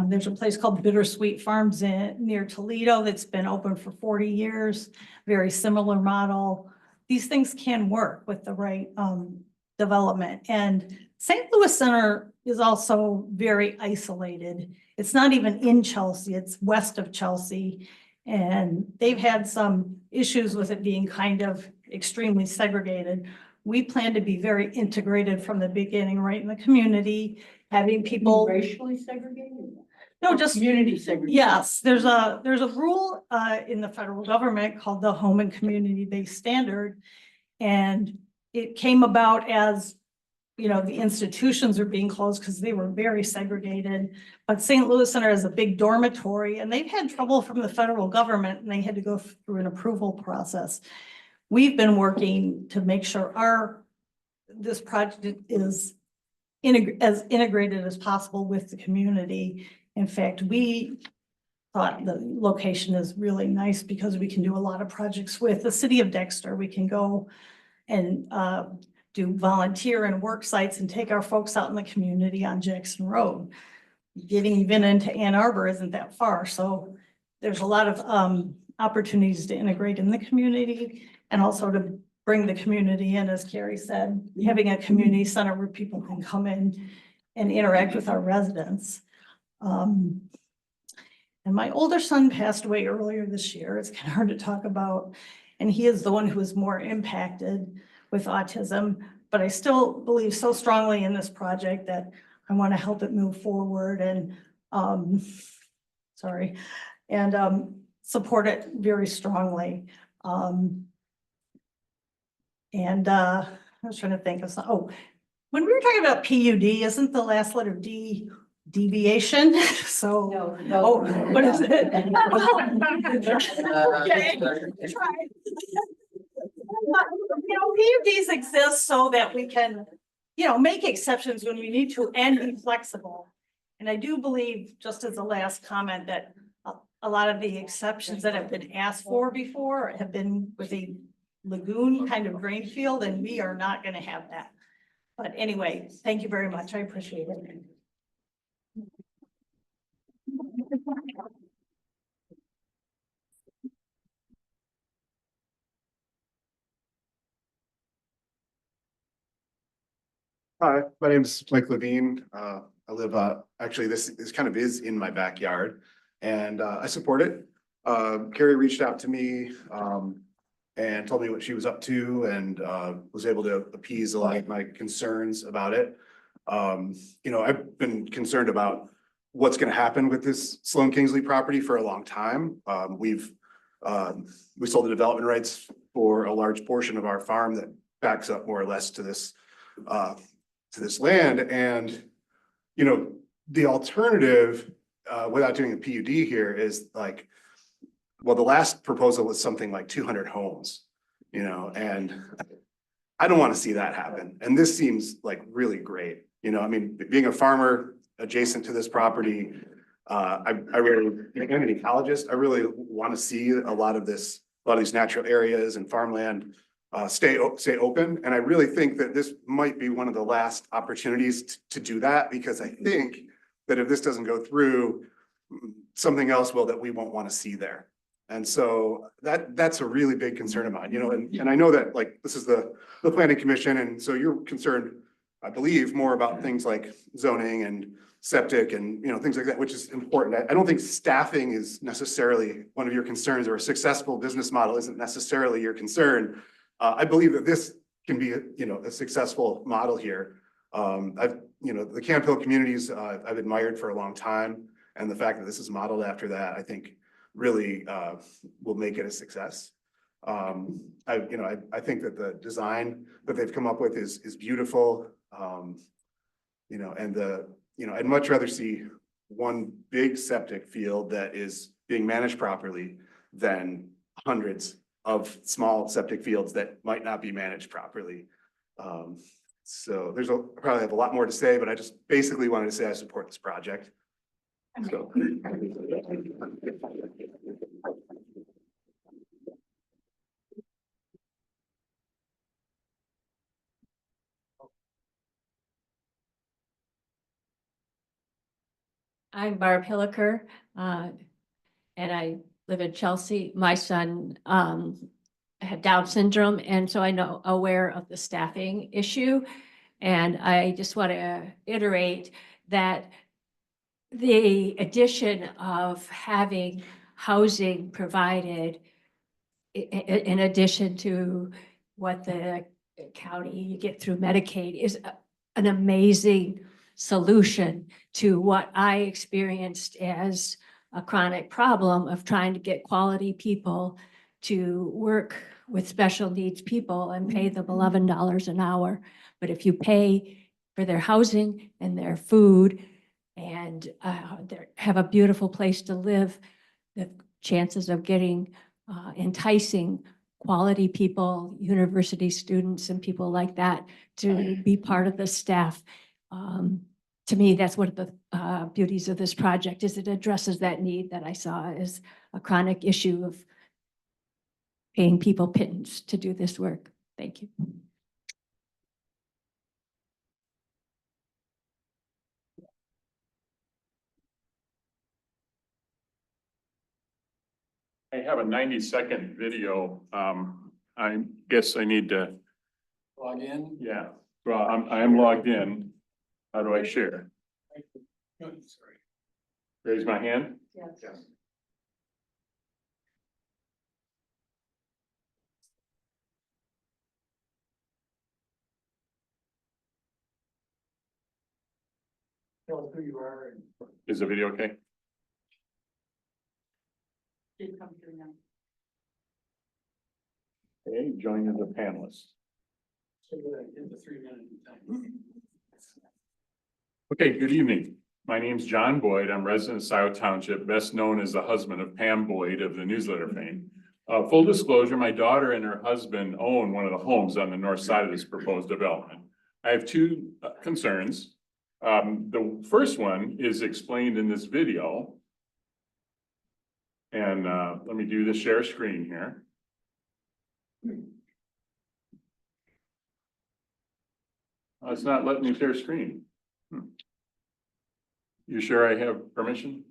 There's a place called Bittersweet Farms near Toledo that's been open for 40 years, very similar model. These things can work with the right development. And St. Louis Center is also very isolated. It's not even in Chelsea, it's west of Chelsea. And they've had some issues with it being kind of extremely segregated. We plan to be very integrated from the beginning, right in the community, having people. Racially segregated? No, just. Community segregated. Yes, there's a rule in the federal government called the Home and Community-Based Standard. And it came about as, you know, the institutions are being closed because they were very segregated. But St. Louis Center is a big dormitory and they've had trouble from the federal government and they had to go through an approval process. We've been working to make sure this project is as integrated as possible with the community. In fact, we thought the location is really nice because we can do a lot of projects with the city of Dexter. We can go and do volunteer and work sites and take our folks out in the community on Jackson Road. Getting even into Ann Arbor isn't that far. So there's a lot of opportunities to integrate in the community and also to bring the community in, as Carrie said, having a community center where people can come in and interact with our residents. And my older son passed away earlier this year. It's kind of hard to talk about. And he is the one who was more impacted with autism, but I still believe so strongly in this project that I want to help it move forward and, support it very strongly. I was trying to think of when we were talking about PUD, isn't the last letter D deviation? So, what is it? Okay, try. PUDs exist so that we can, make exceptions when we need to and be flexible. And I do believe, just as a last comment, that a lot of the exceptions that have been asked for before have been with a lagoon kind of drain field, and we are not going to have that. But anyway, thank you very much. I appreciate it. Hi, my name is Mike Levine. I live, actually, this kind of is in my backyard and I support it. Carrie reached out to me and told me what she was up to and was able to appease a lot of my concerns about it. I've been concerned about what's going to happen with this Sloan Kingsley property for a long time. We sold the development rights for a large portion of our farm that backs up more or less to this land. And, the alternative, without doing a PUD here is like, well, the last proposal was something like 200 homes, and I don't want to see that happen. And this seems like really great. Being a farmer adjacent to this property, I really, I'm an ecologist. I really want to see a lot of these natural areas and farmland stay open. And I really think that this might be one of the last opportunities to do that, because I think that if this doesn't go through, something else will that we won't want to see there. And so that's a really big concern of mine, and I know that this is the planning commission. And so you're concerned, I believe, more about things like zoning and septic and, things like that, which is important. I don't think staffing is necessarily one of your concerns, or a successful business model isn't necessarily your concern. I believe that this can be, a successful model here. The Camp Hill communities, I've admired for a long time. And the fact that this is modeled after that, I think really will make it a success. I think that the design that they've come up with is beautiful. I'd much rather see one big septic field that is being managed properly than hundreds of small septic fields that might not be managed properly. So probably have a lot more to say, but I just basically wanted to say I support this project. So. I'm Barb Hilliker, and I live in Chelsea. My son had Down syndrome, and so I know aware of the staffing issue. And I just want to iterate that the addition of having housing provided in addition to what the county you get through Medicaid is an amazing solution to what I experienced as a chronic problem of trying to get quality people to work with special needs people and pay them $11 an hour. But if you pay for their housing and their food and have a beautiful place to live, the chances of getting enticing quality people, university students and people like that to be part of the staff. To me, that's one of the beauties of this project, is it addresses that need that I saw as a chronic issue of paying people pittance to do this work. Thank you. I have a 90-second video. I guess I need to, Log in. yeah, well, I am logged in. How do I share? No, sorry. Raise my hand? Yes. Tell us who you are and. Is the video okay? Did come through now. Okay, join as a panelist. So that in the 3-minute time. Okay, good evening. My name's John Boyd. I'm resident of Scio Township, best known as the husband of Pam Boyd of the newsletter fame. Full disclosure, my daughter and her husband own one of the homes on the north side of this proposed development. I have two concerns. The first one is explained in this video. And let me do the share screen here. Oh, it's not letting me share screen. You sure I have permission?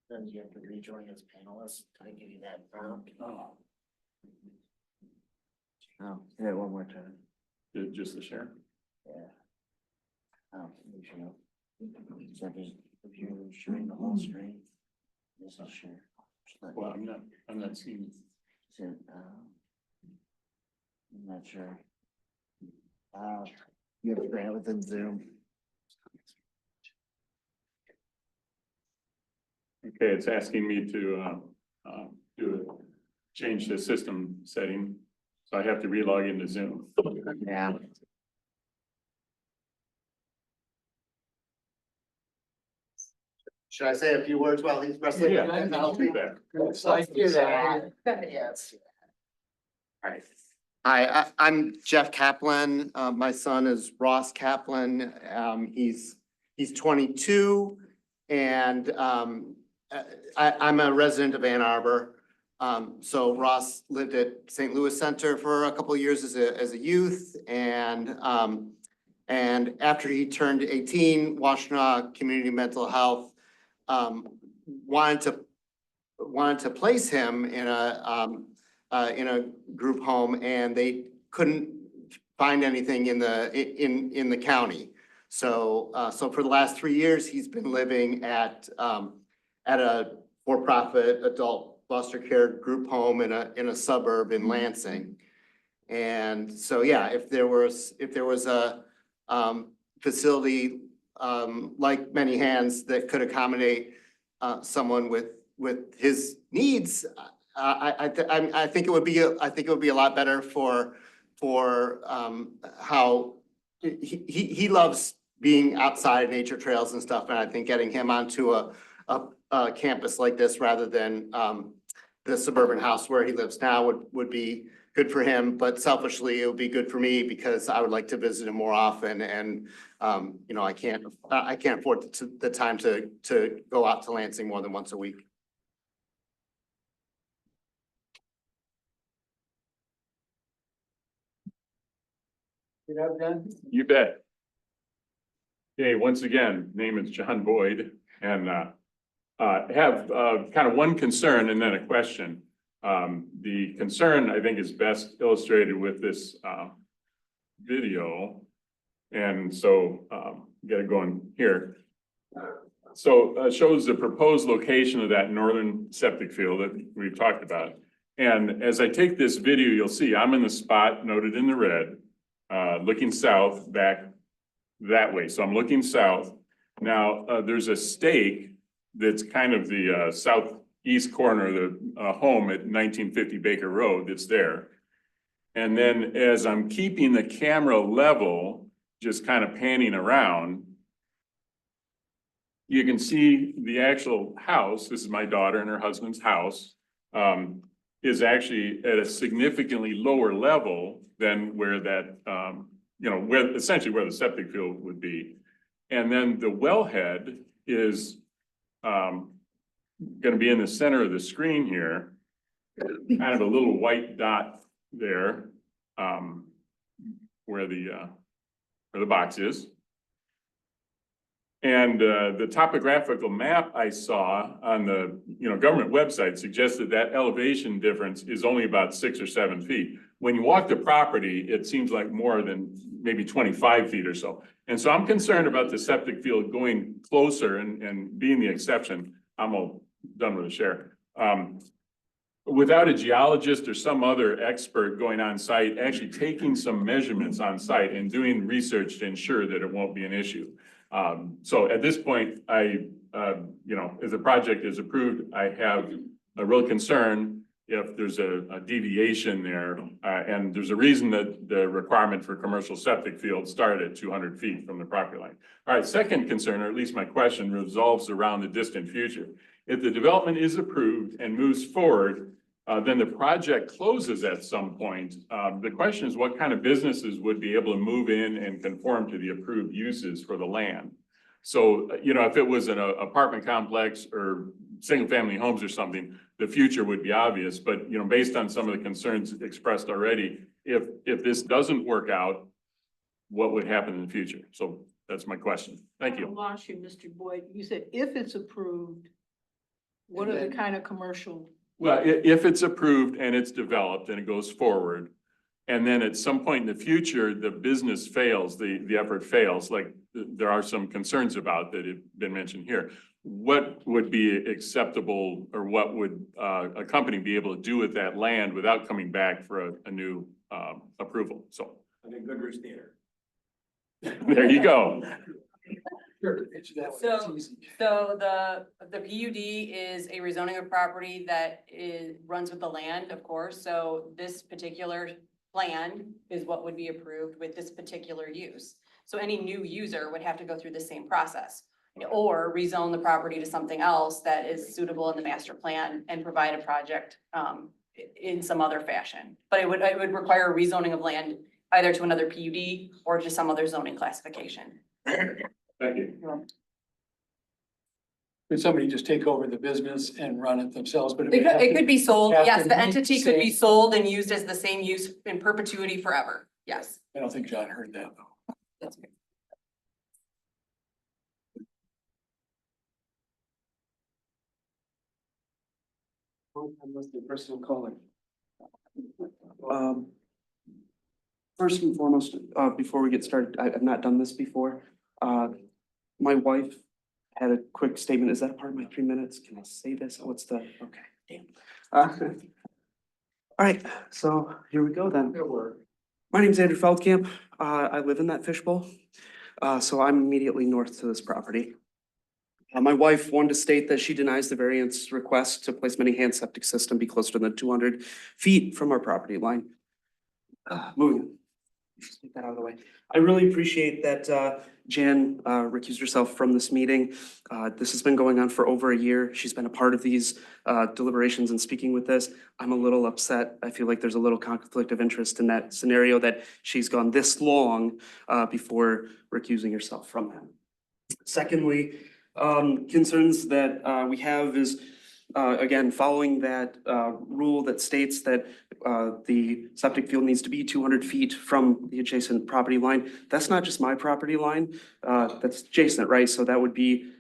Then you have to rejoin as panelist. Can I give you that prompt? Oh, Oh, yeah, one more time. just the share? Yeah. Oh, you show. Second, if you're sharing the whole screen, this is share. Well, I'm not seeing. I'm not sure. You have to grant within Zoom. Okay, it's asking me to change the system setting, so I have to relog into Zoom. Yeah. Should I say a few words while he's wrestling? Yeah, I'll do that. Let's do that. Yes. All right. Hi, I'm Jeff Kaplan. My son is Ross Kaplan. He's 22 and I'm a resident of Ann Arbor. So Ross lived at St. Louis Center for a couple of years as a youth and after he turned 18, Washtenaw Community Mental Health wanted to place him in a group home and they couldn't find anything in the county. So for the last 3 years, he's been living at a for-profit adult foster care group home in a suburb in Lansing. And so, yeah, if there was a facility like Many Hands that could accommodate someone with his needs, I think it would be a lot better for how he loves being outside nature trails and stuff, and I think getting him onto a campus like this rather than the suburban house where he lives now would be good for him, but selfishly, it would be good for me because I would like to visit him more often and you know, I can't afford the time to go out to Lansing more than once a week. You have done? You bet. Okay, once again, name is John Boyd and have kind of one concern and then a question. The concern, I think, is best illustrated with this video. And so get it going here. So it shows the proposed location of that northern septic field that we've talked about. And as I take this video, you'll see I'm in the spot noted in the red, looking south back that way. So I'm looking south. Now there's a stake that's kind of the southeast corner of the home at 1950 Baker Road that's there. And then as I'm keeping the camera level, just kind of panning around, you can see the actual house. This is my daughter and her husband's house, is actually at a significantly lower level than where that, you know, where essentially where the septic field would be. And then the wellhead is going to be in the center of the screen here, kind of a little white dot there, where the where the box is. And the topographical map I saw on the, government website suggested that elevation difference is only about 6 or 7 feet. When you walk the property, it seems like more than maybe 25 feet or so. And so I'm concerned about the septic field going closer and being the exception. I'm all done with the share. Without a geologist or some other expert going on site, actually taking some measurements on site and doing research to ensure that it won't be an issue. So at this point, if the project is approved, I have a real concern if there's a deviation there. And there's a reason that the requirement for commercial septic fields started at 200 feet from the property line. All right, second concern, or at least my question, revolves around the distant future. If the development is approved and moves forward, then the project closes at some point. The question is what kind of businesses would be able to move in and conform to the approved uses for the land? So, if it was an apartment complex or single family homes or something, the future would be obvious. But, based on some of the concerns expressed already, if this doesn't work out, what would happen in the future? So that's my question. Thank you. I lost you, Mr. Boyd. You said if it's approved, what are the kind of commercial? Well, if it's approved and it's developed and it goes forward, and then at some point in the future, the business fails, the effort fails, like there are some concerns about that have been mentioned here. What would be acceptable, or what would a company be able to do with that land without coming back for a new approval? So I think Goodrich Theater. there you go. So the PUD is a rezoning of property that runs with the land, of course. So this particular plan is what would be approved with this particular use. So any new user would have to go through the same process, or rezone the property to something else that is suitable in the master plan and provide a project in some other fashion. But it would require a rezoning of land either to another PUD or to some other zoning classification. Thank you. Could somebody just take over the business and run it themselves? But It could be sold, have yes, to the meet entity could be same- sold and used as the same use in perpetuity forever, yes. I don't think John heard that though. That's okay. Personal calling. First and foremost, before we get started, I've not done this before. My wife had a quick statement. Is that a part of my 3 minutes? Can I say this? What's the, okay, damn. All right, so here we go then. My name's Andrew Feldkamp. I live in that fishbowl. So I'm immediately north to this property. My wife wanted to state that she denies the variance request to place many hand septic system be closer than 200 feet from our property line. Moving. Just get that out of the way. I really appreciate that Jan recused herself from this meeting. This has been going on for over a year. She's been a part of these deliberations and speaking with this. I'm a little upset. I feel like there's a little conflict of interest in that scenario that she's gone this long before recusing herself from that. Secondly, concerns that we have is again, following that rule that states that the septic field needs to be 200 feet from the adjacent property line. That's not just my property line, that's adjacent, right? So that would be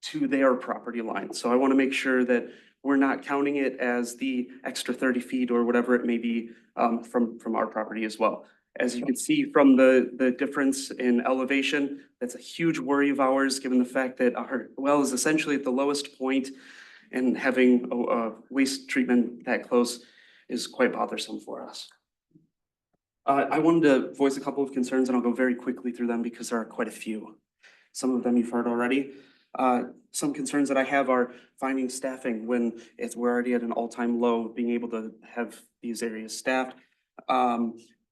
to their property line. So I want to make sure that we're not counting it as the extra 30 feet or whatever it may be from our property as well. As you can see from the difference in elevation, that's a huge worry of ours, given the fact that our well is essentially at the lowest point, and having a waste treatment that close is quite bothersome for us. I wanted to voice a couple of concerns, and I'll go very quickly through them because there are quite a few. Some of them you've heard already. Some concerns that I have are finding staffing when we're already at an all-time low, being able to have these areas staffed.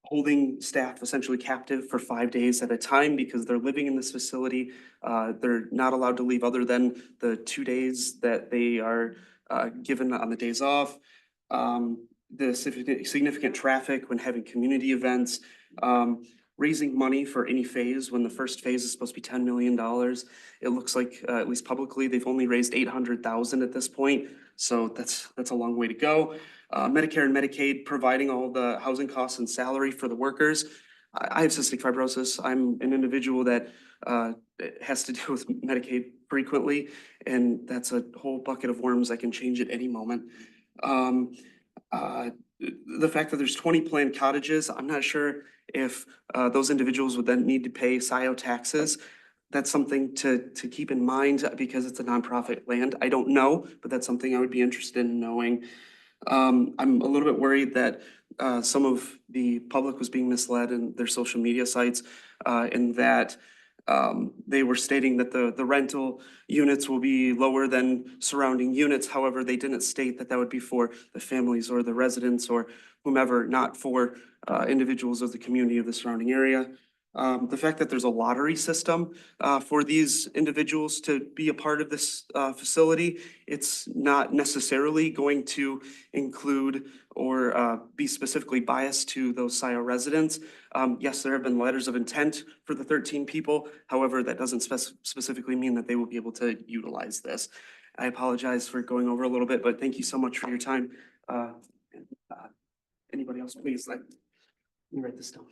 Holding staff essentially captive for 5 days at a time because they're living in this facility. They're not allowed to leave other than the 2 days that they are given on the days off. The significant traffic when having community events. Raising money for any phase when the first phase is supposed to be $10 million. It looks like, at least publicly, they've only raised 800,000 at this point. So that's a long way to go. Medicare and Medicaid providing all the housing costs and salary for the workers. I have cystic fibrosis. I'm an individual that has to deal with Medicaid frequently, and that's a whole bucket of worms. I can change at any moment. The fact that there's 20 planned cottages, I'm not sure if those individuals would then need to pay Scio taxes. That's something to keep in mind because it's a nonprofit land. I don't know, but that's something I would be interested in knowing. I'm a little bit worried that some of the public was being misled in their social media sites, in that they were stating that the rental units will be lower than surrounding units. However, they didn't state that that would be for the families or the residents or whomever, not for individuals of the community of the surrounding area. The fact that there's a lottery system for these individuals to be a part of this facility, it's not necessarily going to include or be specifically biased to those Scio residents. Yes, there have been letters of intent for the 13 people. However, that doesn't specifically mean that they will be able to utilize this. I apologize for going over a little bit, but thank you so much for your time. Anybody else, please, let me write this down.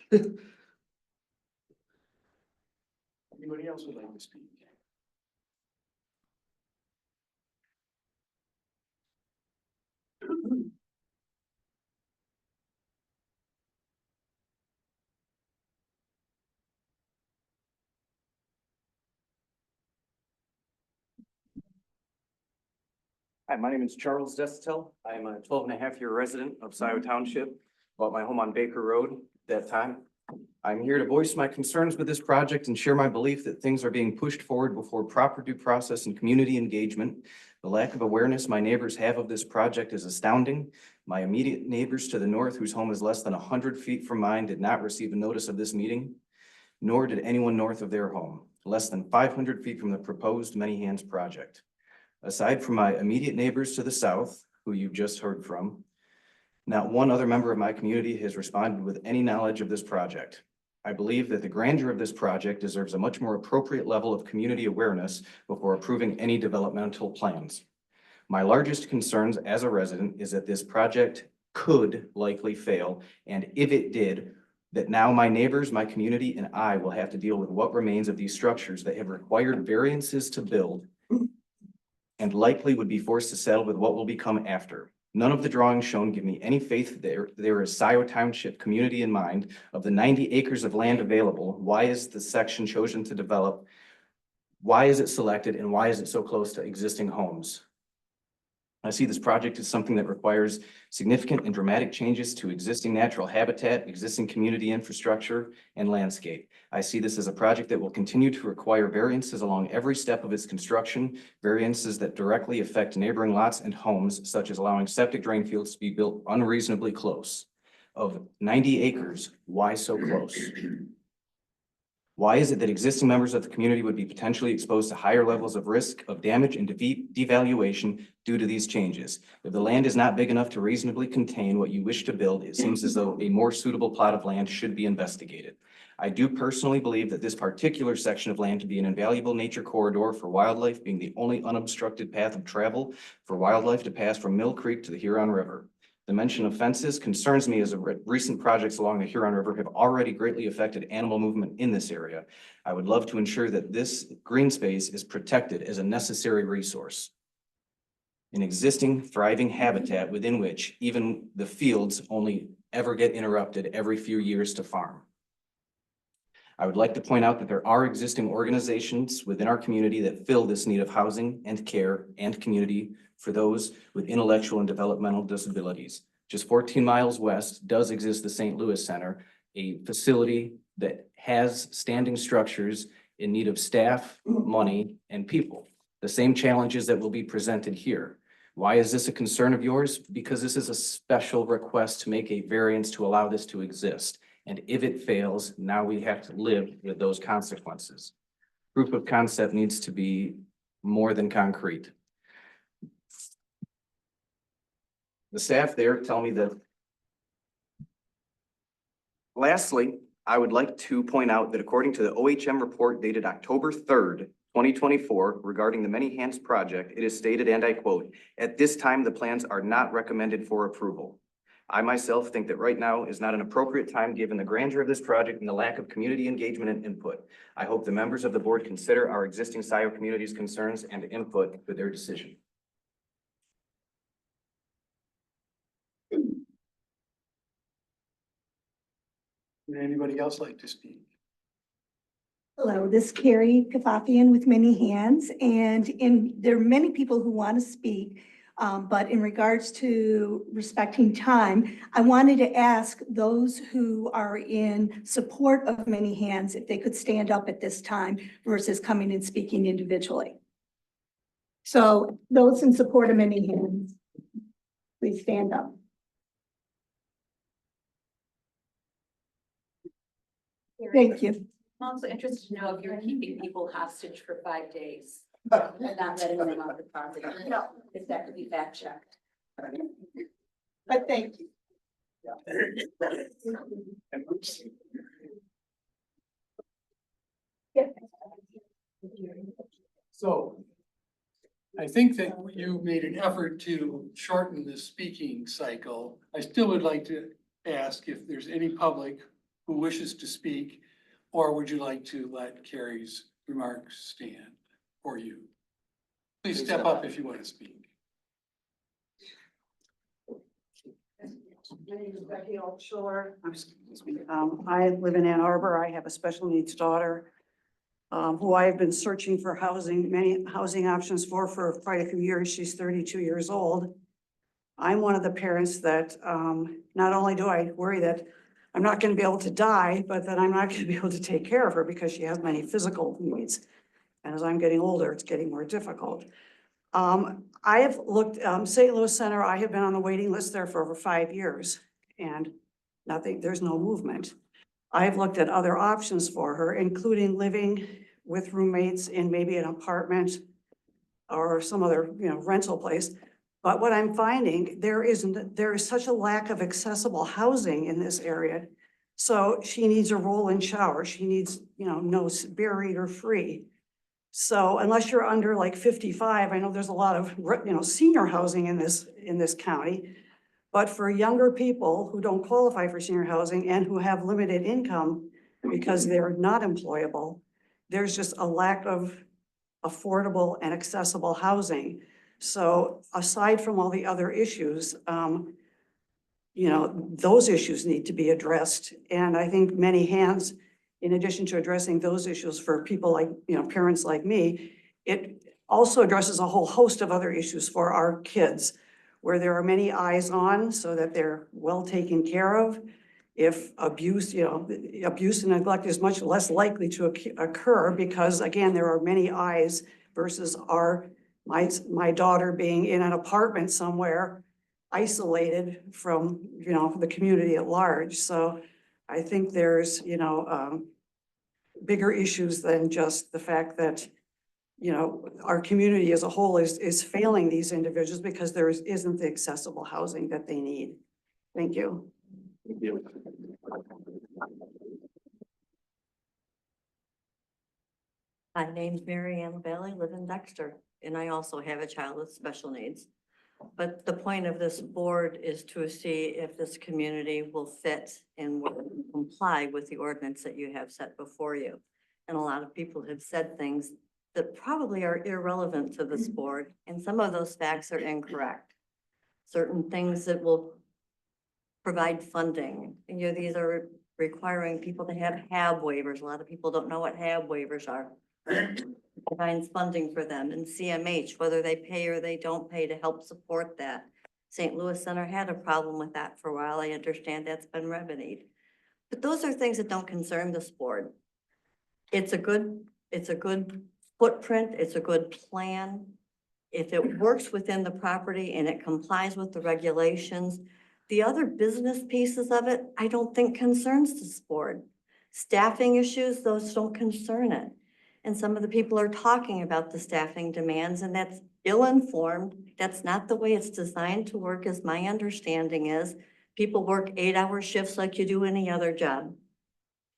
Anybody else would like to speak? Hi, my name is Charles Destitel. I am a 12.5-year resident of Scio Township. Bought my home on Baker Road at that time. I'm here to voice my concerns with this project and share my belief that things are being pushed forward before proper due process and community engagement. The lack of awareness my neighbors have of this project is astounding. My immediate neighbors to the north, whose home is less than 100 feet from mine, did not receive a notice of this meeting, nor did anyone north of their home, less than 500 feet from the proposed Many Hands project. Aside from my immediate neighbors to the south, who you just heard from, not one other member of my community has responded with any knowledge of this project. I believe that the grandeur of this project deserves a much more appropriate level of community awareness before approving any developmental plans. My largest concerns as a resident is that this project could likely fail, and if it did, that now my neighbors, my community, and I will have to deal with what remains of these structures that have required variances to build and likely would be forced to settle with what will become after. None of the drawings shown give me any faith that there is Scio Township community in mind. Of the 90 acres of land available, why is the section chosen to develop? Why is it selected and why is it so close to existing homes? I see this project as something that requires significant and dramatic changes to existing natural habitat, existing community infrastructure, and landscape. I see this as a project that will continue to require variances along every step of its construction, variances that directly affect neighboring lots and homes, such as allowing septic drain fields to be built unreasonably close. Of 90 acres, why so close? Why is it that existing members of the community would be potentially exposed to higher levels of risk of damage and devaluation due to these changes? If the land is not big enough to reasonably contain what you wish to build, it seems as though a more suitable plot of land should be investigated. I do personally believe that this particular section of land to be an invaluable nature corridor for wildlife, being the only unobstructed path of travel for wildlife to pass from Mill Creek to the Huron River. The mention of fences concerns me as recent projects along the Huron River have already greatly affected animal movement in this area. I would love to ensure that this green space is protected as a necessary resource, an existing thriving habitat within which even the fields only ever get interrupted every few years to farm. I would like to point out that there are existing organizations within our community that fill this need of housing and care and community for those with intellectual and developmental disabilities. Just 14 miles west does exist the St. Louis Center, a facility that has standing structures in need of staff, money, and people. The same challenges that will be presented here. Why is this a concern of yours? Because this is a special request to make a variance to allow this to exist. And if it fails, now we have to live with those consequences. Proof of concept needs to be more than concrete. The staff there tell me that. Lastly, I would like to point out that according to the OHM report dated October 3rd, 2024, regarding the Many Hands project, it is stated, and I quote, "At this time, the plans are not recommended for approval." I myself think that right now is not an appropriate time given the grandeur of this project and the lack of community engagement and input. I hope the members of the board consider our existing Scio community's concerns and input with their decision. Would anybody else like to speak? Hello, this is Carrie Kafafian with Many Hands, and there are many people who want to speak. But in regards to respecting time, I wanted to ask those who are in support of Many Hands if they could stand up at this time versus coming and speaking individually. So those in support of Many Hands, please stand up. Thank you. I'm also interested to know if you're keeping people hostage for 5 days and not letting them off the property. No. If that could be fact checked. But thank you. So I think that you made an effort to shorten the speaking cycle. I still would like to ask if there's any public who wishes to speak, or would you like to let Carrie's remarks stand for you? Please step up if you want to speak. My name is Becky Altshore. I live in Ann Arbor. I have a special needs daughter who I have been searching for many housing options for quite a few years. She's 32 years old. I'm one of the parents that not only do I worry that I'm not going to be able to die, but that I'm not going to be able to take care of her because she has many physical needs. And as I'm getting older, it's getting more difficult. I have looked, St. Louis Center, I have been on the waiting list there for over 5 years and there's no movement. I have looked at other options for her, including living with roommates in maybe an apartment or some other, rental place. But what I'm finding, there is such a lack of accessible housing in this area. So she needs a roll-in shower. She needs, no barrier free. So unless you're under like 55, I know there's a lot of, senior housing in this county. But for younger people who don't qualify for senior housing and who have limited income because they're not employable, there's just a lack of affordable and accessible housing. So aside from all the other issues, those issues need to be addressed. And I think Many Hands, in addition to addressing those issues for people like, parents like me, it also addresses a whole host of other issues for our kids, where there are many eyes on so that they're well taken care of. If abuse, abuse and neglect is much less likely to occur because again, there are many eyes versus my daughter being in an apartment somewhere isolated from, the community at large. So I think there's, bigger issues than just the fact that, our community as a whole is failing these individuals because there isn't the accessible housing that they need. Thank you. My name's Mary Ann Bailey, live in Dexter, and I also have a child with special needs. But the point of this board is to see if this community will fit and will comply with the ordinance that you have set before you. And a lot of people have said things that probably are irrelevant to this board, and some of those facts are incorrect. Certain things that will provide funding, these are requiring people to have HAB waivers. A lot of people don't know what HAB waivers are. Provides funding for them, and CMH, whether they pay or they don't pay to help support that. St. Louis Center had a problem with that for a while. I understand that's been remedied. But those are things that don't concern this board. It's a good footprint, it's a good plan. If it works within the property and it complies with the regulations, the other business pieces of it, I don't think concerns this board. Staffing issues, those don't concern it. And some of the people are talking about the staffing demands, and that's ill-informed. That's not the way it's designed to work, as my understanding is. People work 8-hour shifts like you do any other job.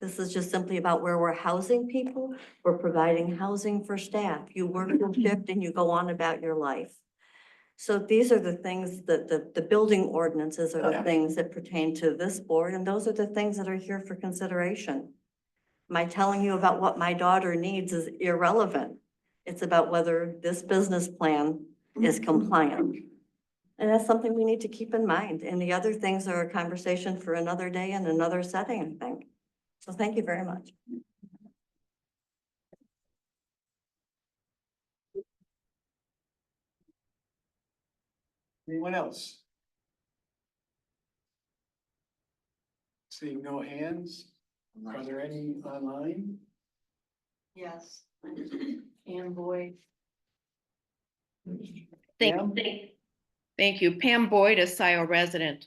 This is just simply about where we're housing people. We're providing housing for staff. You work your shift and you go on about your life. So these are the things that the building ordinances are the things that pertain to this board, and those are the things that are here for consideration. My telling you about what my daughter needs is irrelevant. It's about whether this business plan is compliant. And that's something we need to keep in mind. And the other things are a conversation for another day and another setting, I think. So thank you very much. Anyone else? Seeing no hands, are there any online? Yes. And Boyd. Pam? Thank you. Pam Boyd, a Scio resident.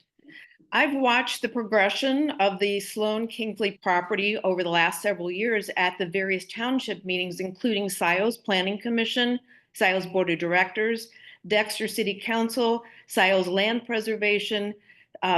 I've watched the progression of the Sloan Kingsley property over the last several years at the various township meetings, including Scio's Planning Commission, Scio's Board of Directors, Dexter City Council, Scio's Land Preservation,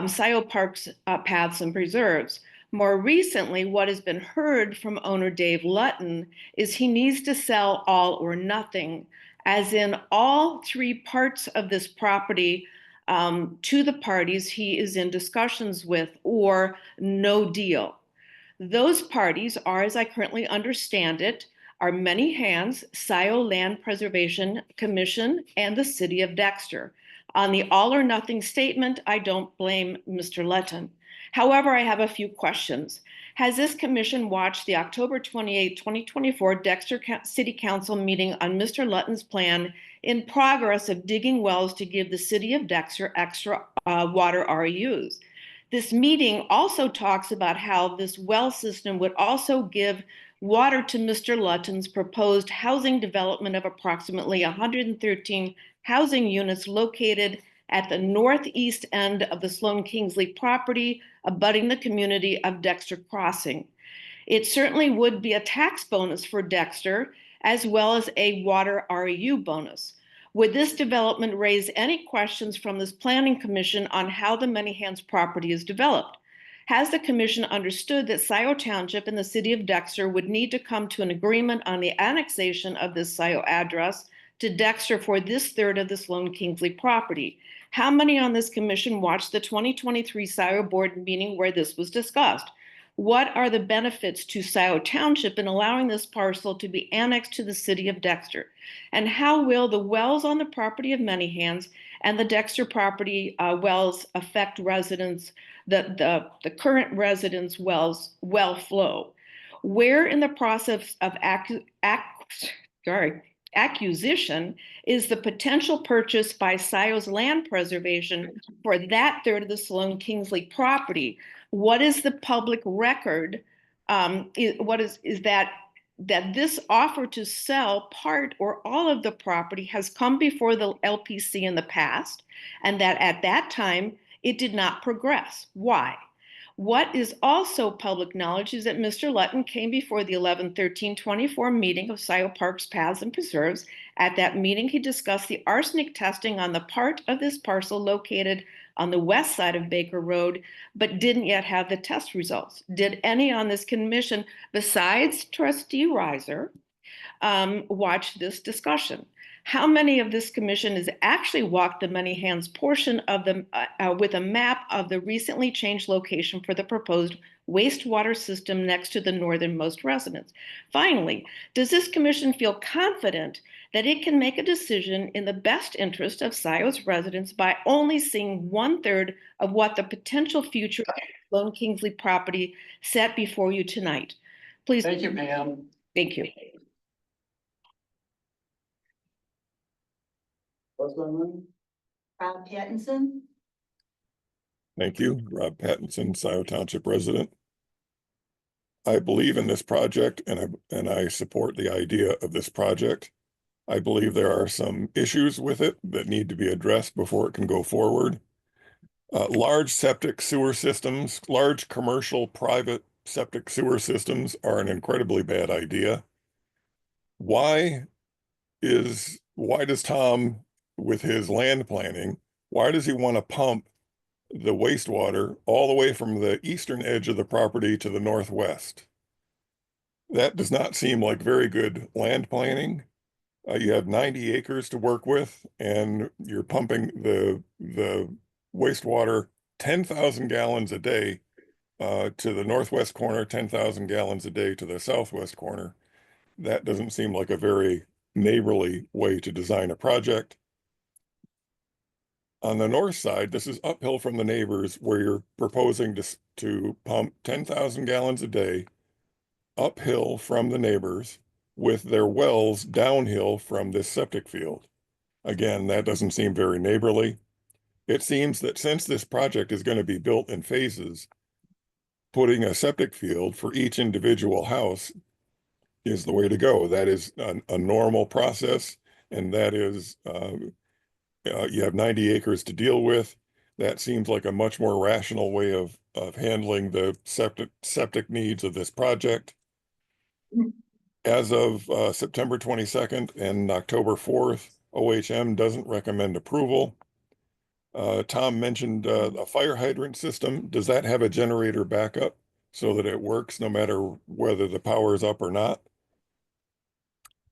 Scio Parks, Paths and Preserves. More recently, what has been heard from owner Dave Lutton is he needs to sell all or nothing, as in all three parts of this property to the parties he is in discussions with, or no deal. Those parties are, as I currently understand it, are Many Hands, Scio Land Preservation Commission, and the City of Dexter. On the all or nothing statement, I don't blame Mr. Lutton. However, I have a few questions. Has this commission watched the October 28, 2024 Dexter City Council meeting on Mr. Lutton's plan in progress of digging wells to give the City of Dexter extra water REUs? This meeting also talks about how this well system would also give water to Mr. Lutton's proposed housing development of approximately 113 housing units located at the northeast end of the Sloan Kingsley property, abutting the community of Dexter Crossing. It certainly would be a tax bonus for Dexter, as well as a water REU bonus. Would this development raise any questions from this planning commission on how the Many Hands property is developed? Has the commission understood that Scio Township and the City of Dexter would need to come to an agreement on the annexation of this Scio address to Dexter for this third of the Sloan Kingsley property? How many on this commission watched the 2023 Scio board meeting where this was discussed? What are the benefits to Scio Township in allowing this parcel to be annexed to the City of Dexter? And how will the wells on the property of Many Hands and the Dexter property wells affect residents, the current residents' well flow? Where in the process of acquisition is the potential purchase by Scio's Land Preservation for that third of the Sloan Kingsley property? What is the public record? Is that this offer to sell part or all of the property has come before the LPC in the past, and that at that time it did not progress. Why? What is also public knowledge is that Mr. Lutton came before the 11/13/24 meeting of Scio Parks, Paths and Preserves. At that meeting, he discussed the arsenic testing on the part of this parcel located on the west side of Baker Road, but didn't yet have the test results. Did any on this commission, besides Trustee Reiser, watch this discussion? How many of this commission has actually walked the Many Hands portion of the with a map of the recently changed location for the proposed wastewater system next to the northernmost residence? Finally, does this commission feel confident that it can make a decision in the best interest of Scio's residents by only seeing 1/3 of what the potential future of Sloan Kingsley property set before you tonight? Please. Thank you, Pam. Thank you. Rob Pattinson. Thank you. Rob Pattinson, Scio Township resident. I believe in this project and I support the idea of this project. I believe there are some issues with it that need to be addressed before it can go forward. Large septic sewer systems, large commercial private septic sewer systems are an incredibly bad idea. Why does Tom, with his land planning, why does he want to pump the wastewater all the way from the eastern edge of the property to the northwest? That does not seem like very good land planning. You have 90 acres to work with, and you're pumping the wastewater 10,000 gallons a day to the northwest corner, 10,000 gallons a day to the southwest corner. That doesn't seem like a very neighborly way to design a project. On the north side, this is uphill from the neighbors where you're proposing to pump 10,000 gallons a day uphill from the neighbors with their wells downhill from this septic field. Again, that doesn't seem very neighborly. It seems that since this project is going to be built in phases, putting a septic field for each individual house is the way to go. That is a normal process, and that is you have 90 acres to deal with. That seems like a much more rational way of handling the septic needs of this project. As of September 22nd and October 4th, OHM doesn't recommend approval. Tom mentioned a fire hydrant system. Does that have a generator backup so that it works no matter whether the power is up or not?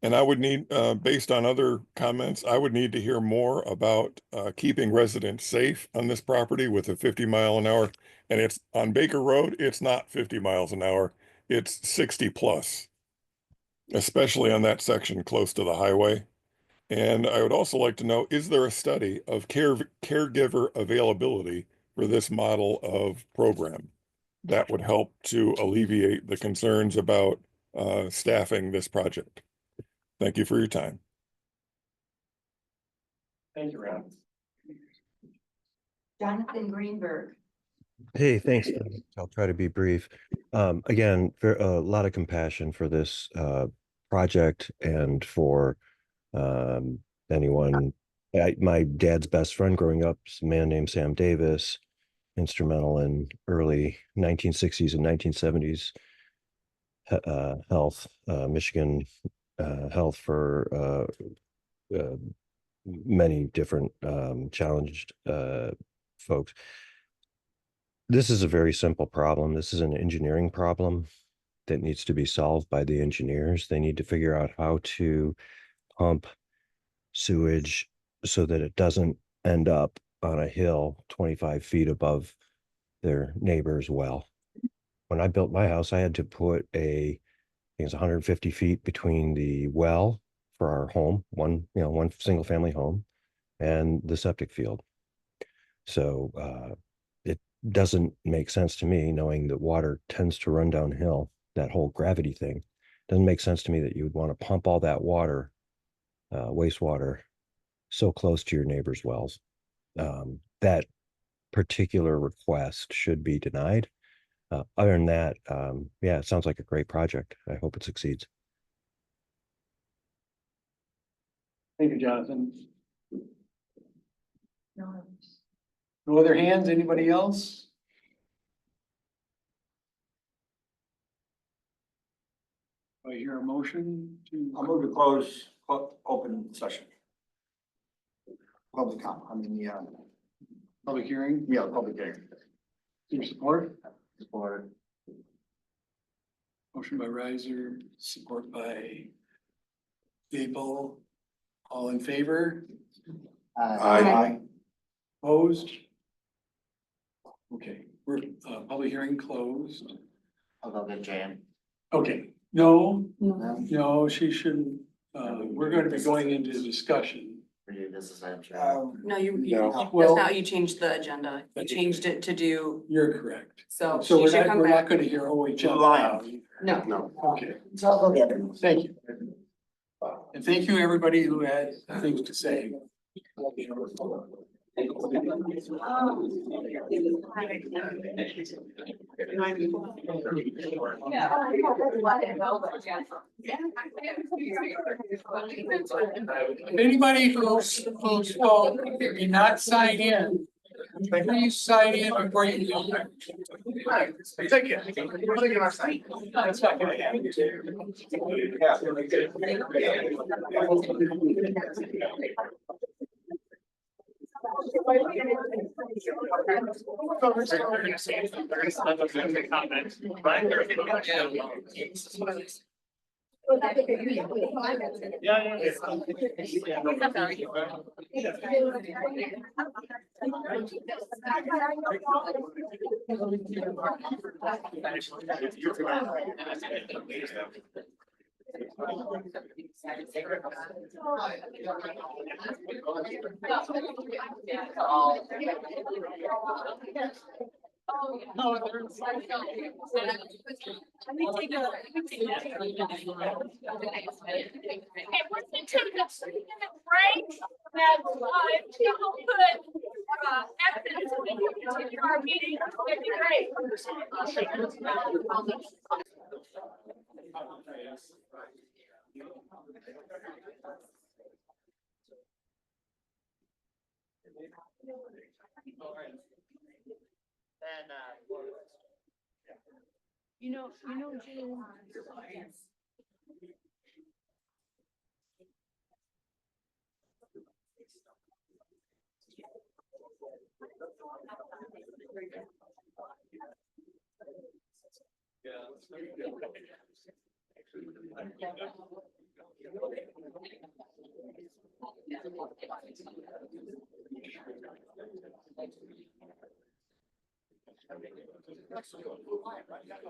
And I would need, based on other comments, I would need to hear more about keeping residents safe on this property with a 50-mile-an-hour. And it's on Baker Road, it's not 50 miles an hour, it's 60 plus, especially on that section close to the highway. And I would also like to know, is there a study of caregiver availability for this model of program that would help to alleviate the concerns about staffing this project? Thank you for your time. Thank you, Rob. Jonathan Greenberg. Hey, thanks. I'll try to be brief. Again, a lot of compassion for this project and for anyone. My dad's best friend growing up is a man named Sam Davis, instrumental in early 1960s and 1970s health, Michigan health for many different challenged folks. This is a very simple problem. This is an engineering problem that needs to be solved by the engineers. They need to figure out how to pump sewage so that it doesn't end up on a hill 25 feet above their neighbor's well. When I built my house, I had to put I think it's 150 feet between the well for our home, one single family home, and the septic field. So it doesn't make sense to me, knowing that water tends to run downhill, that whole gravity thing. Doesn't make sense to me that you would want to pump all that water, wastewater, so close to your neighbor's wells. That particular request should be denied. Other than that, yeah, it sounds like a great project. I hope it succeeds. Thank you, Jonathan. No other hands? Anybody else? I hear a motion to. I'll move to close, open session. Public comment, Public hearing. yeah, public hearing. Your support? Support. Motion by Riser, support by Gable. All in favor? Aye. Opposed? Okay, we're, public hearing closed. I'll go get Jan. Okay, no, she shouldn't, we're going to be going into discussion. This is Jan. No, you, No. that's Well- not how you changed the agenda. You changed it to do, You're correct. so So she we're should not, come we're not back. gonna hear OHM. Lying. No. No. Okay, So I'll go get her. thank you. And thank you, everybody who had things to say. If anybody who spoke did not sign in, please sign in before you leave. Take it. We're looking at our site. That's not gonna happen.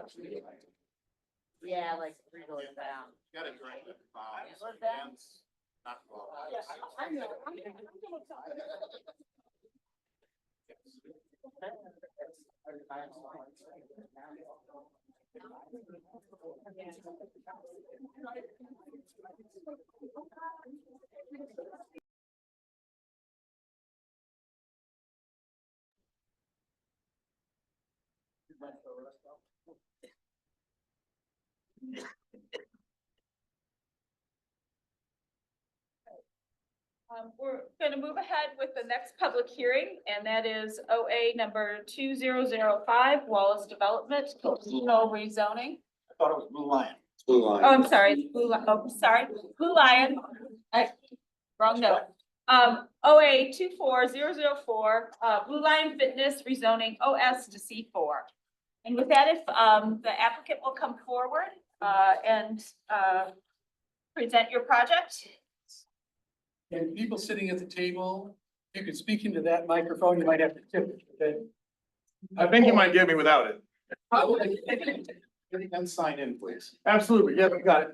June. Yeah, like three doors down. Gotta drink it. What's that? We're going to move ahead with the next public hearing, and that is OA number 2005, Wallace Development, Casino rezoning. I thought it was Blue Lion. Oh, I'm sorry, it's Blue Lion. Oh, sorry, Blue Lion. Wrong note. OA 24004, Blue Lion Fitness rezoning OS to C4. And with that, if the applicant will come forward and present your project. And people sitting at the table, you could speak into that microphone, you might have to tip it, okay? I think you might get me without it. And sign in, please. Absolutely, yeah, we got it.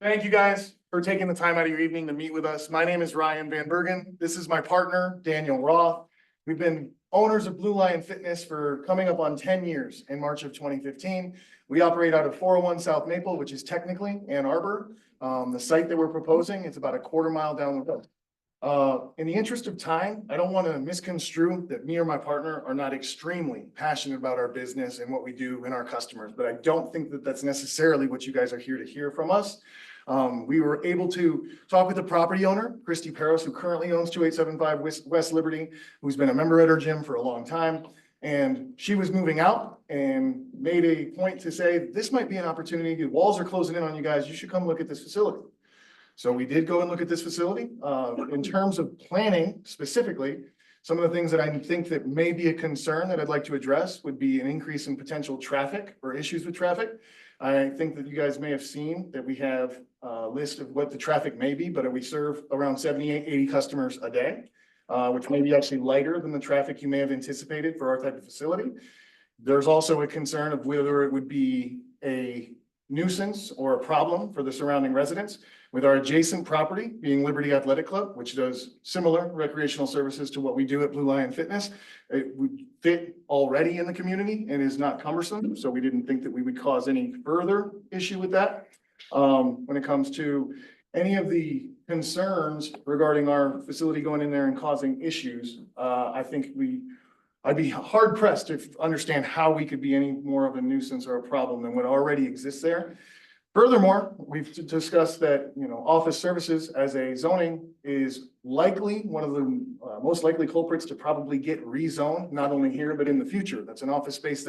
Thank you guys for taking the time out of your evening to meet with us. My name is Ryan Van Bergen. This is my partner, Daniel Roth. We've been owners of Blue Lion Fitness for coming up on 10 years in March of 2015. We operate out of 401 South Maple, which is technically Ann Arbor. The site that we're proposing, it's about a quarter mile down the road. In the interest of time, I don't want to misconstrue that me or my partner are not extremely passionate about our business and what we do and our customers, but I don't think that that's necessarily what you guys are here to hear from us. We were able to talk with the property owner, Christy Peros, who currently owns 2875 West Liberty, who's been a member at our gym for a long time. And she was moving out and made a point to say, this might be an opportunity. The walls are closing in on you guys. You should come look at this facility. So we did go and look at this facility. In terms of planning specifically, some of the things that I think that may be a concern that I'd like to address would be an increase in potential traffic or issues with traffic. I think that you guys may have seen that we have a list of what the traffic may be, but we serve around 78, 80 customers a day, which may be actually lighter than the traffic you may have anticipated for our type of facility. There's also a concern of whether it would be a nuisance or a problem for the surrounding residents, with our adjacent property being Liberty Athletic Club, which does similar recreational services to what we do at Blue Lion Fitness. It would fit already in the community and is not cumbersome, so we didn't think that we would cause any further issue with that. When it comes to any of the concerns regarding our facility going in there and causing issues, I think I'd be hard pressed to understand how we could be any more of a nuisance or a problem than what already exists there. Furthermore, we've discussed that, office services as a zoning is likely one of the most likely culprits to probably get rezoned, not only here, but in the future. That's an office space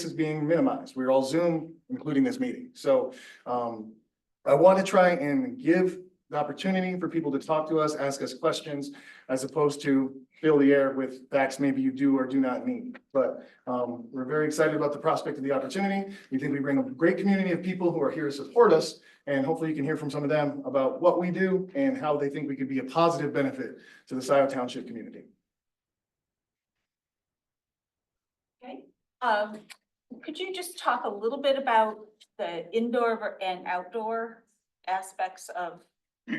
is being minimized. We're all Zoom, including this meeting. So I want to try and give the opportunity for people to talk to us, ask us questions, as opposed to fill the air with facts maybe you do or do not need. But we're very excited about the prospect of the opportunity. We think we bring a great community of people who are here to support us. And hopefully you can hear from some of them about what we do and how they think we could be a positive benefit to the Scio Township community. Okay, could you just talk a little bit about the indoor and outdoor aspects of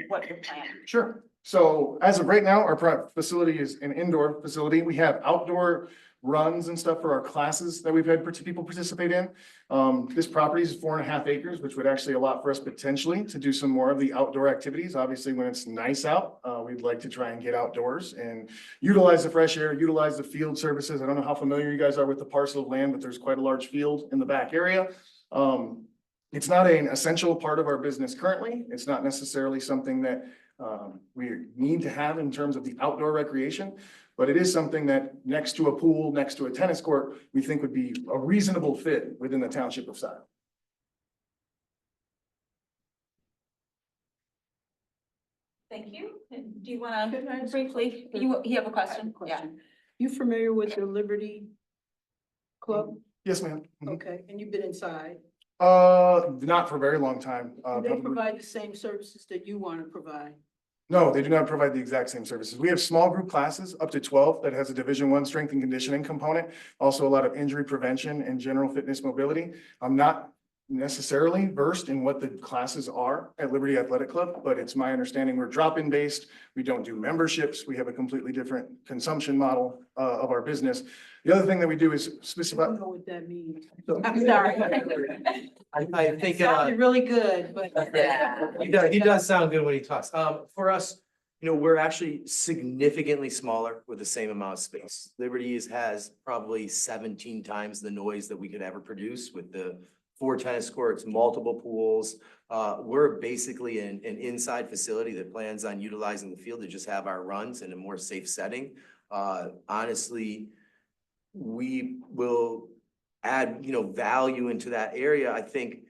what you're planning? Sure. So as of right now, our facility is an indoor facility. We have outdoor runs and stuff for our classes that we've had people participate in. This property is 4.5 acres, which would actually allow for us potentially to do some more of the outdoor activities. Obviously, when it's nice out, we'd like to try and get outdoors and utilize the fresh air, utilize the field services. I don't know how familiar you guys are with the parcel of land, but there's quite a large field in the back area. It's not an essential part of our business currently. It's not necessarily something that we need to have in terms of the outdoor recreation, but it is something that next to a pool, next to a tennis court, we think would be a reasonable fit within the township of Scio. Thank you. And do you want to briefly, you have a question? Yeah. You familiar with the Liberty Club? Yes, ma'am. Okay, and you've been inside? Not for a very long time. Do they Probably. provide the same services that you want to provide? No, they do not provide the exact same services. We have small group classes up to 12 that has a Division I strength and conditioning component. Also a lot of injury prevention and general fitness mobility. I'm not necessarily versed in what the classes are at Liberty Athletic Club, but it's my understanding we're drop-in based. We don't do memberships. We have a completely different consumption model of our business. The other thing that we do is I specific. don't know what that means. I'm sorry. I think, It sounded really good, but. he does sound good when he talks. For us, we're actually significantly smaller with the same amount of space. Liberty's has probably 17 times the noise that we could ever produce with the 4 tennis courts, multiple pools. We're basically an inside facility that plans on utilizing the field to just have our runs in a more safe setting. Honestly, we will add, value into that area. I think,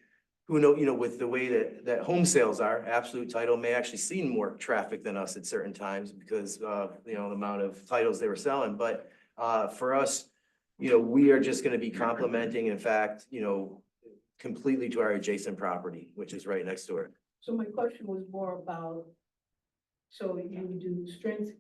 with the way that home sales are, Absolute Title may actually see more traffic than us at certain times because of, the amount of titles they were selling. But for us, we are just going to be complementing, in fact, completely to our adjacent property, which is right next door. So my question was more about, so you do strength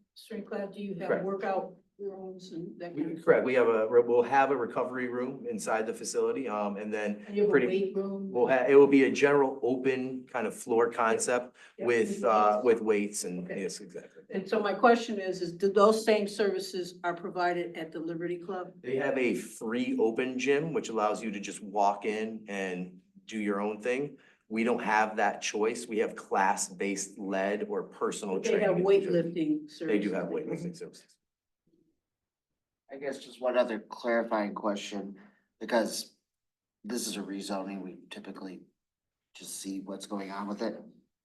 class, do you have Correct. workout rooms and that kind of stuff? Correct. We'll have a recovery room inside the facility, and then And you have a weight room? it will be a general open kind of floor concept Yeah. with weights and, Okay. yes, exactly. And so my question is do those same services are provided at the Liberty Club? They have a free open gym, which allows you to just walk in and do your own thing. We don't have that choice. We have class-based led or personal They training. have weightlifting services? They do have weightlifting services. I guess just one other clarifying question, because this is a rezoning, we typically just see what's going on with it.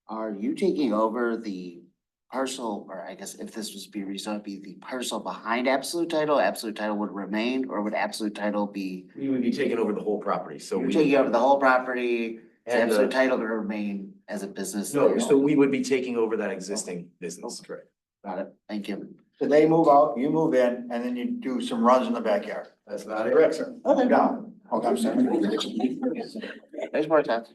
Are you taking over the parcel, or I guess if this was to be rezoned, be the parcel behind Absolute Title? Absolute Title would remain, or would Absolute Title be? We would be taking over the whole property, so You're we. taking over the whole property, is And the- Absolute Title gonna remain as a business? No, so we would be taking over that existing business, correct? Got it, thank you. So they move out, you move in, and then you do some runs in the backyard. That's not it. Correct, sir. Okay, no. Okay, I'm sorry. There's more time.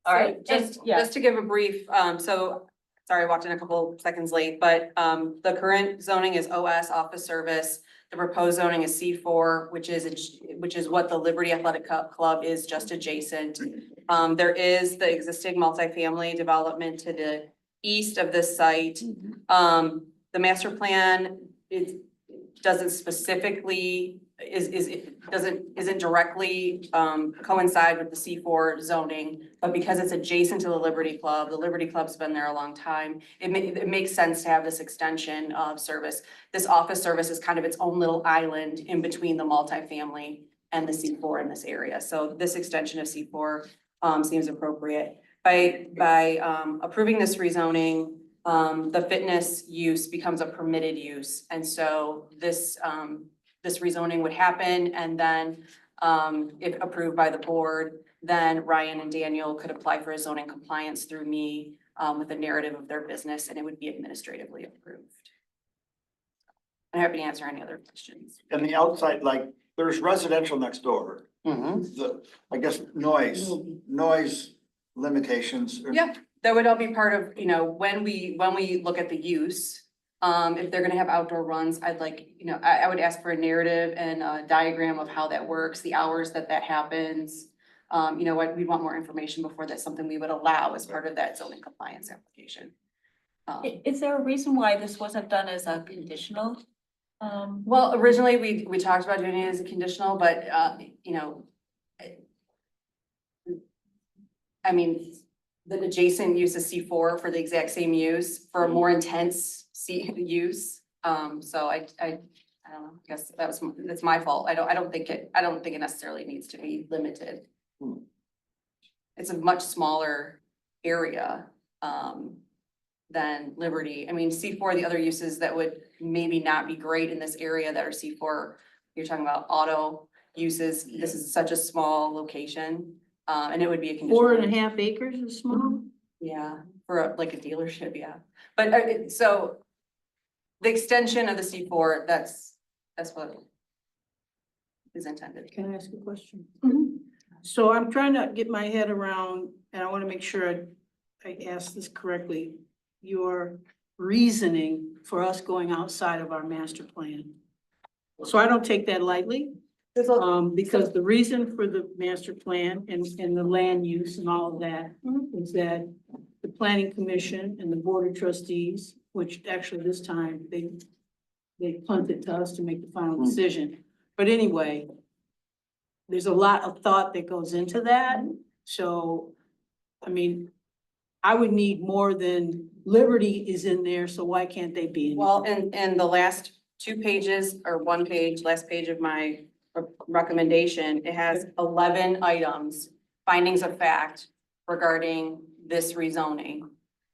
All right, So, just, yeah. just to give a brief, sorry, I walked in a couple seconds late, but, the current zoning is OS, office service. The proposed zoning is C4, which is what the Liberty Athletic Club is just adjacent. There is the existing multifamily development to the east of this site. The master plan, it doesn't specifically, isn't directly, coincide with the C4 zoning, but because it's adjacent to the Liberty Club's been there a long time. It makes sense to have this extension of service. This office service is kind of its own little island in between the multifamily and the C4 in this area. So this extension of C4, seems appropriate. By approving this rezoning, the fitness use becomes a permitted use. And so this rezoning would happen, and then, if approved by the board, then Ryan and Daniel could apply for a zoning compliance through me, with a narrative of their business, and it would be administratively approved. I'm happy to answer any other questions. And the outside, like, there's residential next door. Mhm. The, I guess, noise limitations. Yeah, that would all be part of, you know, when we look at the use. If they're gonna have outdoor runs, I'd like, you know, I would ask for a narrative and a diagram of how that works, the hours that happens. You know what, we'd want more information before that's something we would allow as part of that zoning compliance application. Is there a reason why this wasn't done as a conditional? Well, originally, we talked about doing it as a conditional, but, you know, I mean, the adjacent use is C4 for the exact same use, for a more intense use. So I don't know, I guess that's my fault. I don't think it necessarily needs to be limited. It's a much smaller area, than Liberty. I mean, C4, the other uses that would maybe not be great in this area that are C4, you're talking about auto uses. This is such a small location, and it would be a conditional. 4.5 acres is small? Yeah, for like a dealership, yeah. But so the extension of the C4, that's what is intended. Can I ask a question? So I'm trying to get my head around, and I want to make sure I ask this correctly, your reasoning for us going outside of our master plan. So I don't take that lightly. Because the reason for the master plan and the land use and all of that is that the planning commission and the board of trustees, which actually this time they punted to us to make the final decision. But anyway, there's a lot of thought that goes into that. So, I mean, I would need more than Liberty is in there, so why can't they be in? Well, and the last 2 pages or 1 page, last page of my recommendation, it has 11 items, findings of fact regarding this rezoning.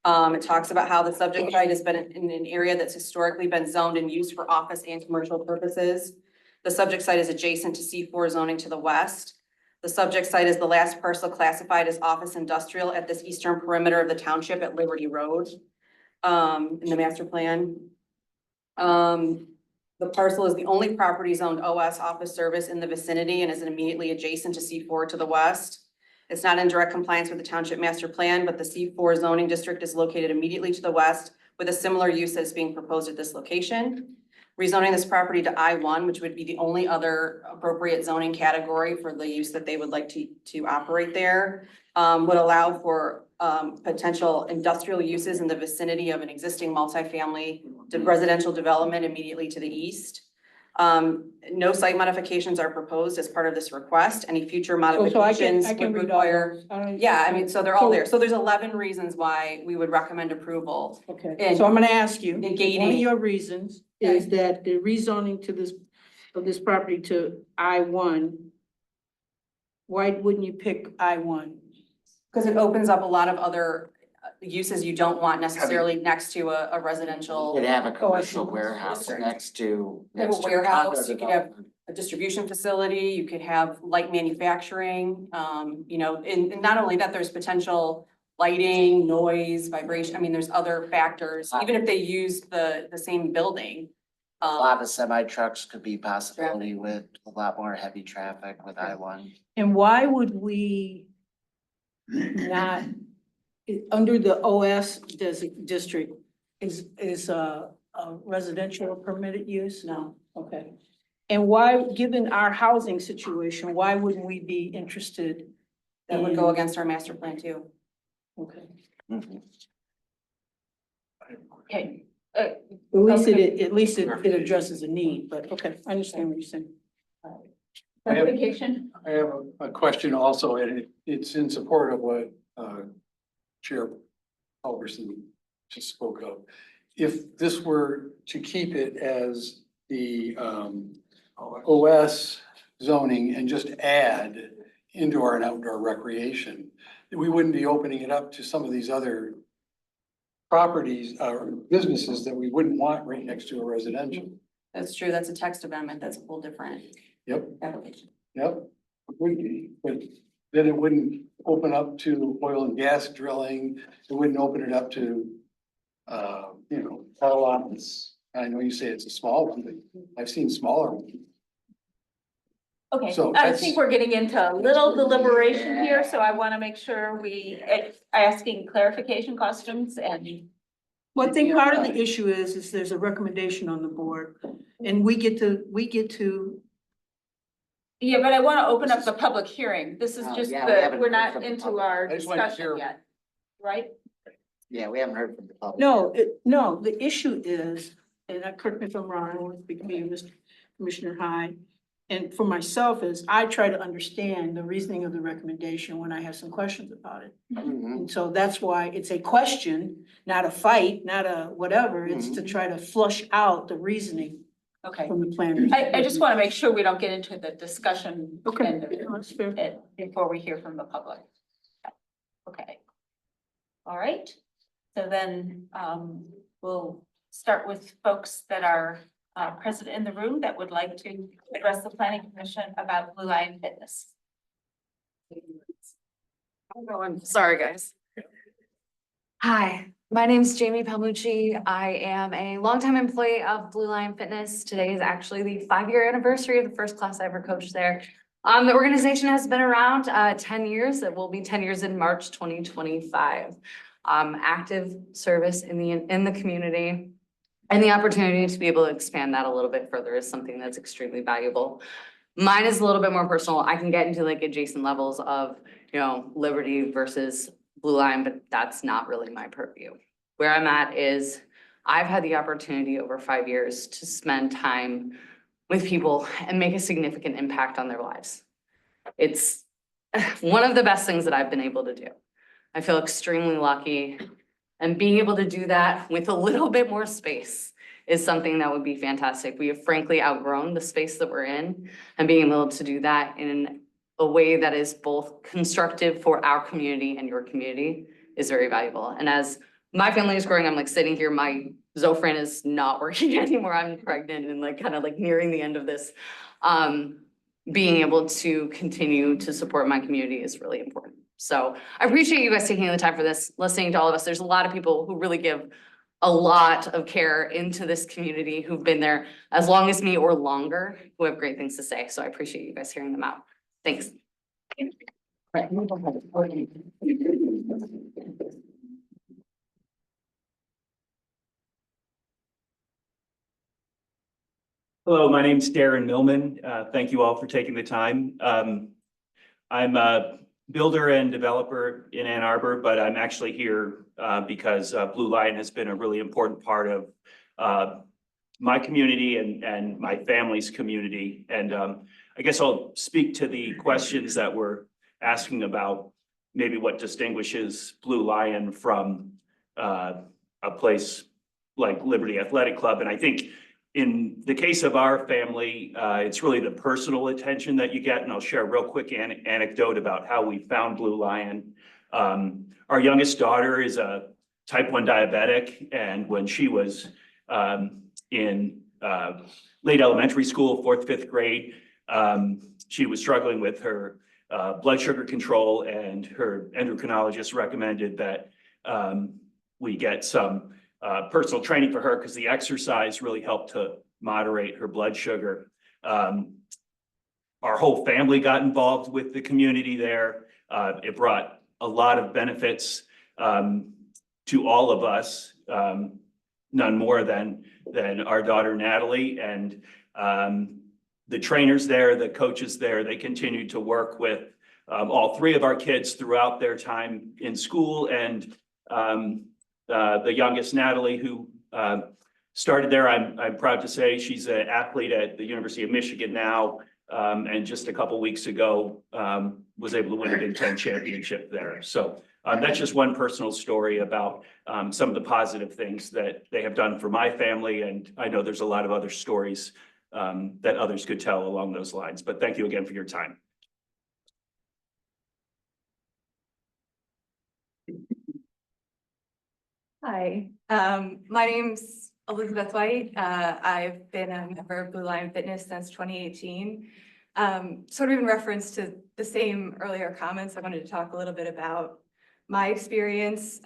It talks about how the subject site has been in an area that's historically been zoned and used for office and commercial purposes. The subject site is adjacent to C4 zoning to the west. The subject site is the last parcel classified as office industrial at this eastern perimeter of the township at Liberty Road, in the master plan. The parcel is the only property zoned OS office service in the vicinity and is immediately adjacent to C4 to the west. It's not in direct compliance with the township master plan, but the C4 zoning district is located immediately to the west with a similar use that is being proposed at this location. Rezoning this property to I1, which would be the only other appropriate zoning category for the use that they would like to operate there, would allow for potential industrial uses in the vicinity of an existing multifamily residential development immediately to the east. No site modifications are proposed as part of this request. Any future modifications I can would read all require. those. Yeah, I mean, so they're all there. So there's 11 reasons why we would recommend approval. Okay, And so I'm gonna ask you, one of negating- your reasons is that the rezoning to this property to I1, why wouldn't you pick I1? Because it opens up a lot of other uses you don't want necessarily next to a residential. Could have a Oh, I commercial see. warehouse next to. You have a next to warehouse, condo you could have development. a distribution facility, you could have light manufacturing, you know, and not only that, there's potential lighting, noise, vibration, I mean, there's other factors, even if they use the same building. A lot of semi trucks could be possibility with a lot more heavy traffic with I1. And why would we not, under the OS district, is a residential permitted use? No. Okay. And why, given our housing situation, why wouldn't we be interested? That would go against our master plan too. Okay. Okay. At least it addresses a need, but okay, I understand what you're saying. Clarification? I have a question also, and it's in support of what Chair Culberson just spoke of. If this were to keep it as the OS zoning and just add indoor and outdoor recreation, we wouldn't be opening it up to some of these other properties or businesses that we wouldn't want right next to a residential. That's true, that's a text amendment, that's a whole different Yep, application. yep. But then it wouldn't open up to oil and gas drilling. It wouldn't open it up to, you know, power lots, I know you say it's a small one, but I've seen smaller ones. Okay, So I that's- think we're getting into a little deliberation here, so I want to make sure we asking clarification questions and. Well, I think part of the issue is there's a recommendation on the board and we get to, Yeah, but I want to open up the public hearing. This is Oh, just yeah, we the, haven't we're heard not from the into public. our I just wanted to discussion hear- yet, right? Yeah, we haven't heard from the public. no, the issue is, and correct me if I'm wrong, I want to speak to you, Mr. Commissioner Hyde. And for myself is I try to understand the reasoning of the recommendation when I have some questions about it. Mhm. And so that's why it's a question, not a fight, not a whatever. It's to try to flush out the reasoning Okay. from the planners. I just want to make sure we don't get into the discussion. Okay, end of it, that's fair. before we hear from the public. Okay. All right. So then, we'll start with folks that are present in the room that would like to address the planning commission about Blue Lion Fitness. I'm going, sorry, guys. Hi, my name's Jamie Palmucci. I am a longtime employee of Blue Lion Fitness. Today is actually the 5-year anniversary of the first class I ever coached there. The organization has been around 10 years. It will be 10 years in March 2025. Active service in the community. And the opportunity to be able to expand that a little bit further is something that's extremely valuable. Mine is a little bit more personal. I can get into like adjacent levels of, you know, Liberty versus Blue Line, but that's not really my purview. Where I'm at is I've had the opportunity over 5 years to spend time with people and make a significant impact on their lives. It's one of the best things that I've been able to do. I feel extremely lucky. And being able to do that with a little bit more space is something that would be fantastic. We have frankly outgrown the space that we're in, and being able to do that in a way that is both constructive for our community and your community is very valuable. And as my family is growing, I'm like sitting here, my Zofran is not working anymore. I'm pregnant and like kind of like nearing the end of this. Being able to continue to support my community is really important. So I appreciate you guys taking the time for this, listening to all of us. There's a lot of people who really give a lot of care into this community who've been there as long as me or longer, who have great things to say. So I appreciate you guys hearing them out. Thanks. Hello, my name's Darren Millman. Thank you all for taking the time. I'm a builder and developer in Ann Arbor, but I'm actually here because Blue Lion has been a really important part of my community and my family's community. And I guess I'll speak to the questions that we're asking about maybe what distinguishes Blue Lion from a place like Liberty Athletic Club. And I think in the case of our family, it's really the personal attention that you get. And I'll share a real quick anecdote about how we found Blue Lion. Our youngest daughter is a type 1 diabetic. And when she was in late elementary school, 4th, 5th grade, she was struggling with her blood sugar control, and her endocrinologist recommended that we get some personal training for her because the exercise really helped to moderate her blood sugar. Our whole family got involved with the community there. It brought a lot of benefits to all of us, none more than our daughter Natalie. And the trainers there, the coaches there, they continued to work with all 3 of our kids throughout their time in school. And the youngest, Natalie, who started there, I'm proud to say she's an athlete at the University of Michigan now, and just a couple weeks ago was able to win a Big Ten championship there. So that's just one personal story about some of the positive things that they have done for my family, and I know there's a lot of other stories that others could tell along those lines. But thank you again for your time. Hi, my name's Elizabeth White. I've been a member of Blue Lion Fitness since 2018. Sort of in reference to the same earlier comments, I wanted to talk a little bit about my experience.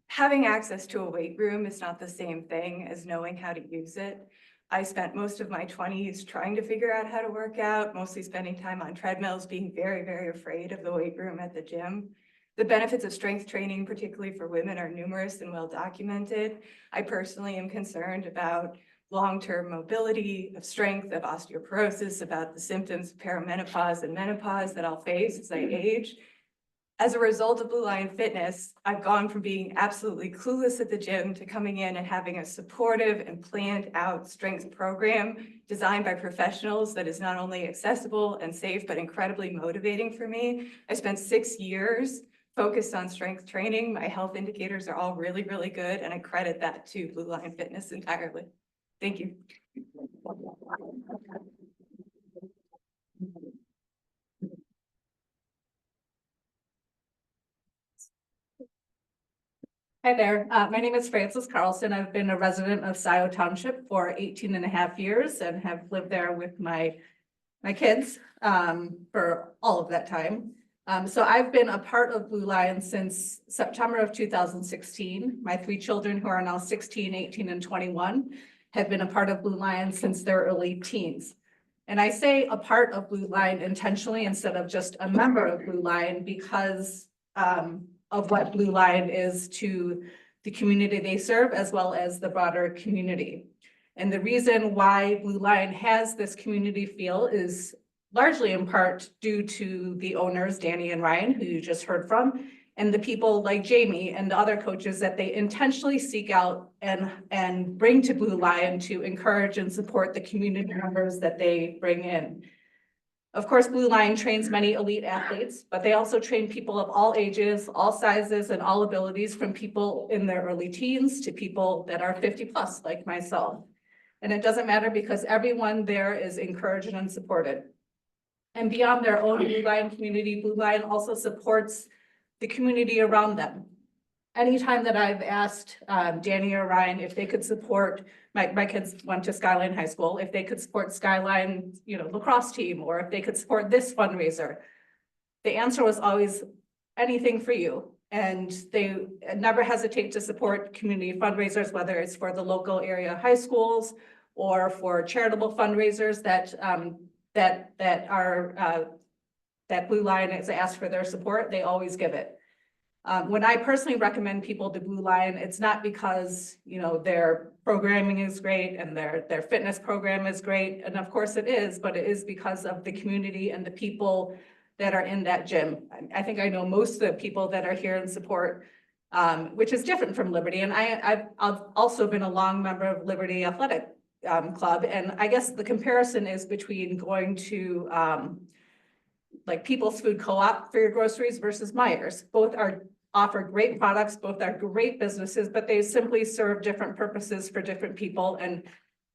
having access to a weight room is not the same thing as knowing how to use it. I spent most of my 20s trying to figure out how to work out, mostly spending time on treadmills, being very, very afraid of the weight room at the gym. The benefits of strength training, particularly for women, are numerous and well documented. I personally am concerned about long-term mobility, of strength, of osteoporosis, about the symptoms of perimenopause and menopause that I'll face as I age. As a result of Blue Lion Fitness, I've gone from being absolutely clueless at the gym to coming in and having a supportive and planned out strength program designed by professionals that is not only accessible and safe, but incredibly motivating for me. I spent 6 years focused on strength training. My health indicators are all really, really good, and I credit that to Blue Lion Fitness entirely. Thank you. Hi there. My name is Frances Carlson. I've been a resident of Scio Township for 18 and a half years and have lived there with my kids for all of that time. So I've been a part of Blue Lion since September of 2016. My 3 children, who are now 16, 18, and 21, have been a part of Blue Lion since their early teens. And I say a part of Blue Lion intentionally instead of just a member of Blue Lion because of what Blue Lion is to the community they serve, as well as the broader community. And the reason why Blue Lion has this community feel is largely in part due to the owners, Danny and Ryan, who you just heard from, and the people like Jamie and the other coaches that they intentionally seek out and bring to Blue Lion to encourage and support the community members that they bring in. Of course, Blue Lion trains many elite athletes, but they also train people of all ages, all sizes, and all abilities, from people in their early teens to people that are 50 plus, like myself. And it doesn't matter because everyone there is encouraged and supported. And beyond their own Blue Lion community, Blue Lion also supports the community around them. Anytime that I've asked Danny or Ryan if they could support, my kids went to Skyline High School, if they could support Skyline, lacrosse team, or if they could support this fundraiser, the answer was always anything for you. And they never hesitate to support community fundraisers, whether it's for the local area high schools or for charitable fundraisers that Blue Lion has asked for their support. They always give it. When I personally recommend people to Blue Lion, it's not because, their programming is great and their fitness program is great. And of course it is, but it is because of the community and the people that are in that gym. I think I know most of the people that are here in support, which is different from Liberty. And I've also been a long member of Liberty Athletic Club. And I guess the comparison is between going to like People's Food Co-op for your groceries versus Myers. Both offer great products, both are great businesses, but they simply serve different purposes for different people. And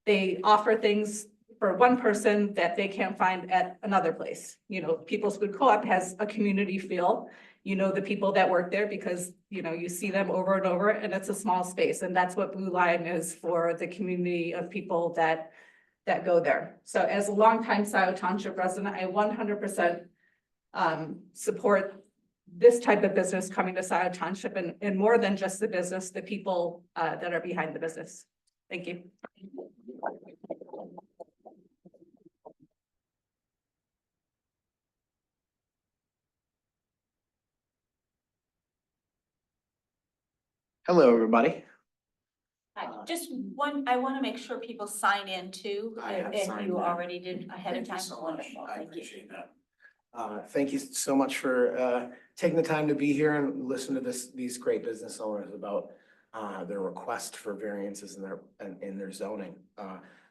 they offer things for one person that they can't find at another place. People's Food Co-op has a community feel. The people that work there because, you see them over and over, and it's a small space. And that's what Blue Lion is for the community of people that go there. So as a longtime Scio Township resident, I 100% support this type of business coming to Scio Township, and more than just the business, the people that are behind the business. Thank you. Hello, everybody. Just one, I want to make sure people sign in too, if you already did ahead of time. Wonderful. I appreciate that. Thank you so much for taking the time to be here and listen to these great business owners about their request for variances in their zoning.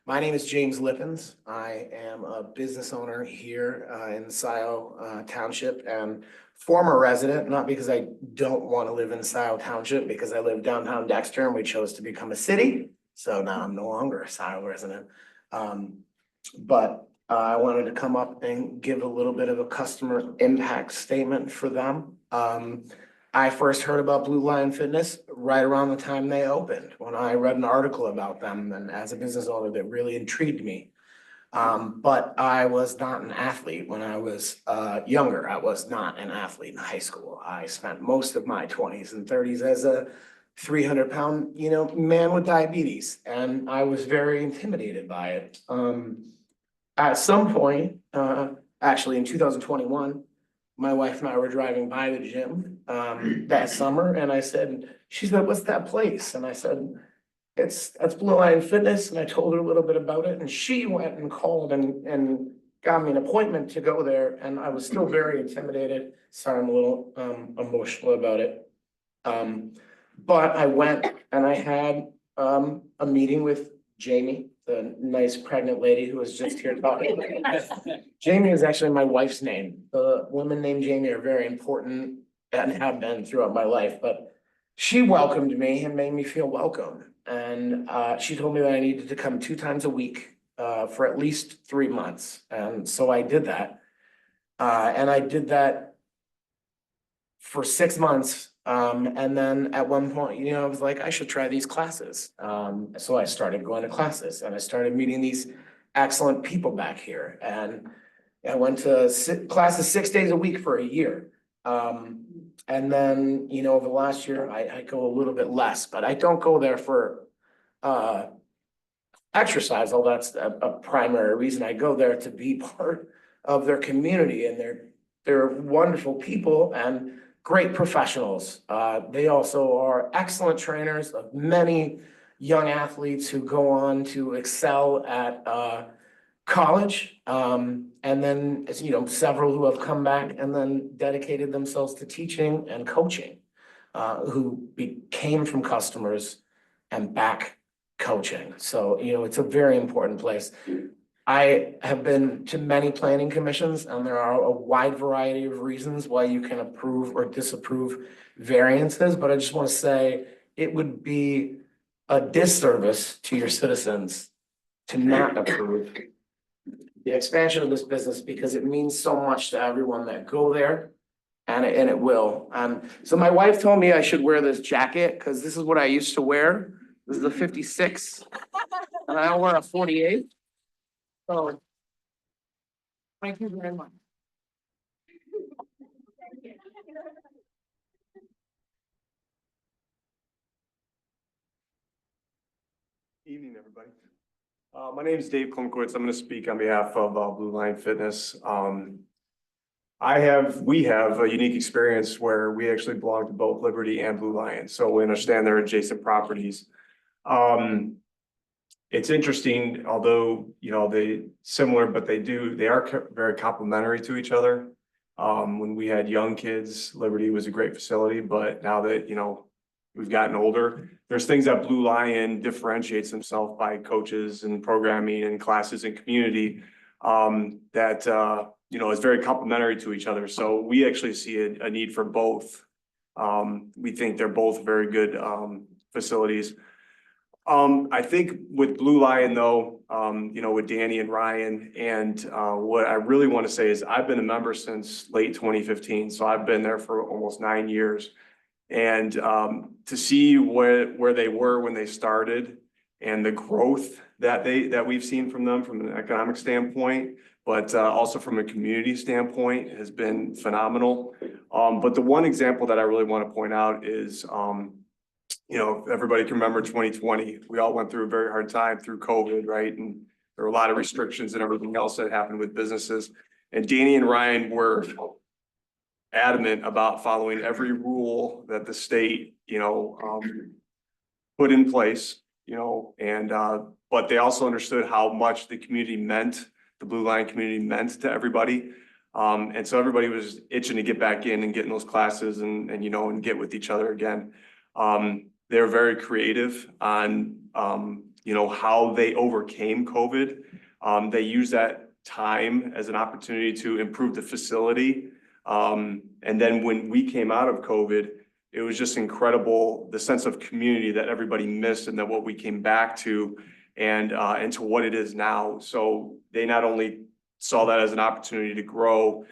My name is James Lippens. I am a business owner here in Scio Township and former resident, not because I don't want to live in Scio Township, because I live downtown Dexter and we chose to become a city. So now I'm no longer a Scio resident. But I wanted to come up and give a little bit of a customer impact statement for them. I first heard about Blue Lion Fitness right around the time they opened, when I read an article about them, and as a business owner that really intrigued me. But I was not an athlete when I was younger. I was not an athlete in high school. I spent most of my 20s and 30s as a 300-pound, man with diabetes, and I was very intimidated by it. At some point, actually in 2021, my wife and I were driving by the gym, that summer, and she said, "What's that place?" And I said, that's Blue Lion Fitness, and I told her a little bit about it, and she went and called and got me an appointment to go there, and I was still very intimidated. Sorry, I'm a little emotional about it. But I went and I had a meeting with Jamie, the nice pregnant lady who was just here talking. Jamie is actually my wife's name. The women named Jamie are very important and have been throughout my life, but she welcomed me and made me feel welcome. And she told me that I needed to come 2 times a week for at least 3 months. And so I did that. And I did that for 6 months. And then at one point, I was like, I should try these classes. So I started going to classes and I started meeting these excellent people back here. And I went to classes 6 days a week for a year. And then, over the last year, I go a little bit less, but I don't go there for exercise, although that's a primary reason. I go there to be part of their community, and they're wonderful people and great professionals. They also are excellent trainers of many young athletes who go on to excel at college. And then, several who have come back and then dedicated themselves to teaching and coaching, who came from customers and back coaching. So, it's a very important place. I have been to many planning commissions, and there are a wide variety of reasons why you can approve or disapprove variances, but I just want to say it would be a disservice to your citizens to not approve the expansion of this business, because it means so much to everyone that go there, and it will. So my wife told me I should wear this jacket because this is what I used to wear. This is a 56, and I wear a 48. So thank you very much. Evening, everybody. My name is Dave Klumkowitz. I'm going to speak on behalf of Blue Lion Fitness. We have a unique experience where we actually belong to both Liberty and Blue Lion, so we understand they're adjacent properties. It's interesting, although, they similar, but they are very complementary to each other. When we had young kids, Liberty was a great facility, but now that, we've gotten older, there's things that Blue Lion differentiates himself by coaches and programming and classes and community, that, is very complementary to each other. So we actually see a need for both. We think they're both very good, facilities. I think with Blue Lion though, with Danny and Ryan, and what I really want to say is I've been a member since late 2015. So I've been there for almost 9 years. And to see where they were when they started and the growth that we've seen from them from an economic standpoint, but also from a community standpoint has been phenomenal. But the one example that I really want to point out is, everybody can remember 2020. We all went through a very hard time through COVID, right? And there were a lot of restrictions and everything else that happened with businesses. And Danny and Ryan were adamant about following every rule that the state, put in place, but they also understood how much the community meant, the Blue Lion community meant to everybody. And so everybody was itching to get back in and get in those classes and get with each other again. They're very creative on, how they overcame COVID. They used that time as an opportunity to improve the facility. And then when we came out of COVID, it was just incredible, the sense of community that everybody missed and then what we came back to and to what it is now. So they not only saw that as an opportunity to grow,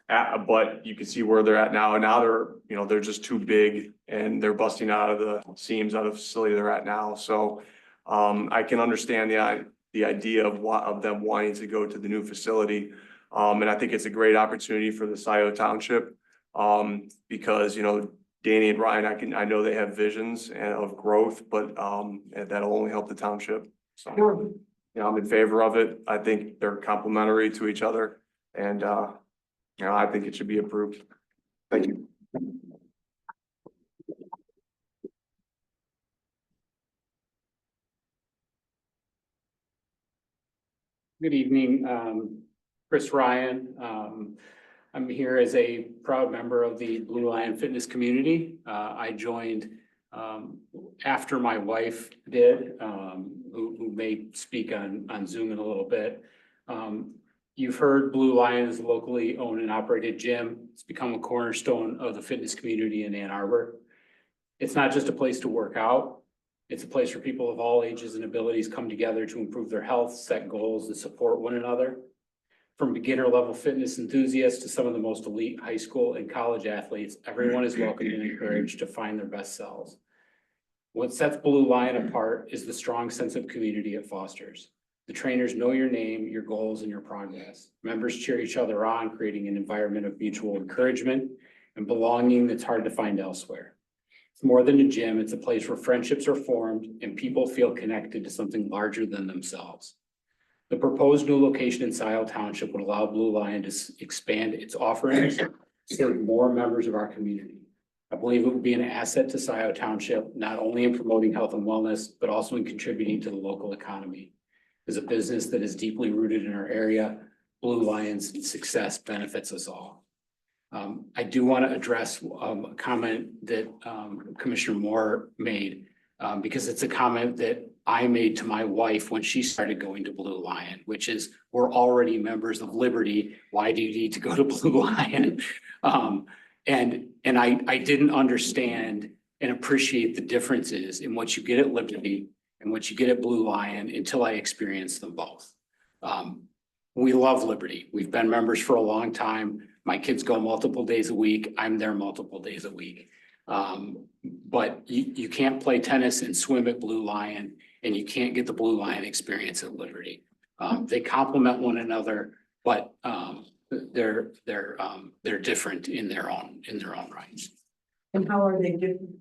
but you can see where they're at now. And now they're just too big and they're busting out of the seams out of the facility they're at now. So I can understand the idea of them wanting to go to the new facility. And I think it's a great opportunity for the Scio Township, because, Danny and Ryan, I know they have visions and of growth, but, and that'll only help the township. So, you know, I'm in favor of it. I think they're complementary to each other and, you know, I think it should be approved. Thank you. Good evening, Chris Ryan. I'm here as a proud member of the Blue Lion Fitness community. I joined after my wife did, who may speak on Zoom in a little bit. You've heard Blue Lion is a locally owned and operated gym. It's become a cornerstone of the fitness community in Ann Arbor. It's not just a place to work out. It's a place where people of all ages and abilities come together to improve their health, set goals, and support one another. From beginner level fitness enthusiasts to some of the most elite high school and college athletes, everyone is welcome and encouraged to find their best selves. What sets Blue Lion apart is the strong sense of community it fosters. The trainers know your name, your goals, and your progress. Members cheer each other on, creating an environment of mutual encouragement and belonging that's hard to find elsewhere. It's more than a gym, it's a place where friendships are formed and people feel connected to something larger than themselves. The proposed new location in Scio Township would allow Blue Lion to expand its offerings, serve more members of our community. I believe it would be an asset to Scio Township, not only in promoting health and wellness, but also in contributing to the local economy. As a business that is deeply rooted in our area, Blue Lion's success benefits us all. I do want to address a comment that Commissioner Moore made, because it's a comment that I made to my wife when she started going to Blue Lion, which is, we're already members of Liberty. Why do you need to go to Blue Lion? And I didn't understand and appreciate the differences in what you get at Liberty and what you get at Blue Lion until I experienced them both. We love Liberty. We've been members for a long time. My kids go multiple days a week. I'm there multiple days a week. But you can't play tennis and swim at Blue Lion, and you can't get the Blue Lion experience at Liberty. They complement one another, but they're different in their own rights. And how are they different?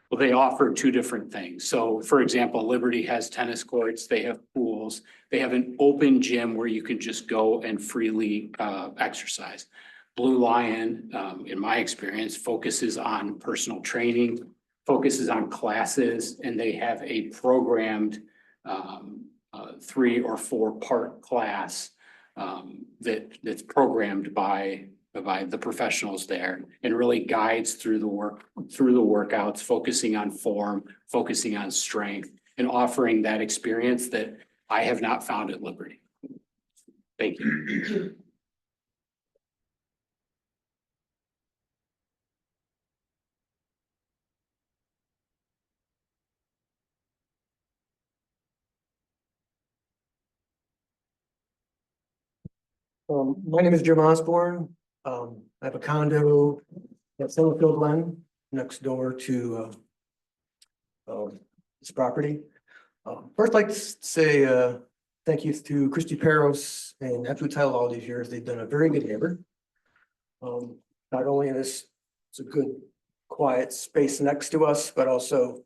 Well, they offer two different things. So for example, Liberty has tennis courts, they have pools, they have an open gym where you can just go and freely exercise. Blue Lion, in my experience, focuses on personal training, focuses on classes, and they have a programmed 3 or 4 part class that's programmed by the professionals there and really guides through the workouts, focusing on form, focusing on strength, and offering that experience that I have not found at Liberty. Thank you. My name is Jim Osborne. I have a condo at Summerfield Glen next door to this property. First, I'd like to say thank you to Christy Peros and Absolute Title all these years. They've done a very good neighbor. Not only in this, it's a good quiet space next to us, but also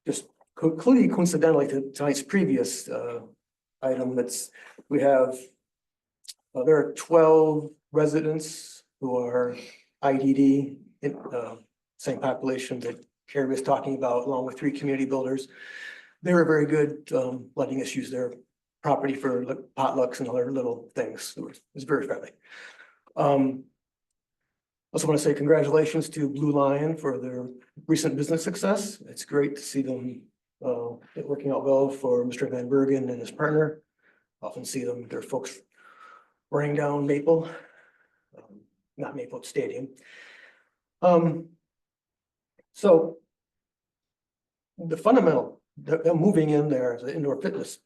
just completely coincidentally to tonight's previous item, we have there are 12 residents who are IDD, same population that Carrie was talking about, along with 3 community builders. They were very good, letting us use their property for potlucks and other little things. It was very friendly. Also want to say congratulations to Blue Lion for their recent business success. It's great to see them it working out well for Mr. Van Bergen and his partner. Often see them, their folks running down Maple, not Maple Stadium. So the fundamental, them moving in there as an indoor fitness,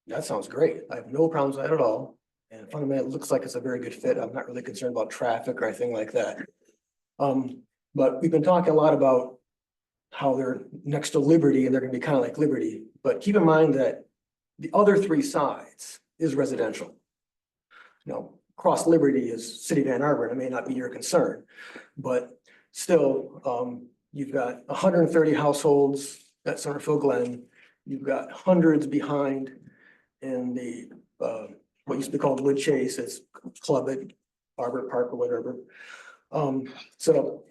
that sounds great. I have no problems with that at all. And fundamentally, it looks like it's a very good fit. I'm not really concerned about traffic or anything like that. But we've been talking a lot about how they're next to Liberty and they're gonna be kind of like Liberty. But keep in mind that the other 3 sides is residential. You know, across Liberty is City of Ann Arbor, and it may not be your concern, but still, you've got 130 households at Summerfield Glen. You've got hundreds behind in the, what used to be called Wood Chase, it's Club at Arbor Park or whatever. So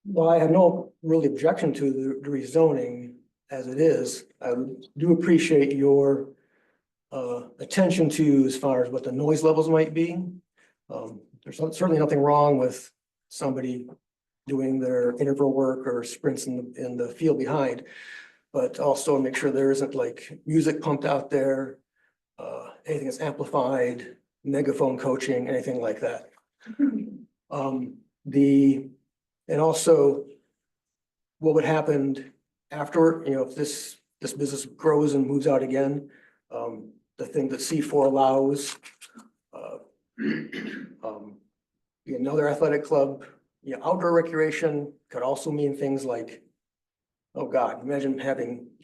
while I have no really objection to the rezoning as it is, I do appreciate your attention to as far as what the noise levels might be. There's certainly nothing wrong with somebody doing their interval work or sprints in the field behind, but also make sure there isn't like music pumped out there, anything that's amplified, megaphone coaching, anything like that. And also what would happen after, if this business grows and moves out again, the thing that C4 allows, another athletic club, outdoor recreation could also mean things like, oh God, imagine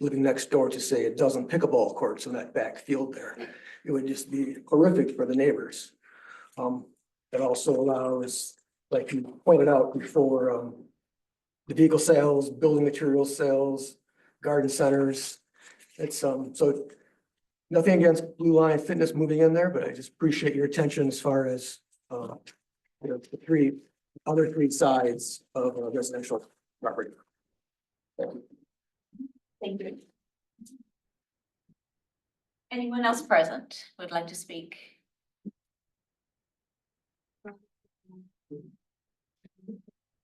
living next door to say a dozen pickleball courts in that back field there. It would just be horrific for the neighbors. It also allows, like you pointed out before, the vehicle sales, building materials sales, garden centers. It's so nothing against Blue Line Fitness moving in there, but I just appreciate your attention as far as the other three sides of a residential property. Thank you. Thank you. Anyone else present would like to speak?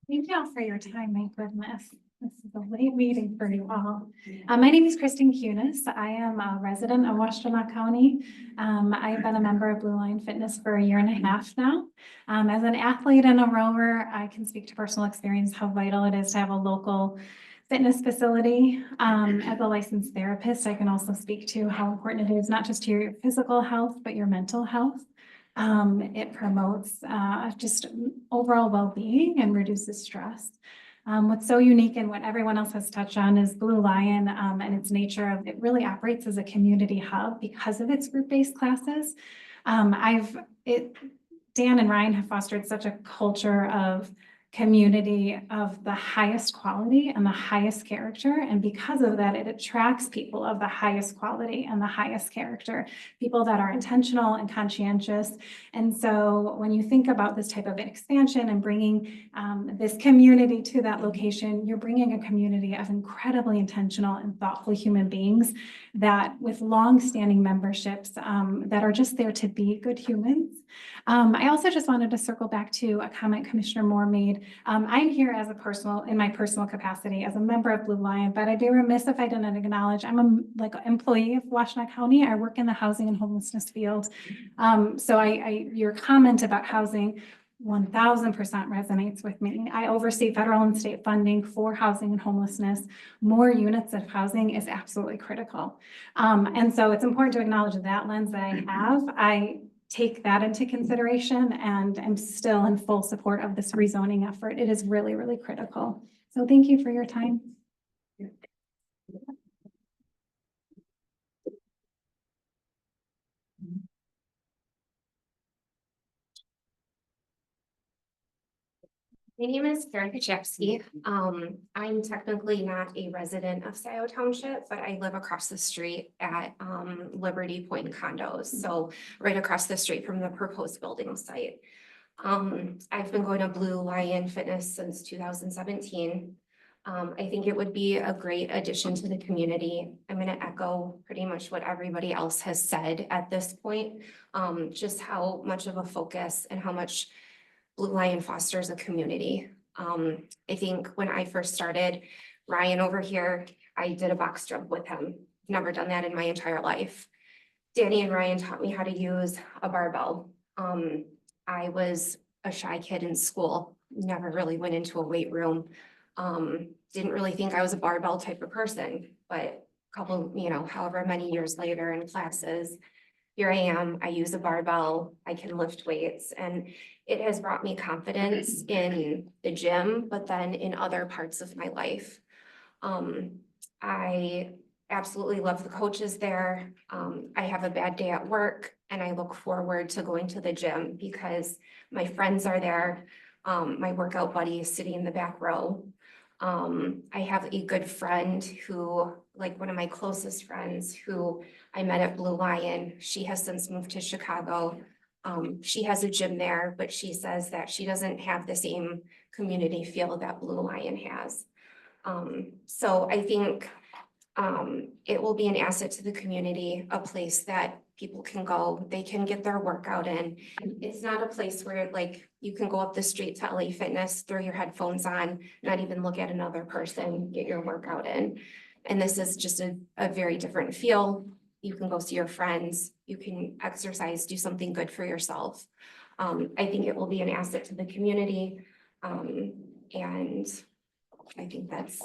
Thank you all for your time, my goodness. This is a late meeting for you all. My name is Kristen Kunis. I am a resident of Washtenaw County. I have been a member of Blue Line Fitness for 1.5 years now. As an athlete and a rower, I can speak to personal experience how vital it is to have a local fitness facility. As a licensed therapist, I can also speak to how important it is not just to your physical health, but your mental health. It promotes just overall well-being and reduces stress. What's so unique and what everyone else has touched on is Blue Lion and its nature of it really operates as a community hub because of its group-based classes. Dan and Ryan have fostered such a culture of community of the highest quality and the highest character. And because of that, it attracts people of the highest quality and the highest character, people that are intentional and conscientious. And so when you think about this type of expansion and bringing this community to that location, you're bringing a community of incredibly intentional and thoughtful human beings that with long-standing memberships that are just there to be good humans. I also just wanted to circle back to a comment Commissioner Moore made. I'm here as in my personal capacity as a member of Blue Lion, but I'd be remiss if I didn't acknowledge I'm an employee of Washtenaw County. I work in the housing and homelessness field. So your comment about housing 1000% resonates with me. I oversee federal and state funding for housing and homelessness. More units of housing is absolutely critical. And so it's important to acknowledge that lens that I have. I take that into consideration and I'm still in full support of this rezoning effort. It is really, really critical. So thank you for your time. My name is Karen Kachevsky. I'm technically not a resident of Scio Township, but I live across the street at Liberty Point Condos. So right across the street from the proposed building site. I've been going to Blue Lion Fitness since 2017. I think it would be a great addition to the community. I'm going to echo pretty much what everybody else has said at this point. Just how much of a focus and how much Blue Lion fosters a community. I think when I first started, Ryan over here, I did a box jump with him. Never done that in my entire life. Danny and Ryan taught me how to use a barbell. I was a shy kid in school, never really went into a weight room. Didn't really think I was a barbell type of person, but a couple, however many years later in classes, here I am, I use a barbell, I can lift weights, and it has brought me confidence in the gym, but then in other parts of my life. I absolutely love the coaches there. I have a bad day at work and I look forward to going to the gym because my friends are there. My workout buddy is sitting in the back row. I have a good friend who, like one of my closest friends who I met at Blue Lion. She has since moved to Chicago. She has a gym there, but she says that she doesn't have the same community feel that Blue Lion has. So I think it will be an asset to the community, a place that people can go, they can get their workout in. It's not a place where like you can go up the street to LA Fitness, throw your headphones on, not even look at another person, get your workout in. And this is just a very different feel. You can go see your friends, you can exercise, do something good for yourself. I think it will be an asset to the community. And I think that's.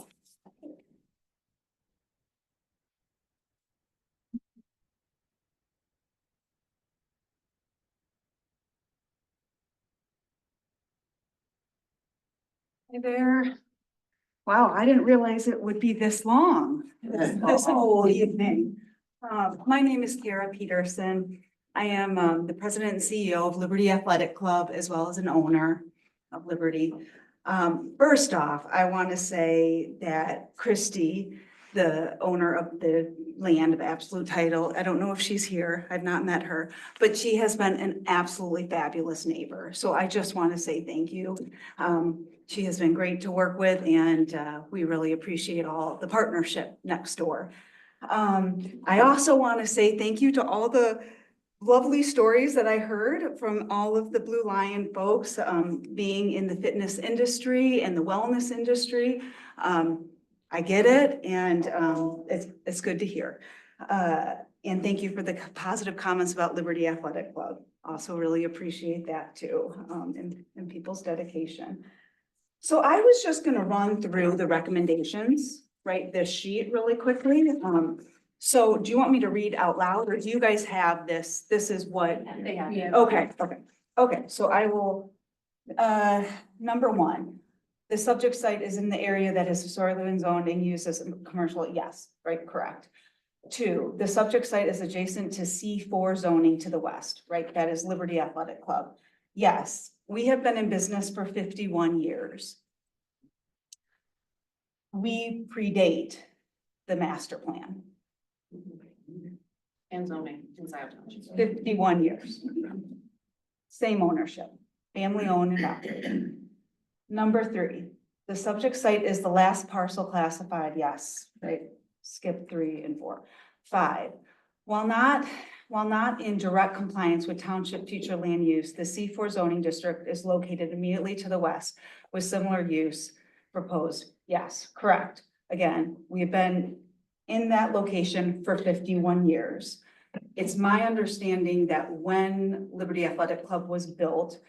Hey there. Wow, I didn't realize it would be this long, this whole evening. My name is Kara Peterson. I am the president and CEO of Liberty Athletic Club, as well as an owner of Liberty. First off, I want to say that Christy, the owner of the land of absolute title, I don't know if she's here, I've not met her, but she has been an absolutely fabulous neighbor. So I just want to say thank you. She has been great to work with, and we really appreciate all the partnership next door. I also want to say thank you to all the lovely stories that I heard from all of the Blue Lion folks, being in the fitness industry and the wellness industry. I get it, and it's good to hear. And thank you for the positive comments about Liberty Athletic Club. Also really appreciate that too, and people's dedication. So I was just gonna run through the recommendations, right, this sheet really quickly. So do you want me to read out loud, or do you guys have this? This is what? They have it. Okay, so I will, number one, the subject site is in the area that has historically been zoned and used as a commercial, yes, right, correct. 2, the subject site is adjacent to C4 zoning to the west, right, that is Liberty Athletic Club. Yes, we have been in business for 51 years. We predate the master plan. And zoning in Scio Township. 51 years. Same ownership, family owned and operated. Number 3, the subject site is the last parcel classified, yes, right? Skip 3 and 4. 5, while not in direct compliance with township future land use, the C4 zoning district is located immediately to the west with similar use proposed. Yes, correct. Again, we've been in that location for 51 years. It's my understanding that when Liberty Athletic Club was built,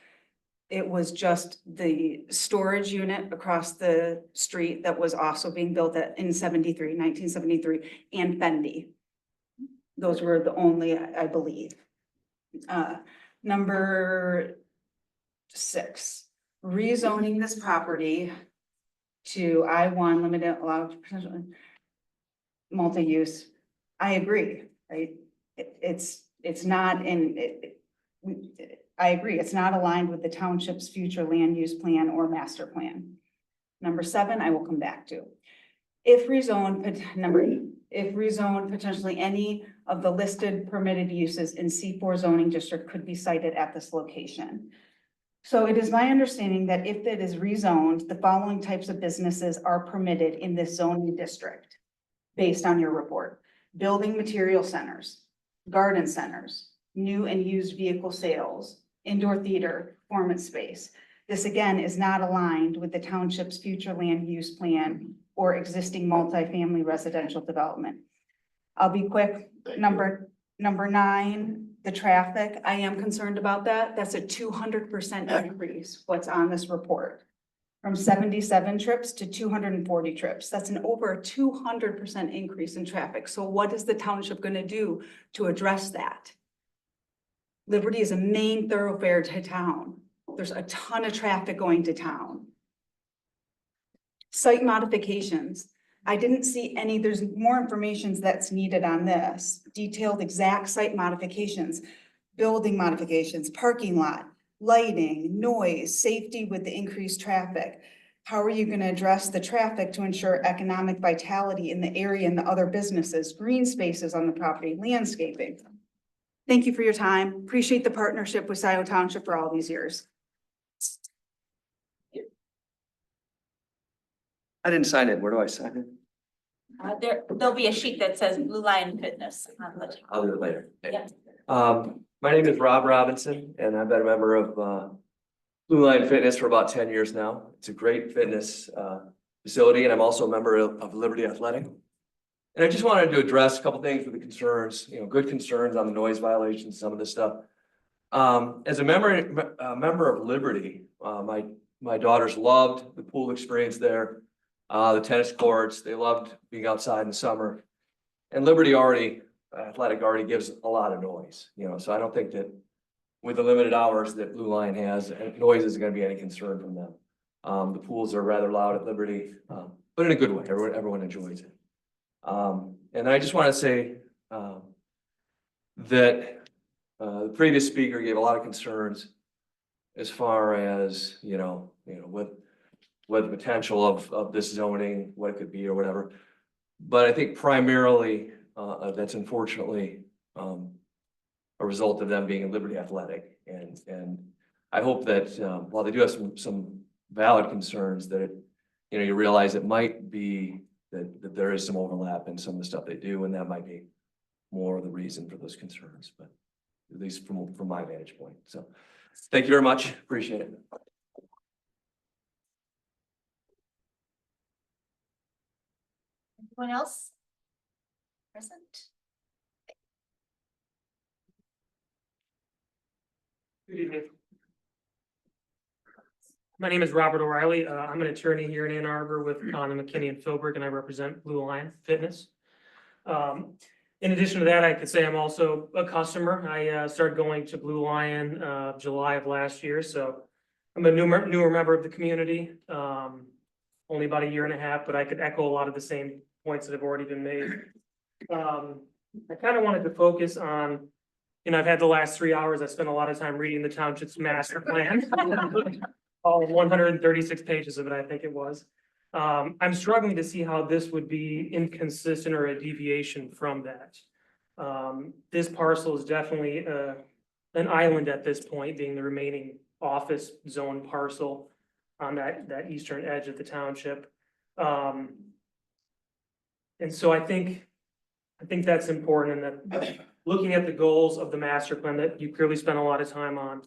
it was just the storage unit across the street that was also being built in 1973, and Fendi. Those were the only, I believe. Number 6, rezoning this property to I-1 limited allowed potential multi-use. I agree, right? It's not in, I agree, it's not aligned with the township's future land use plan or master plan. Number 7, I will come back to. If rezoned, if rezoned, potentially any of the listed permitted uses in C4 zoning district could be cited at this location. So it is my understanding that if it is rezoned, the following types of businesses are permitted in this zoning district based on your report: building material centers, garden centers, new and used vehicle sales, indoor theater, performance space. This again is not aligned with the township's future land use plan or existing multifamily residential development. I'll be quick. Number 9, the traffic. I am concerned about that. That's a 200% increase, what's on this report. From 77 trips to 240 trips. That's an over 200% increase in traffic. So what is the township going to do to address that? Liberty is a main thoroughfare to town. There's a ton of traffic going to town. Site modifications. I didn't see any, there's more information that's needed on this. Detailed exact site modifications, building modifications, parking lot, lighting, noise, safety with the increased traffic. How are you gonna address the traffic to ensure economic vitality in the area and the other businesses, green spaces on the property, landscaping? Thank you for your time. Appreciate the partnership with Scio Township for all these years. I didn't sign it. Where do I sign it? There'll be a sheet that says Blue Lion Fitness on the top. I'll do it later. Yeah. My name is Rob Robinson and I've been a member of Blue Lion Fitness for about 10 years now. It's a great fitness facility and I'm also a member of Liberty Athletic. And I just wanted to address a couple things with the concerns, good concerns on the noise violations, some of this stuff. As a member of Liberty, my daughters loved the pool experience there, the tennis courts. They loved being outside in the summer. And Liberty Athletic already gives a lot of noise, so I don't think that with the limited hours that Blue Lion has, noise isn't going to be any concern from them. The pools are rather loud at Liberty, but in a good way. Everyone enjoys it. And I just want to say that the previous speaker gave a lot of concerns as far as, what the potential of this zoning, what it could be or whatever. But I think primarily that's unfortunately a result of them being in Liberty Athletic. And I hope that while they do have some valid concerns, that you realize it might be that there is some overlap in some of the stuff they do, and that might be more of the reason for those concerns, but at least from my vantage point. So thank you very much. Appreciate it. Anyone else present? Good evening. My name is Robert O'Reilly. I'm an attorney here in Ann Arbor with Condon, McKinney and Philbrick, and I represent Blue Lion Fitness. In addition to that, I could say I'm also a customer. I started going to Blue Lion July of last year, so I'm a newer member of the community. Only about a year and a half, but I could echo a lot of the same points that have already been made. I kind of wanted to focus on, I've had the last 3 hours. I spent a lot of time reading the township's master plan. All 136 pages of it, I think it was. I'm struggling to see how this would be inconsistent or a deviation from that. This parcel is definitely an island at this point, being the remaining office zone parcel on that eastern edge of the township. And so I think that's important, and that looking at the goals of the master plan that you clearly spent a lot of time on,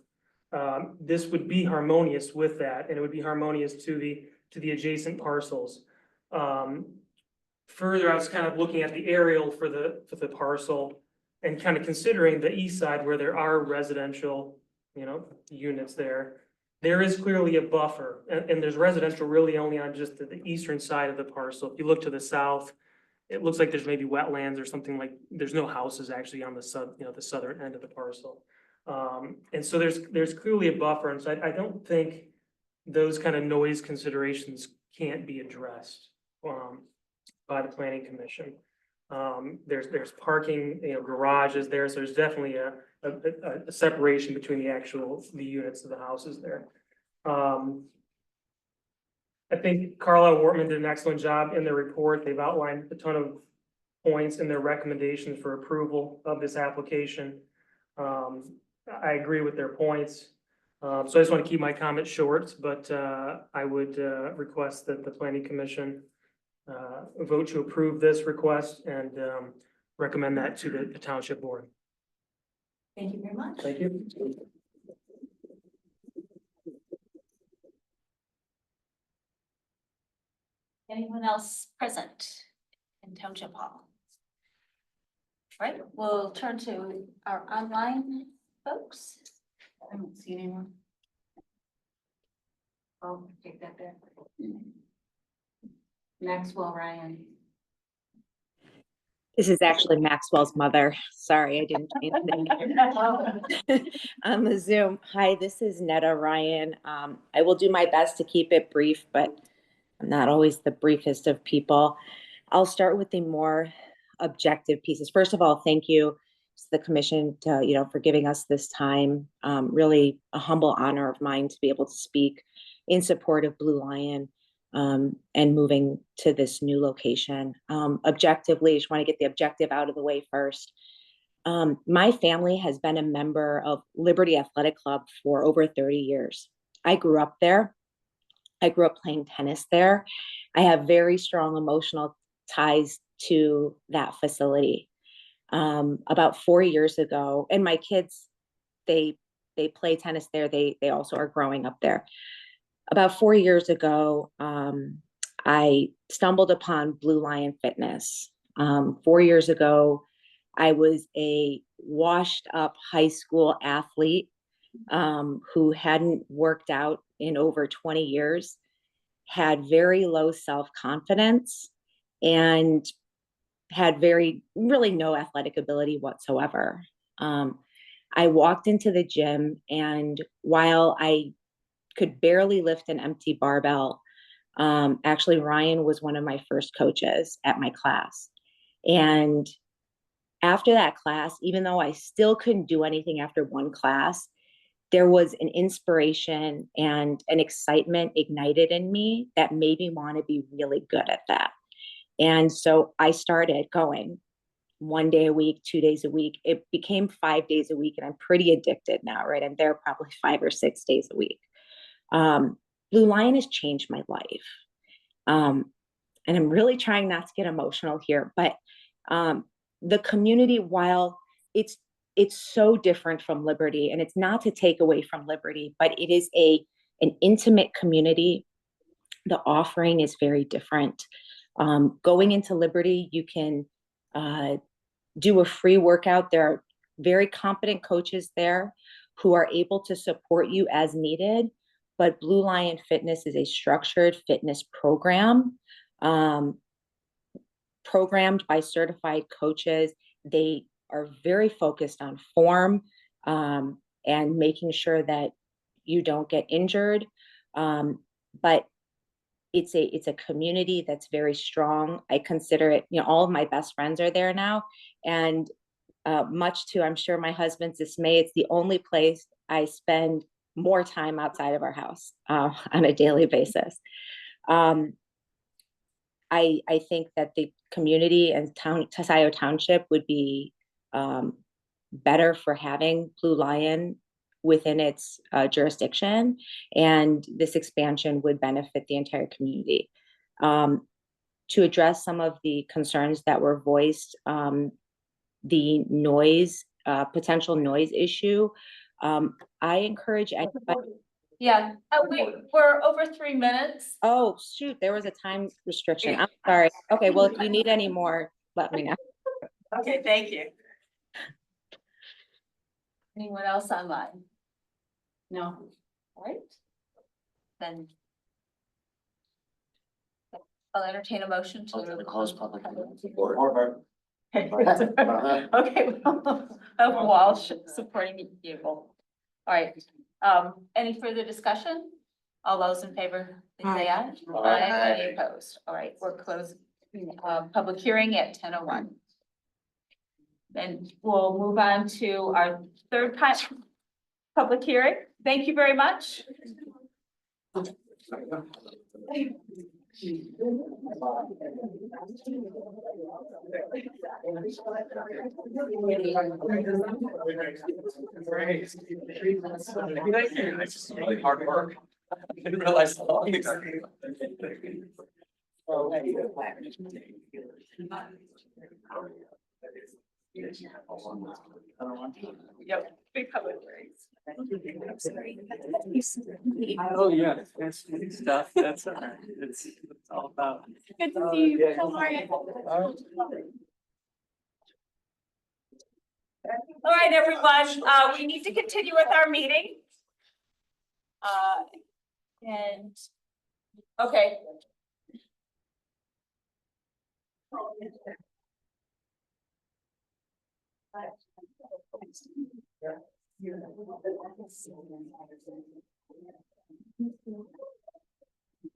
this would be harmonious with that, and it would be harmonious to the adjacent parcels. Further, I was kind of looking at the aerial for the parcel and kind of considering the east side where there are residential, units there. There is clearly a buffer, and there's residential really only on just the eastern side of the parcel. If you look to the south, it looks like there's maybe wetlands or something, like there's no houses actually on the southern end of the parcel. And so there's clearly a buffer, and so I don't think those kind of noise considerations can't be addressed by the planning commission. There's parking, garages there, so there's definitely a separation between the units of the houses there. I think Carlisle Wortman did an excellent job in their report. They've outlined a ton of points in their recommendations for approval of this application. I agree with their points. So I just want to keep my comments short, but I would request that the planning commission vote to approve this request and recommend that to the township board. Thank you very much. Thank you. Anyone else present in Township Hall? Right, we'll turn to our online folks. I don't see anyone. Oh, take that there. Maxwell Ryan. This is actually Maxwell's mother. Sorry, I didn't change the name. On the Zoom. Hi, this is Netta Ryan. I will do my best to keep it brief, but I'm not always the briefest of people. I'll start with the more objective pieces. First of all, thank you the commission to, for giving us this time. Really a humble honor of mine to be able to speak in support of Blue Lion and moving to this new location. Objectively, I just want to get the objective out of the way first. My family has been a member of Liberty Athletic Club for over 30 years. I grew up there. I grew up playing tennis there. I have very strong emotional ties to that facility. About 4 years ago, and my kids, they play tennis there. They also are growing up there. About 4 years ago, I stumbled upon Blue Lion Fitness. 4 years ago, I was a washed up high school athlete who hadn't worked out in over 20 years, had very low self-confidence, and had really no athletic ability whatsoever. I walked into the gym, and while I could barely lift an empty barbell, actually Ryan was one of my first coaches at my class. And after that class, even though I still couldn't do anything after one class, there was an inspiration and an excitement ignited in me that made me want to be really good at that. And so I started going 1 day a week, 2 days a week. It became 5 days a week, and I'm pretty addicted now, right? I'm there probably 5 or 6 days a week. Blue Lion has changed my life. And I'm really trying not to get emotional here, but the community, while it's so different from Liberty, and it's not to take away from Liberty, but it is an intimate community. The offering is very different. Going into Liberty, you can do a free workout. There are very competent coaches there who are able to support you as needed. But Blue Lion Fitness is a structured fitness program, programmed by certified coaches. They are very focused on form and making sure that you don't get injured. But it's a community that's very strong. I consider it, all of my best friends are there now. And much to, I'm sure, my husband's dismay, it's the only place I spend more time outside of our house on a daily basis. I think that the community and Scio Township would be better for having Blue Lion within its jurisdiction, and this expansion would benefit the entire community. To address some of the concerns that were voiced, the noise, potential noise issue, I encourage anybody. Yeah, we're over 3 minutes. Oh, shoot, there was a time restriction. I'm sorry. Okay, well, if you need any more, let me know. Okay, thank you. Anyone else online? No. All right. Then I'll entertain a motion to close public. Okay, of Walsh supporting Gable. All right, any further discussion? All those in favor, please say aye. Aye. Any opposed? All right, we're closed, public hearing at 10:01. Then we'll move on to our third public hearing. Thank you very much. Really hard work. I didn't realize how long it took. Yep, big public hearings. Oh, yeah, that's good stuff. That's, it's all about. Good to see you. How are you? All right, everyone, we need to continue with our meeting. Okay.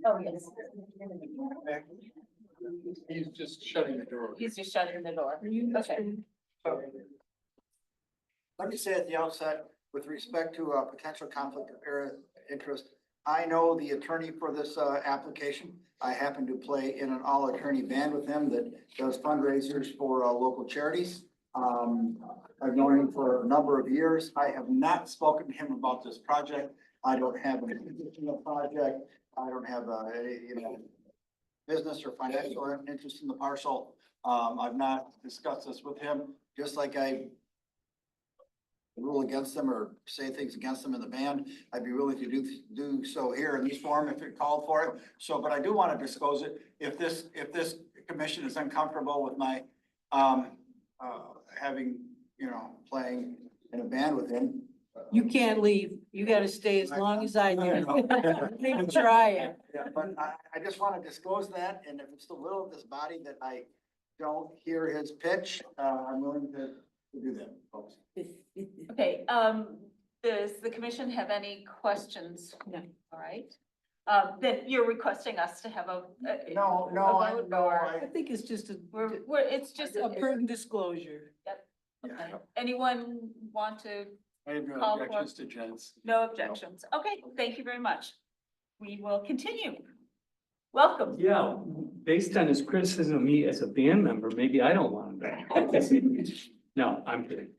Oh, yes. He's just shutting the door. He's just shutting the door. Okay. let me say at the outset, with respect to a potential conflict of interest, I know the attorney for this application. I happen to play in an all-attorney band with him that does fundraisers for local charities. I've known him for a number of years. I have not spoken to him about this project. I don't have an interest in the project. I don't have business or financial interest in the parcel. I've not discussed this with him, just like I rule against them or say things against them in the band. I'd be willing to do so here in this forum if it called for it. So, but I do want to disclose it. If this commission is uncomfortable with my having, playing in a band with him. You can't leave. You gotta stay as long as I do. Even try it. Yeah, but I just want to disclose that, and if it's the will of this body that I don't hear his pitch, I'm willing to do that, folks. Okay, does the commission have any questions? No. All right. That you're requesting us to have a. I think it's just It's just a prudent disclosure. Yep. Okay. Anyone want to? I have no Call for- objections to Jen's. No objections. Okay, thank you very much. We will continue. Welcome. Yeah, based on his criticism of me as a band member, maybe I don't want him back. No, I'm kidding.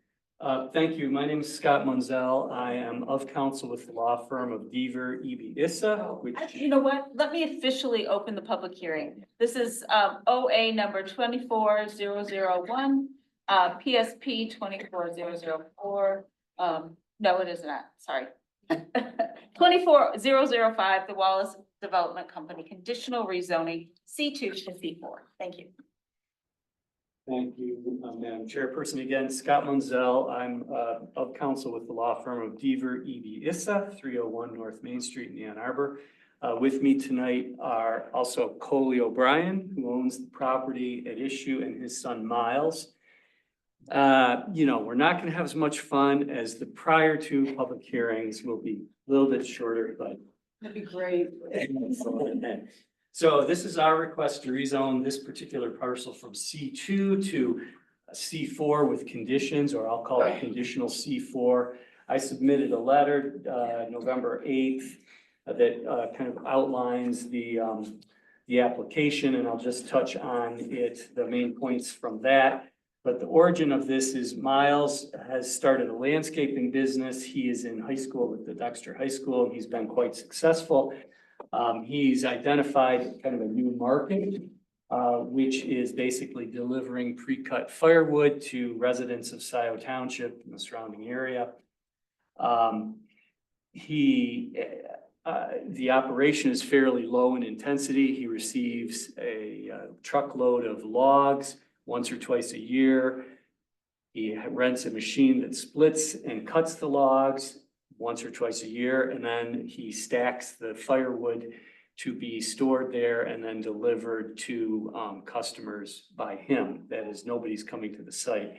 Thank you. My name is Scott Munzel. I am of counsel with the law firm of Deaver, Eby, Issa, which. You know what? Let me officially open the public hearing. This is OA number 24001, PSP 24004. No, it is not. Sorry. 24005, the Wallace Development Company, conditional rezoning C2 to C4. Thank you. Thank you, Madam Chairperson. Again, Scott Munzel. I'm of counsel with the law firm of Deaver, Eby, Issa, 301 North Main Street in Ann Arbor. With me tonight are also Coley O'Brien, who owns the property at issue, and his son Miles. We're not going to have as much fun as the prior two public hearings. Will be a little bit shorter, but. That'd be great. So this is our request to rezone this particular parcel from C2 to C4 with conditions, or I'll call it conditional C4. I submitted a letter, November 8th, that kind of outlines the application, and I'll just touch on it, the main points from that. But the origin of this is Miles has started a landscaping business. He is in high school at the Dexter High School. He's been quite successful. He's identified kind of a new market, which is basically delivering pre-cut firewood to residents of Scio Township and the surrounding area. The operation is fairly low in intensity. He receives a truckload of logs once or twice a year. He rents a machine that splits and cuts the logs once or twice a year, and then he stacks the firewood to be stored there and then delivered to customers by him. That is, nobody's coming to the site.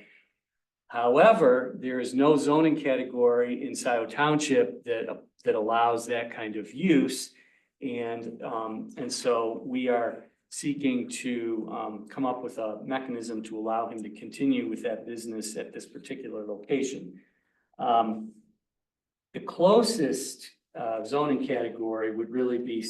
However, there is no zoning category in Scio Township that allows that kind of use, and so we are seeking to come up with a mechanism to allow him to continue with that business at this particular location. The closest zoning category would really be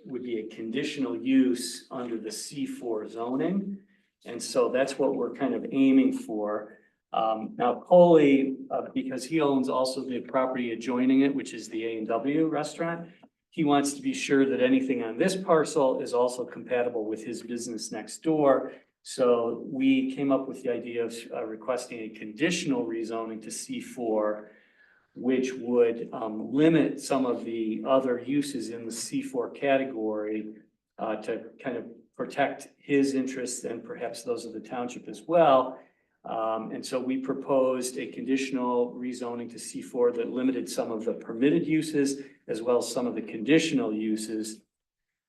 would be a conditional use under the C4 zoning. And so that's what we're kind of aiming for. Now Coley, because he owns also the property adjoining it, which is the A&W restaurant, he wants to be sure that anything on this parcel is also compatible with his business next door. So we came up with the idea of requesting a conditional rezoning to C4, which would limit some of the other uses in the C4 category to kind of protect his interests and perhaps those of the township as well. And so we proposed a conditional rezoning to C4 that limited some of the permitted uses as well as some of the conditional uses.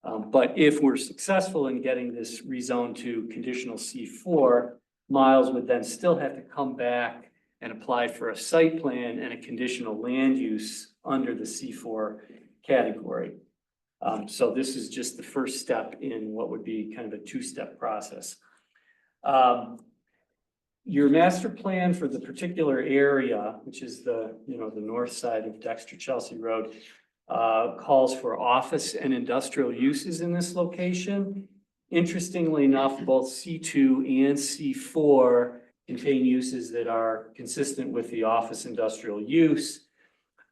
But if we're successful in getting this rezoned to conditional C4, Miles would then still have to come back and apply for a site plan and a conditional land use under the C4 category. So this is just the first step in what would be kind of a two-step process. your master plan for the particular area, which is the, the north side of Dexter Chelsea Road, calls for office and industrial uses in this location. Interestingly enough, both C2 and C4 contain uses that are consistent with the office industrial use.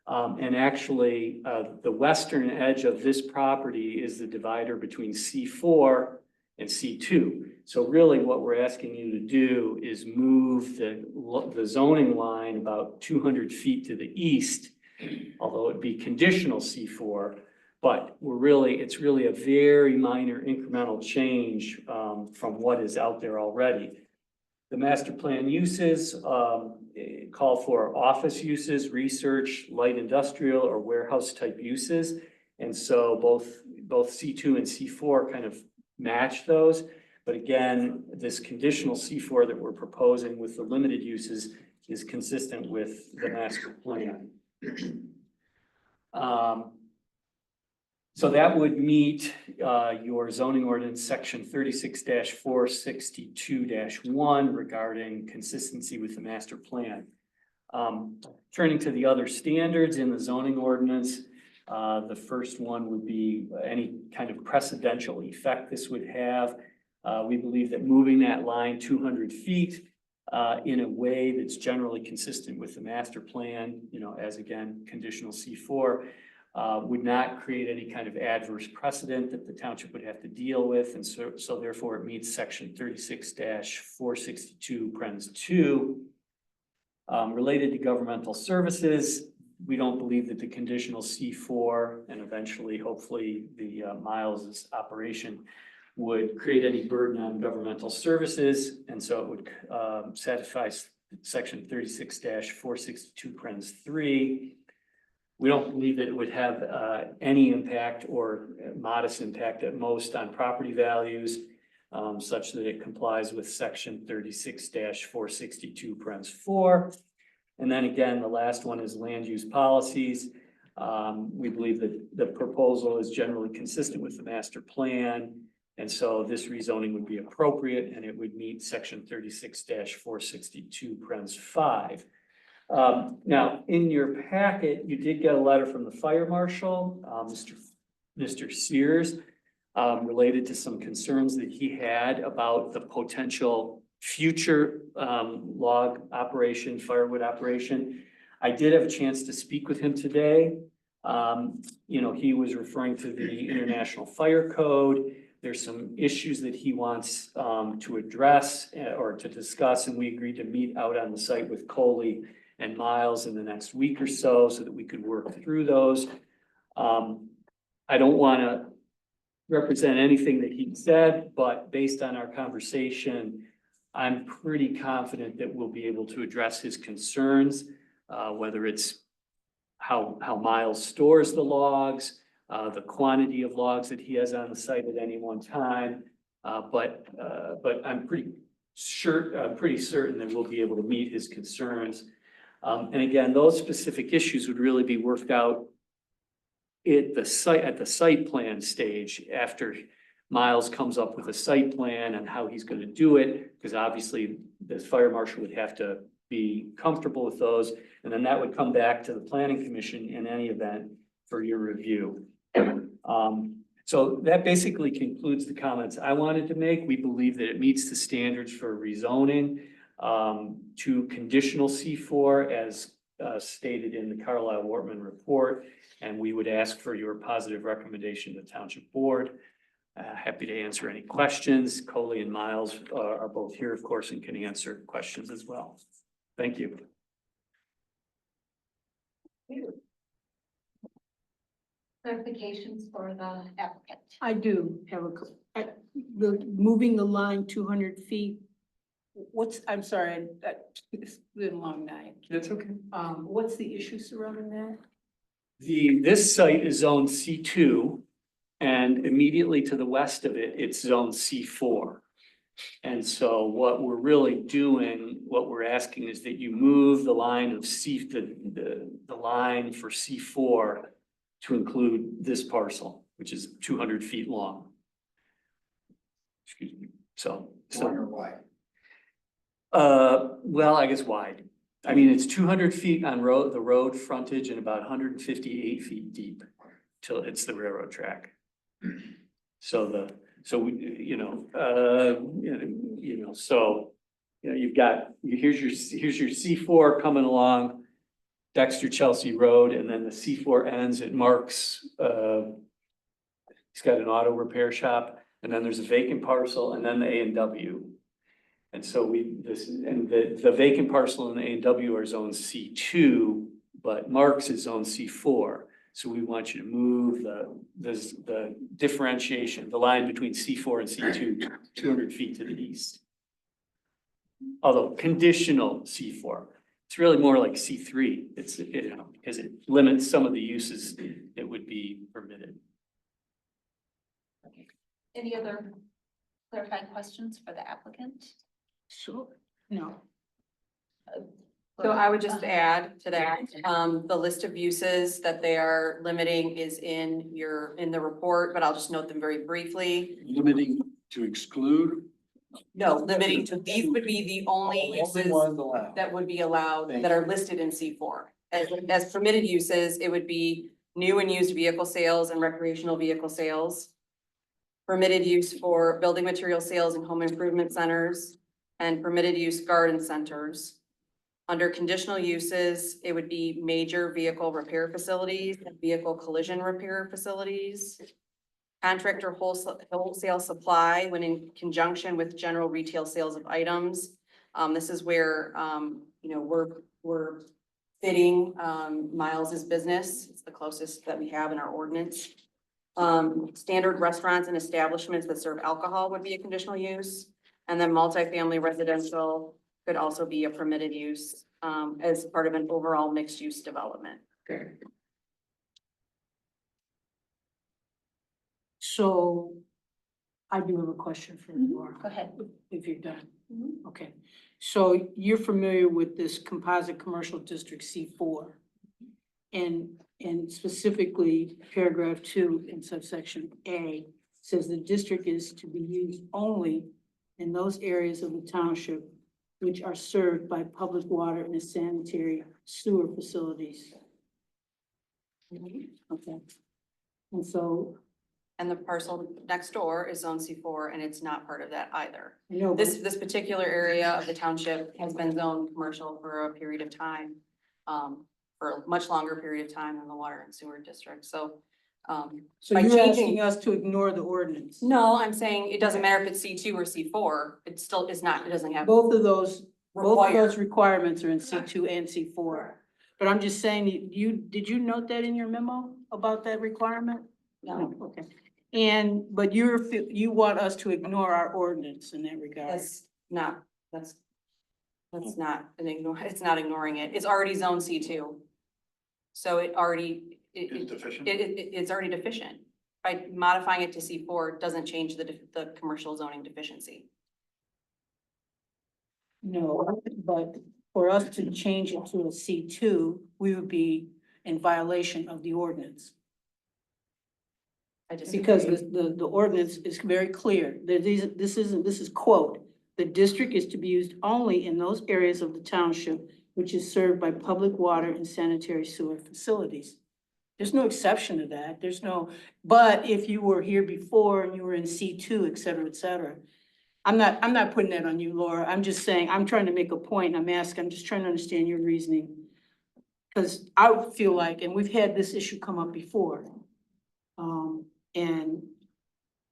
And actually, the western edge of this property is the divider between C4 and C2. So really what we're asking you to do is move the zoning line about 200 feet to the east, although it'd be conditional C4, but it's really a very minor incremental change from what is out there already. The master plan uses call for office uses, research, light industrial or warehouse type uses. And so both C2 and C4 kind of match those. But again, this conditional C4 that we're proposing with the limited uses is consistent with the master plan. So that would meet your zoning ordinance section 36-462-1 regarding consistency with the master plan. Turning to the other standards in the zoning ordinance, the first one would be any kind of precedential effect this would have. We believe that moving that line 200 feet in a way that's generally consistent with the master plan, as again, conditional C4, would not create any kind of adverse precedent that the township would have to deal with. And so therefore it meets section 36-462(2). Related to governmental services, we don't believe that the conditional C4 and eventually, hopefully, the Miles's operation would create any burden on governmental services. And so it would satisfy section 36-462(3). We don't believe that it would have any impact or modest impact at most on property values, such that it complies with section 36-462(4). And then again, the last one is land use policies. We believe that the proposal is generally consistent with the master plan. And so this rezoning would be appropriate and it would meet section 36-462(5). Now, in your packet, you did get a letter from the fire marshal, Mr. Sears, related to some concerns that he had about the potential future log operation, firewood operation. I did have a chance to speak with him today. He was referring to the International Fire Code. There's some issues that he wants to address or to discuss, and we agreed to meet out on the site with Coley and Miles in the next week or so that we could work through those. I don't want to represent anything that he said, but based on our conversation, I'm pretty confident that we'll be able to address his concerns, whether it's how Miles stores the logs, the quantity of logs that he has on the site at any one time. But I'm pretty certain that we'll be able to meet his concerns. And again, those specific issues would really be worked out at the site plan stage after Miles comes up with a site plan and how he's going to do it, because obviously the fire marshal would have to be comfortable with those. And then that would come back to the planning commission in any event for your review. So that basically concludes the comments I wanted to make. We believe that it meets the standards for rezoning to conditional C4 as stated in the Carlisle Wortman report. And we would ask for your positive recommendation to the township board. Happy to answer any questions. Coley and Miles are both here, of course, and can answer questions as well. Thank you. Clarifications for the applicant. I do have moving the line 200 feet. I'm sorry, it's been a long night. That's okay. What's the issue surrounding that? This site is zone C2, and immediately to the west of it, it's zone C4. And so what we're really doing, what we're asking is that you move the line of the line for C4 to include this parcel, which is 200 feet long. Excuse me. So Why or why? Well, I guess wide. I mean, it's 200 feet on the road frontage and about 158 feet deep till it's the railroad track. So you've got, here's your C4 coming along Dexter Chelsea Road, and then the C4 ends at Mark's, he's got an auto repair shop, and then there's a vacant parcel, and then the A&W. And so the vacant parcel in the A&W are zone C2, but Mark's is zone C4. So we want you to move the differentiation, the line between C4 and C2, 200 feet to the east. Although conditional C4, it's really more like C3. It's, because it limits some of the uses that would be permitted. Any other clarifying questions for the applicant? Sure. No. So I would just add to that, the list of uses that they are limiting is in the report, but I'll just note them very briefly. Limiting to exclude? No, limiting to, these would be the only uses that would be allowed, that are listed in C4. As permitted uses, it would be new and used vehicle sales and recreational vehicle sales. Permitted use for building material sales and home improvement centers, and permitted use garden centers. Under conditional uses, it would be major vehicle repair facilities and vehicle collision repair facilities. Contractor wholesale supply when in conjunction with general retail sales of items. This is where, we're fitting, Miles's business. It's the closest that we have in our ordinance. Standard restaurants and establishments that serve alcohol would be a conditional use. And then multifamily residential could also be a permitted use, as part of an overall mixed use development. Okay. So I do have a question for Laura. Go ahead. If you're done. Okay. So you're familiar with this composite commercial district C4? And specifically paragraph 2 in subsection A says the district is to be used only in those areas of the township which are served by public water and sanitary sewer facilities. Okay. And so. And the parcel next door is zone C4, and it's not part of that either. No, This particular area of the township has been zoned commercial for a period of time, for a much longer period of time than the water and sewer district. So, So by you're changing- asking us to ignore the ordinance? No, I'm saying it doesn't matter if it's C2 or C4, it still is not, it doesn't have. Both of those required. requirements are in C2 and C4. But I'm just saying, did you note that in your memo about that requirement? No, Okay. But you want us to ignore our ordinance in that regard? that's not it's not ignoring it. It's already zone C2. So it already, It's deficient. it's already deficient. By modifying it to C4, it doesn't change the commercial zoning deficiency. No, but for us to change it to a C2, we would be in violation of the ordinance. I just. Because the ordinance is very clear. This is quote, "The district is to be used only in those areas of the township which is served by public water and sanitary sewer facilities." There's no exception to that. But if you were here before and you were in C2, et cetera, et cetera. I'm not putting that on you, Laura. I'm just saying, I'm trying to make a point. I'm just trying to understand your reasoning. Because I feel like, and we've had this issue come up before. And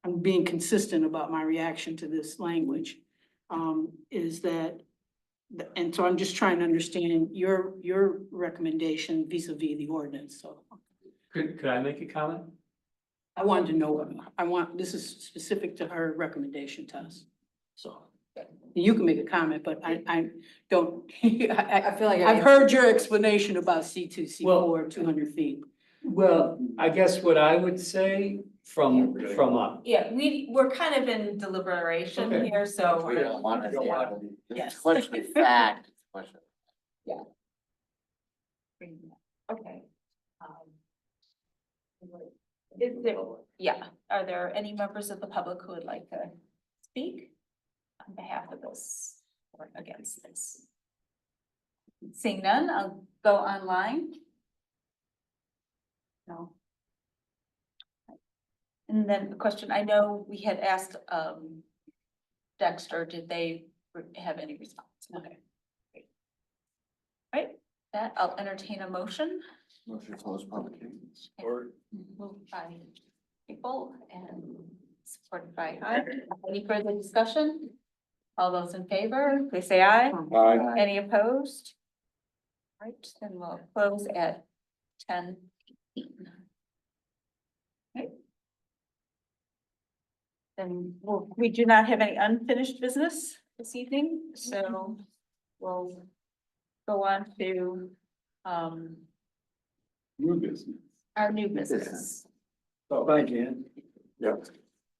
I'm being consistent about my reaction to this language, is that, and so I'm just trying to understand your recommendation vis-a-vis the ordinance, so. Could I make a comment? I wanted to know, this is specific to her recommendation to us, so. You can make a comment, but I don't, I feel like. I've heard your explanation about C2, C4, Well- 200 feet. Well, I guess what I would say from Yeah, we're kind of in deliberation Okay. here, so. We don't want to. Yes. Question of fact. Question. Okay. Are there any members of the public who would like to speak on behalf of this? against this? Seeing none, I'll go online. No. And then the question, I know we had asked, Dexter, did they have any response? Okay. Great. Right, that I'll entertain a motion. Motion to close public hearings. Moved by people and supported by Ed. Any further discussion? All those in favor, please say aye. Aye. Any opposed? Right, then we'll close at 10:18. Okay. Then we do not have any unfinished business this evening, so we'll go on to New business. our new business. So, Bye, Jan. Yep.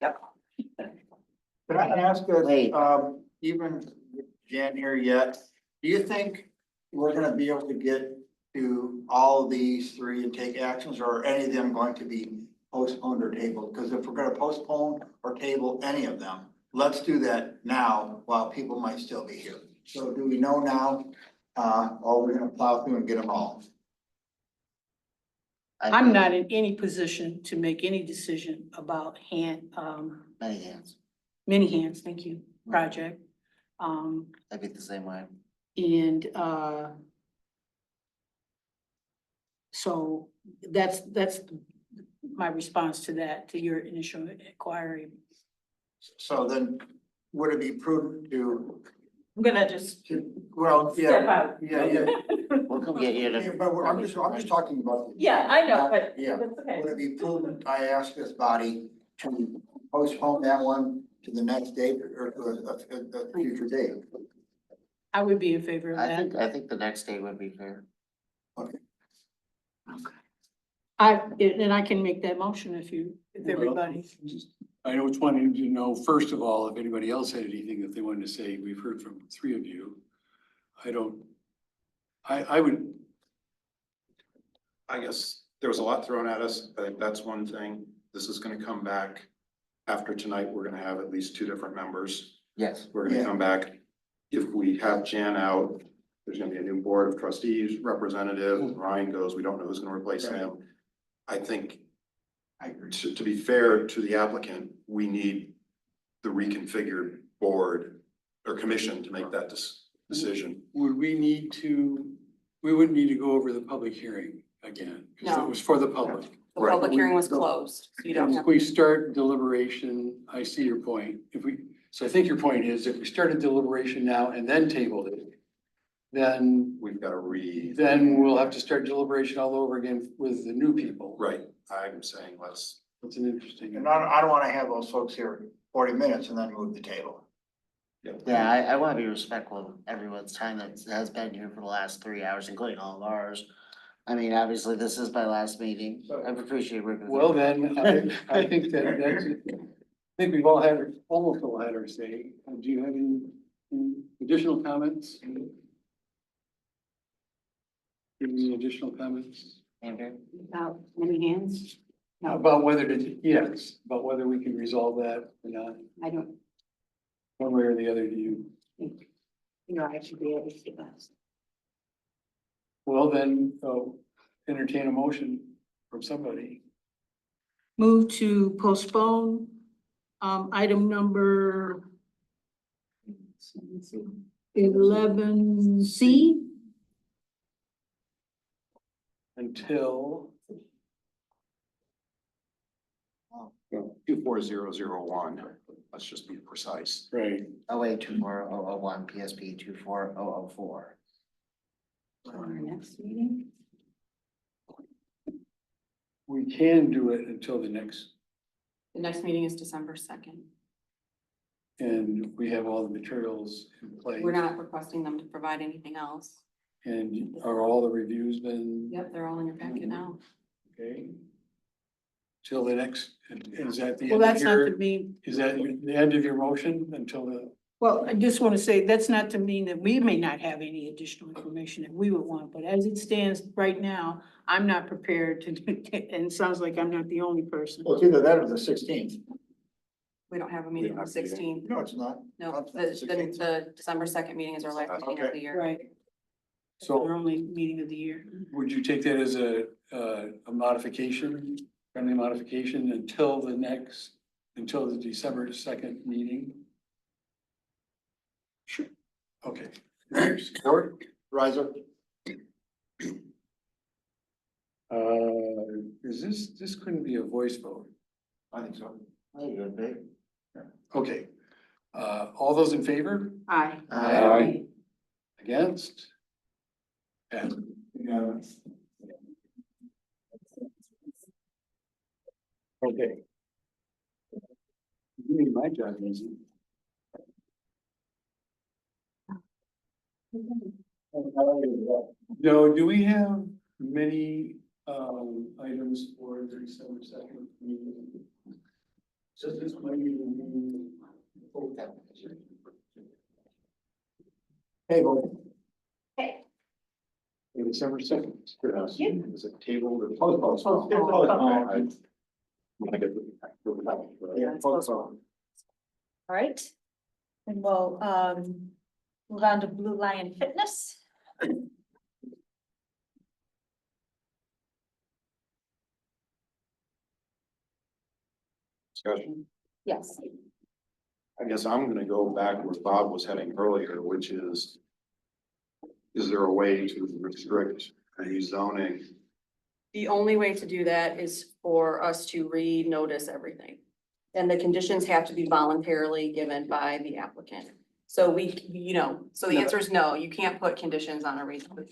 can I ask Wait. us, even with Jan here yet, do you think we're gonna be able to get to all of these three and take actions, or are any of them going to be postponed or tabled? Because if we're gonna postpone or table any of them, let's do that now while people might still be here. So do we know now, or we're gonna plow through and get them all? I'm not in any position to make any decision about Many hands. many hands, thank you, project. I think the same way. And, so that's my response to that, to your initial inquiry. So then, would it be prudent I'm gonna just well, step yeah, out. yeah. We'll come get you. Yeah, but I'm just talking about. Yeah, I know, but Yeah. that's okay. Would it be prudent, I ask this body to postpone that one to the next date or to a future date? I would be in favor of that. I think the next day would be fair. And I can make that motion if everybody. I know it's wanting to know, first of all, if anybody else had anything that they wanted to say. We've heard from three of you. I guess there was a lot thrown at us. I think that's one thing. This is gonna come back. After tonight, we're gonna have at least two different members. Yes. We're gonna come back. If we have Jan out, there's gonna be a new board of trustees, representative. Ryan goes, we don't know who's gonna replace him. I think to be fair to the applicant, we need the reconfigured board or commission to make that decision. Would we need to, we wouldn't need to go over the public hearing again, because No. it was for the public. The public hearing was closed, so you don't If have. we start deliberation, I see your point. So I think your point is if we started deliberation now and then tabled it, then We've got to then we'll have to start deliberation all over again with the new people. right, I'm saying let's. That's an interesting. And I don't wanna have those folks here 40 minutes and then move the table. Yeah, I wanna be respectful of everyone's time that has been here for the last 3 hours, including all of ours. I mean, obviously, this is my last meeting. I appreciate working. with Well, everyone. then, I think that's, I think we've all had, almost all had our say. Do you have any additional comments? Any additional comments? Andrew? About many hands? No, About whether to, yes, about whether we can resolve that or not, I don't one way or the other, do you? think, I should be able to do that. Well, then, entertain a motion from somebody. Move to postpone, item number 11C. Until, 24001, let's just be precise. right, 0824-001 PSP 24004. Our next meeting? we can do it until the next, The next meeting is December 2nd. and we have all the materials in place. We're not requesting them to provide anything else. And are all the reviews been, Yep, they're all in your packet now. okay? Till the next, is that the Well, end of that's not your, to mean, is that the end of your motion until the, well, I just want to say, that's not to mean that we may not have any additional information that we would want, but as it stands right now, I'm not prepared to, and it sounds like I'm not the only person. Well, it's either that or the 16th. We don't have a meeting on the 16th. No, it's not. No, the December 2nd meeting is our last meeting of the year. Right. So- Our only meeting of the year. Would you take that as a modification, friendly modification until the December 2nd meeting? Sure. Okay. Support, Riser. This couldn't be a voice vote? I think so. I think it'd be. Okay. All those in favor? Aye. Aye. Against? Passed. Okay. You made my job easy. Joe, do we have many items for the December 2nd meeting? So this might be. Hey, boy. Okay. December 2nd. Is it tabled or? All right. And we'll move on to Blue Lion Fitness. Discussion. Yes. I guess I'm gonna go back where Bob was heading earlier, which is there a way to restrict rezoning? The only way to do that is for us to re-notice everything. And the conditions have to be voluntarily given by the applicant. So so the answer is no, you can't put conditions on a rezon.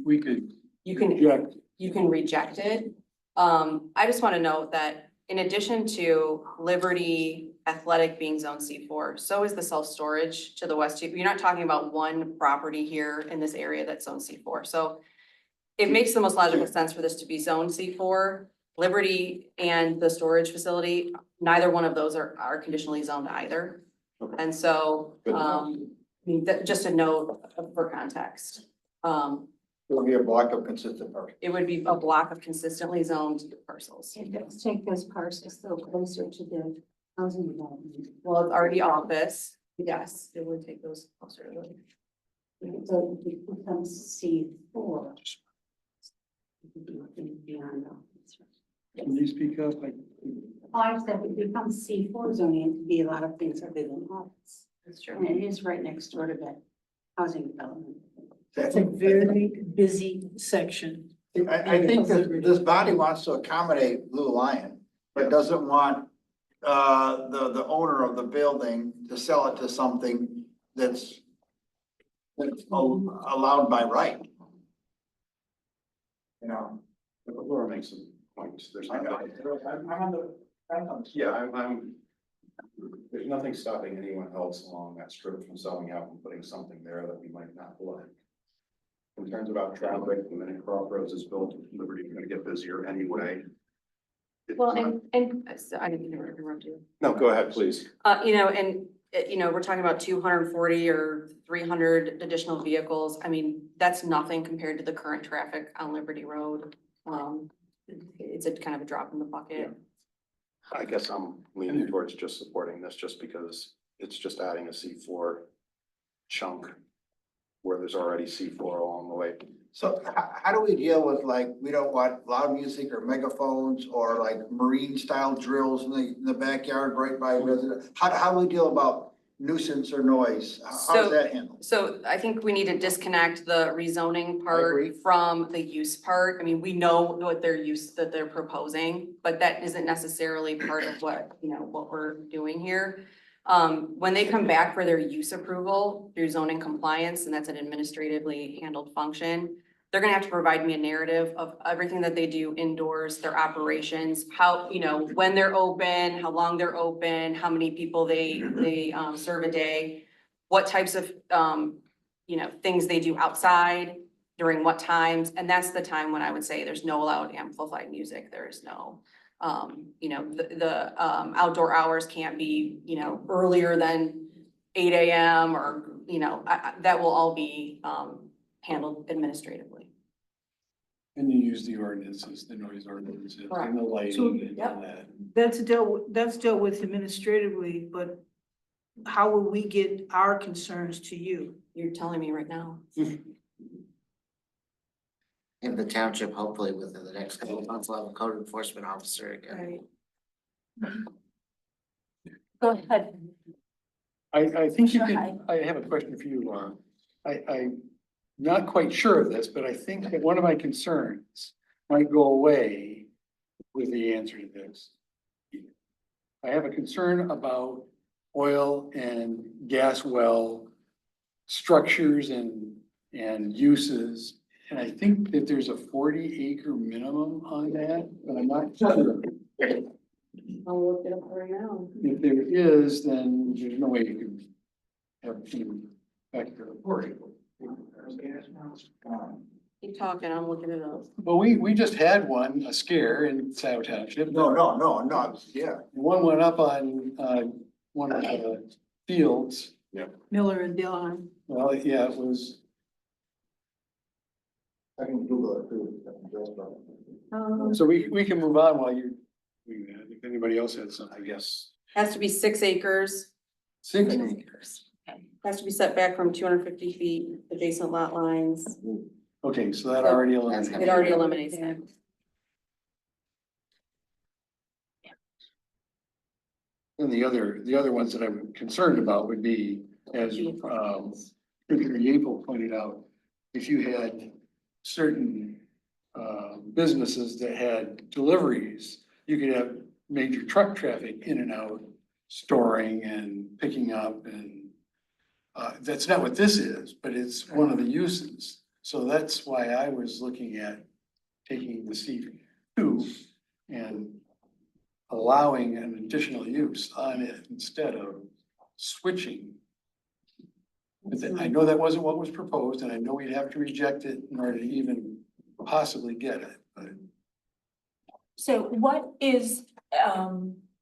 We could. You can, Reject. you can reject it. I just want to note that in addition to Liberty Athletic being zone C4, so is the self-storage to the west. You're not talking about one property here in this area that's zone C4. So it makes the most logical sense for this to be zone C4. Liberty and the storage facility, neither one of those are conditionally zoned either. Okay. And so, Good to I mean, just a note for context. It'll be a block of consistent parking. It would be a block of consistently zoned parcels. Let's take those parcels so closer to the housing development. Well, it's already office. Yes, it would take those closer to the. So it becomes C4. Beyond office. Can you speak up? I said it becomes C4 zoning, it could be a lot of things other than office. That's true. And it is right next door to that housing development. That's a very busy section. I think this body wants to accommodate Blue Lion, but doesn't want the owner of the building to sell it to something that's allowed by right. You know. Laura makes some points. There's I know. Yeah, there's nothing stopping anyone else along that strip from selling out and putting something there that we might not like. Concerns about traffic, the minute Crossroads is built, Liberty's gonna get busier anyway. It's Well, not- so I didn't mean to interrupt you. No, go ahead, please. We're talking about 240 or 300 additional vehicles. I mean, that's nothing compared to the current traffic on Liberty Road. It's a kind of a drop in the bucket. I guess I'm leaning towards just supporting this just because it's just adding a C4 chunk where there's already C4 along the way. So how do we deal with, like, we don't want loud music or megaphones or like marine style drills in the backyard right by resident? How do we deal about nuisance or noise? How's that handled? So I think we need to disconnect the rezoning agree. part from the use part. I mean, we know what that they're proposing, but that isn't necessarily part of what we're doing here. When they come back for their use approval through zoning compliance, and that's an administratively handled function, they're gonna have to provide me a narrative of everything that they do indoors, their operations, how, when they're open, how long they're open, how many people they serve a day, what types of, things they do outside, during what times, and that's the time when I would say there's no allowed amplified music, there is no, the outdoor hours can't be, earlier than 8 AM or, that will all be, handled administratively. And you use the ordinances, the noise ordinances and the lighting and all that. That's dealt with administratively, but how will we get our concerns to you? You're telling me right now. In the township, hopefully within the next couple of months, we'll have a code enforcement officer again. Go ahead. I think you Sure, can, I have a question for you, Laura. I'm not quite sure of this, but I think that one of my concerns might go away with the answer to this. I have a concern about oil and gas well structures and uses. And I think that there's a 40-acre minimum on that, but I'm not sure. I'll look it up right now. If there is, then there's no way you can have two back there. Keep talking, I'm looking it up. Well, we just had one, a scare in Scio Township. No, yeah. One went up on, one of the fields. Miller and Dillon. Well, yeah, it was, I can Google it too. so we can move on while if anybody else has something, I guess. Has to be 6 acres, 6 acres. has to be set back from 250 feet adjacent lot lines. Okay, so that already eliminates. It already eliminates that. And the other ones that I'm concerned about would be, as Commissioner Yapel pointed out, if you had certain businesses that had deliveries, you could have major truck traffic in and out, storing and picking up, and that's not what this is, but it's one of the uses. So that's why I was looking at taking the C2 and allowing an additional use on it instead of switching. But I know that wasn't what was proposed, and I know we'd have to reject it in order to even possibly get it, but. So what is,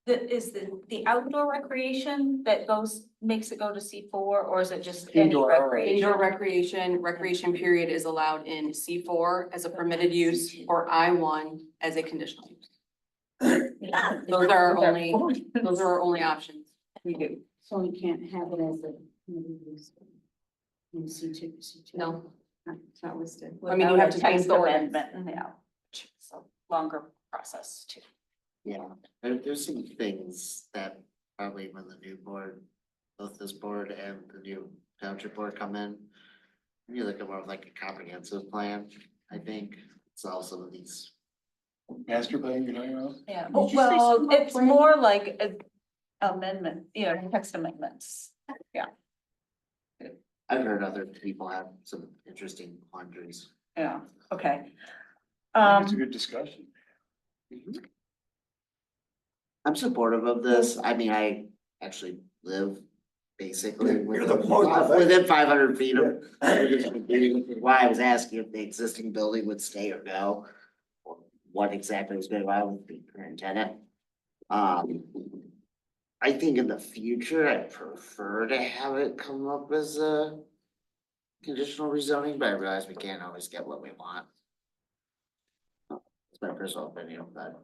the outdoor recreation that makes it go to C4, or is it just any Indoor, recreation? Indoor recreation period is allowed in C4 as a permitted use or I1 as a conditional use. Those are our only options. We do. So we can't have it as a. In C2. No. It's not listed. I mean, you have to change the ordinance. amendment, yeah, which is a longer process too. Yeah, there's some things that probably when the new board, both this board and the new township board come in, you look at more of like a comprehensive plan, I think, solve some of these. Master plan, you know? Yeah, Did you say well, something it's about more like a amendment, text amendments, yeah. I've heard other people have some interesting quandaries. Yeah, okay. I think it's a good discussion. I'm supportive of this. I mean, I actually live basically You're the within most- within 500 feet of. Why I was asking if the existing building would stay or go. Or what exactly was going on with the current tenant. I think in the future, I prefer to have it come up as a conditional rezoning, but I realize we can't always get what we want. It's my personal opinion, but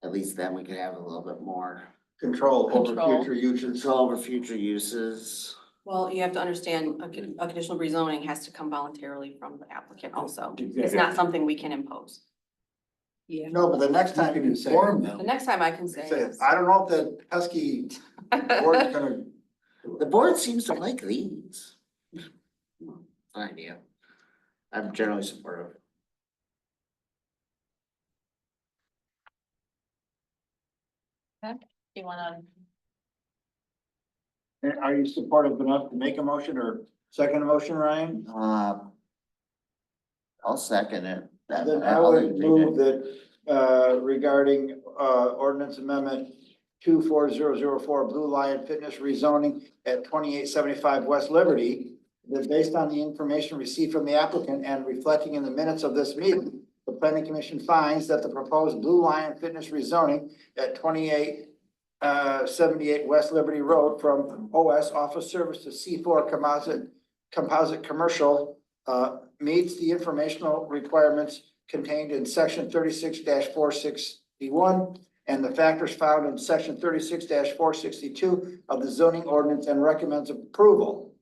at least then we could have a little bit more Control over Control. future uses. control over future uses. Well, you have to understand, a conditional rezoning has to come voluntarily from the applicant also. It's not something we can impose. Yeah. No, but the next time you can inform The them, next time I can say, say, yes. I don't know if the pesky board's gonna. The board seems to like these. Idea. I'm generally supportive. You wanna? Are you supportive enough to make a motion or second motion, Ryan? I'll second it. Then I would move that, regarding, ordinance amendment 24004 Blue Lion Fitness rezoning at 2875 West Liberty, that based on the information received from the applicant and reflecting in the minutes of this meeting, the planning commission finds that the proposed Blue Lion Fitness rezoning at 2878 West Liberty Road from OS Office Service to C4 composite commercial meets the informational requirements contained in section 36-461 and the factors found in section 36-462 of the zoning ordinance and recommends approval.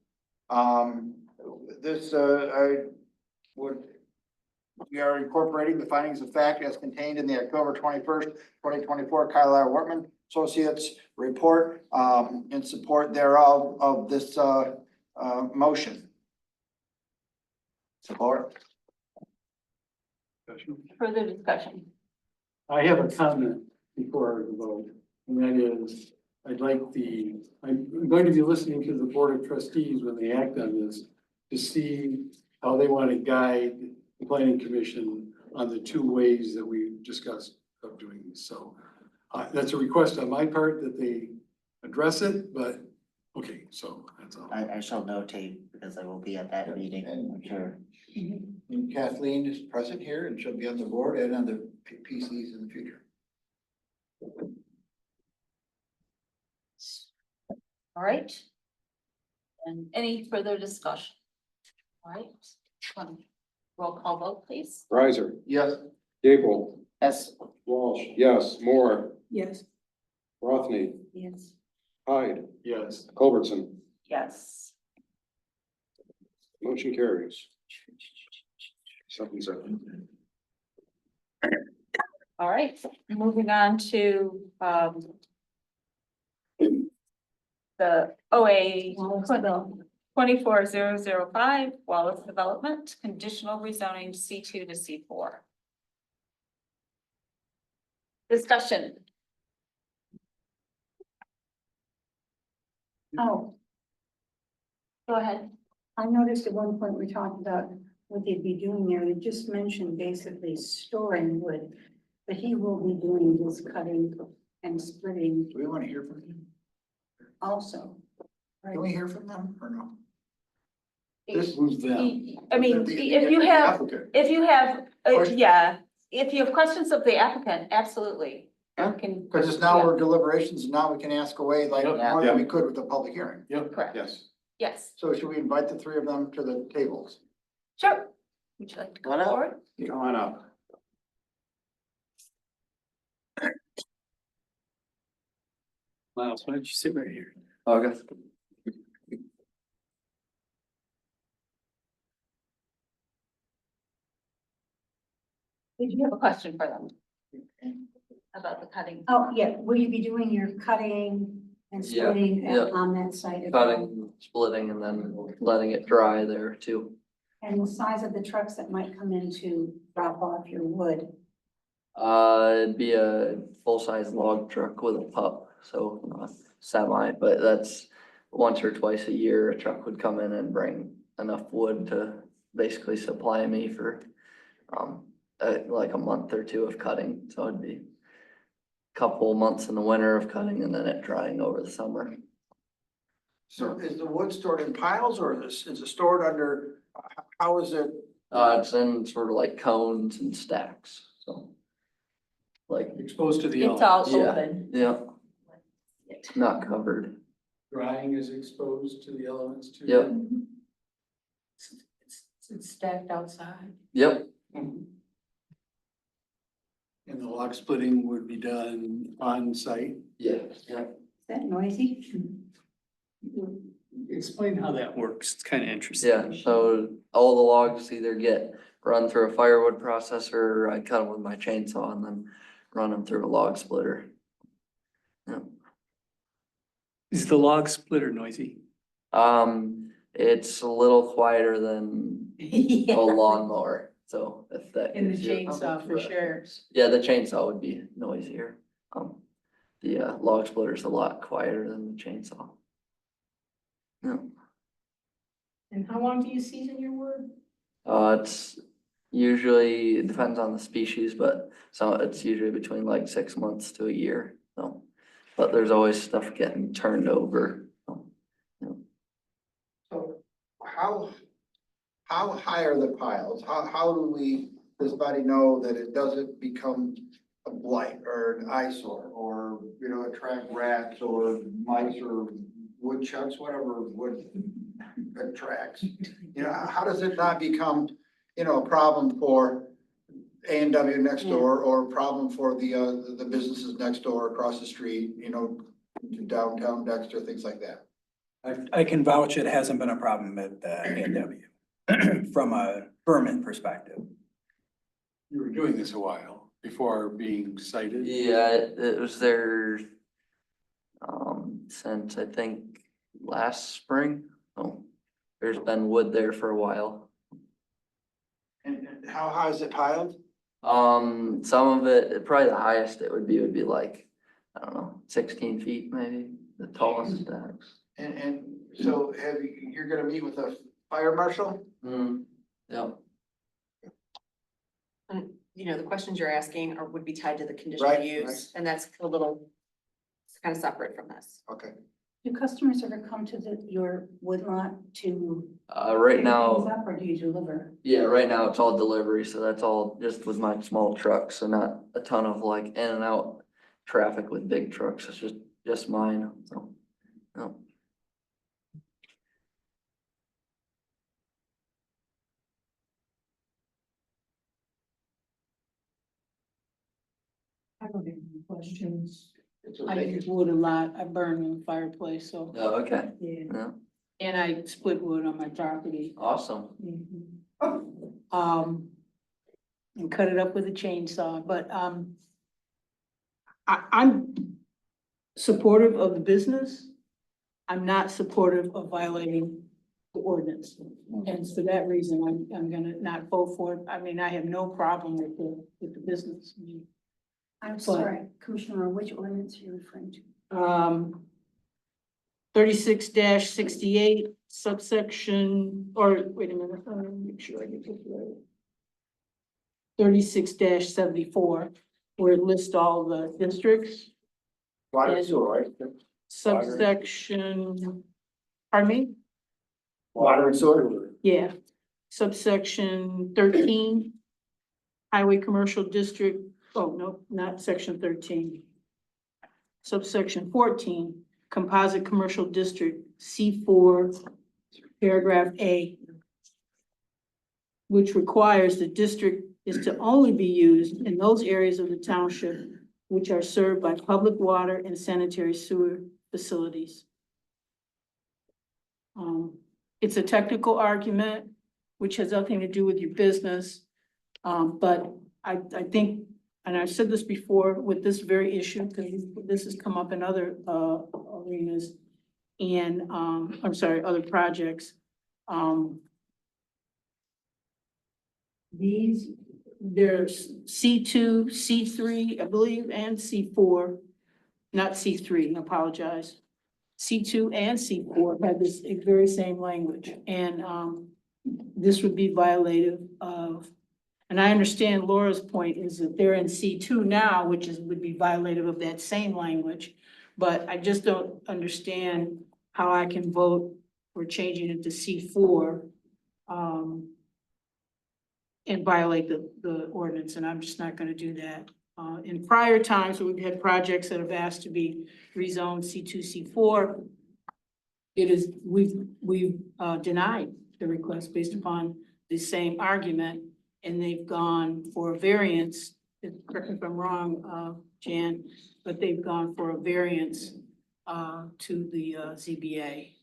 We are incorporating the findings of fact as contained in the October 21st, 2024 Carlisle Wortman Associates report, in support thereof of this, motion. Support. Further discussion. I have a comment before I vote, and that is, I'm going to be listening to the Board of Trustees when they act on this to see how they want to guide the Planning Commission on the two ways that we discussed of doing this. So that's a request on my part that they address it, but okay, so that's all. I shall notate because I will be at that meeting, I'm sure. And Kathleen is present here and she'll be on the board and on the PCs in the future. All right. And any further discussion? All right. Roll call vote, please. Riser. Yes. Gable. Yes. Walsh. Yes. Moore. Yes. Rothney. Yes. Hyde. Yes. Culbertson. Yes. Motion carries. 7-7. All right, moving on to, the OA 24005 Wallace Development, conditional rezoning C2 to C4. Discussion. Oh, Go ahead. I noticed at one point we talked about what they'd be doing there. They just mentioned basically storing wood, but he will be doing his cutting and splitting Do we want to hear from them? also. Can we hear from them or no? Who's them? I mean, if you have, yeah, if you have questions of the applicant, absolutely. You can- Because it's now we're deliberations and now we can ask away like Yep. more than we could with the public hearing. Yep. Correct. Yes. Yes, So should we invite the three of them to the tables? sure. Would you like to go What up? forward? Come on up. Miles, why don't you sit right here? Okay. Did you have a question for them? About the cutting? Oh, yeah, will you be doing your cutting and Yeah, splitting yeah. on that site? as well? Cutting, splitting, and then letting it dry there too. And the size of the trucks that might come in to drop off your wood? It'd be a full-size log truck with a pup, so not semi, but that's once or twice a year, a truck would come in and bring enough wood to basically supply me for like a month or two of cutting, so it'd be a couple months in the winter of cutting and then it drying over the summer. So is the wood stored in piles or is it stored under, how is it? It's in sort of like cones and stacks, so. Like, Exposed to the It's elements. all Yeah. open. yeah. Not covered. Drying is exposed to the elements too. Yep, It's stacked outside. yep, And the log splitting would be done on site. yeah, yeah. Is that noisy? Explain how that works. It's kind of interesting. Yeah, so all the logs either get run through a firewood processor, or I cut them with my chainsaw and then run them through a log splitter. Yeah. Is the log splitter noisy? It's a little quieter than a lawnmower, so if that. And the gives you a chainsaw for number. sure. Yeah, the chainsaw would be noisier. The log splitter's a lot quieter than the chainsaw. Yeah. And how long do you season your wood? It's usually, it depends on the species, but so it's usually between like 6 months to a year, so. But there's always stuff getting turned over. So, yeah. So how high are the piles? How do we, this body know that it doesn't become a blight or an eyesore or, attract rats or mice or woodchucks, whatever wood that tracks. You know, how does it not become, you know, a problem for A&W next door or a problem for the businesses next door across the street, you know, to downtown Dexter, things like that? I can vouch it hasn't been a problem at A&W from a permit perspective. You were doing this a while before being cited. Yeah, it was there since I think last spring. Oh, there's been wood there for a while. And how high is it piled? Some of it, probably the highest it would be like, I don't know, 16 feet maybe, the tallest stacks. And so you're gonna meet with a fire marshal? Yep. You know, the questions you're asking would be tied to the conditional Right, use, right. and that's a little, it's kind of separate from this. Okay. Do customers ever come to your woodlot to? Right pick now. things up, or do you deliver? Yeah, right now it's all delivery, so that's all just with my small truck, so not a ton of like in and out traffic with big trucks, it's just mine, so. No. I don't have any questions. It's I okay. use wood a lot. I burn in the fireplace, so. Oh, okay. Yeah. Yeah, And I split wood on my property. awesome. And cut it up with a chainsaw, but, I'm supportive of the business. I'm not supportive of violating the ordinance. And for that reason, I'm gonna not vote for it. I mean, I have no problem with the business. I'm sorry, Commissioner, which ordinance are you referring to? 36-68 subsection, or wait a minute, make sure I get this right. 36-74, where it lists all the districts. Water And sewer, right? Subsection, pardon me? Water and sewer. Yeah, subsection 13, highway commercial district, oh, no, not section 13. Subsection 14, composite commercial district, C4, paragraph A, which requires the district is to only be used in those areas of the township which are served by public water and sanitary sewer facilities. It's a technical argument, which has nothing to do with your business. But I think, and I've said this before with this very issue, because this has come up in other arenas and, I'm sorry, other projects. There's C2, C3, I believe, and C4, not C3, I apologize. C2 and C4 had this very same language, and this would be violative of, and I understand Laura's point is that they're in C2 now, which would be violative of that same language, but I just don't understand how I can vote for changing it to C4 and violate the ordinance, and I'm just not gonna do that. In prior times, we've had projects that have asked to be rezoned C2, C4. We've denied the request based upon the same argument, and they've gone for a variance. Correct me if I'm wrong, Jan, but they've gone for a variance to the ZBA.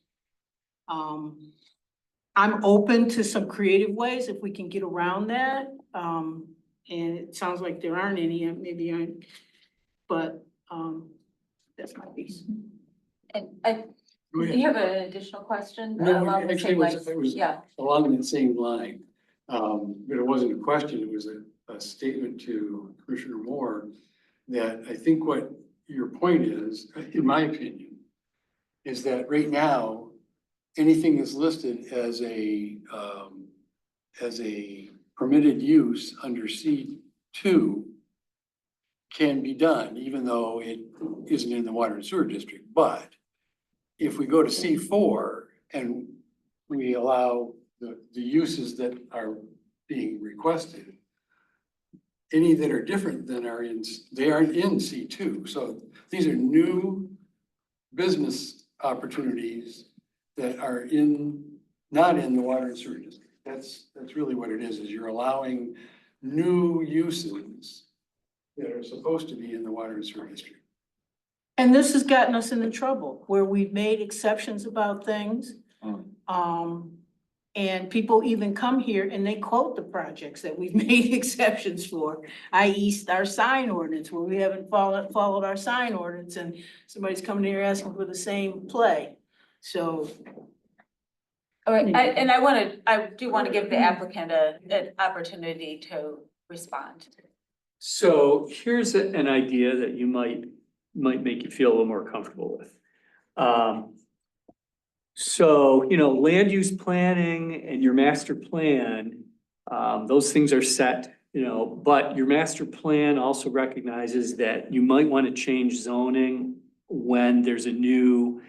I'm open to some creative ways if we can get around that. And it sounds like there aren't any, maybe but that's my piece. And Go ahead. you have an additional question? No, along the actually, same it lines? was Yeah, along that same line. But it wasn't a question, it was a statement to Commissioner Moore that I think what your point is, in my opinion, is that right now, anything that's listed as a permitted use under C2 can be done, even though it isn't in the water and sewer district. But if we go to C4 and we allow the uses that are being requested, any that are different than they aren't in C2. So these are new business opportunities that are in not in the water and sewer district. That's really what it is you're allowing new uses that are supposed to be in the water and sewer district. And this has gotten us into trouble where we've made exceptions about things. And people even come here and they quote the projects that we've made exceptions for, i.e. our sign ordinance, where we haven't followed our sign ordinance and somebody's coming here asking for the same play. So. All right, I do want to give the applicant an opportunity to respond. So here's an idea that you might make you feel a little more comfortable with. So, land use planning and your master plan, those things are set, but your master plan also recognizes that you might want to change zoning when there's a new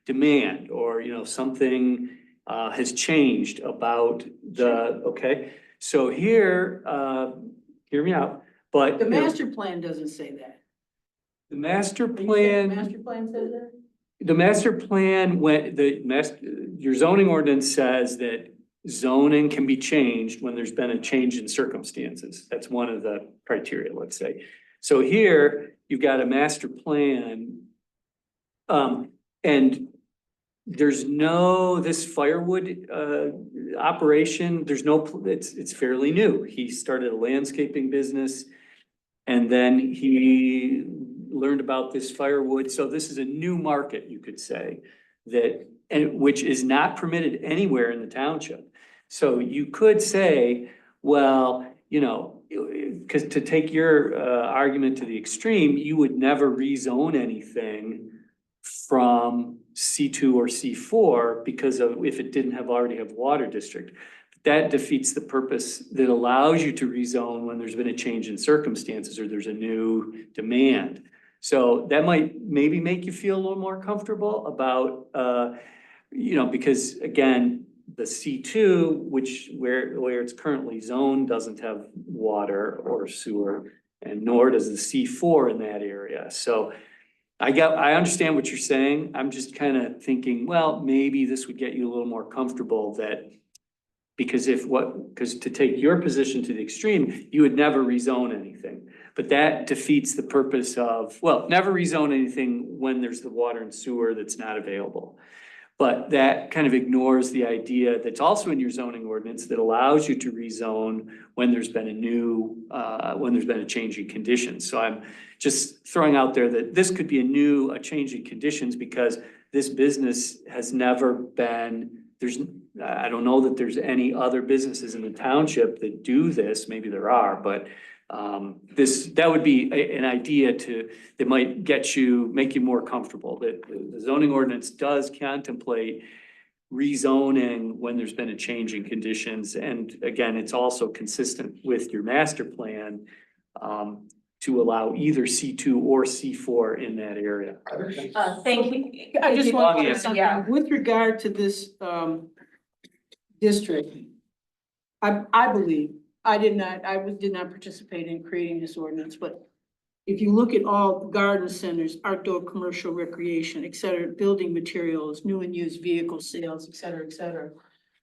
demand or, something has changed about okay? So here, hear me out, but. The master plan doesn't say that. The master Are you saying the plan. master plan says that? The master plan, your zoning ordinance says that zoning can be changed when there's been a change in circumstances. That's one of the criteria, let's say. So here, you've got a master plan. And there's this firewood operation, it's fairly new. He started a landscaping business and then he learned about this firewood. So this is a new market, you could say, which is not permitted anywhere in the township. So you could say, well, because to take your argument to the extreme, you would never rezone anything from C2 or C4 because of if it didn't already have water district. That defeats the purpose that allows you to rezone when there's been a change in circumstances or there's a new demand. So that might maybe make you feel a little more comfortable about, because again, the C2, where it's currently zoned, doesn't have water or sewer, and nor does the C4 in that area. So I understand what you're saying. I'm just kind of thinking, well, maybe this would get you a little more comfortable that because to take your position to the extreme, you would never rezone anything. But that defeats the purpose of, never rezone anything when there's the water and sewer that's not available. But that kind of ignores the idea that's also in your zoning ordinance that allows you to rezone when there's been a change in conditions. So I'm just throwing out there that this could be a change in conditions because this business has never been, I don't know that there's any other businesses in the township that do this. Maybe there are, but that would be an idea that might make you more comfortable that the zoning ordinance does contemplate rezoning when there's been a change in conditions. And again, it's also consistent with your master plan to allow either C2 or C4 in that area. Thank you. I just want to say Yeah. something with regard to this district. I believe, I did not participate in creating this ordinance, but if you look at all garden centers, outdoor commercial recreation, et cetera, building materials, new and used vehicle sales, et cetera, et cetera.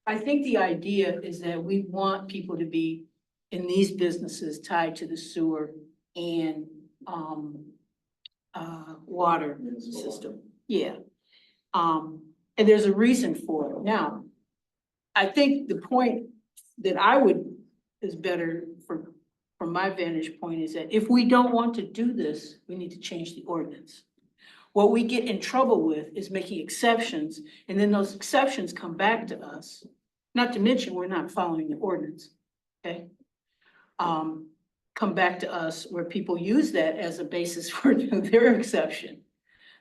I think the idea is that we want people to be in these businesses tied to the sewer and water system. Yeah. And there's a reason for it. Now, I think the point that is better from my vantage point is that if we don't want to do this, we need to change the ordinance. What we get in trouble with is making exceptions, and then those exceptions come back to us. Not to mention, we're not following the ordinance, okay? Come back to us where people use that as a basis for their exception.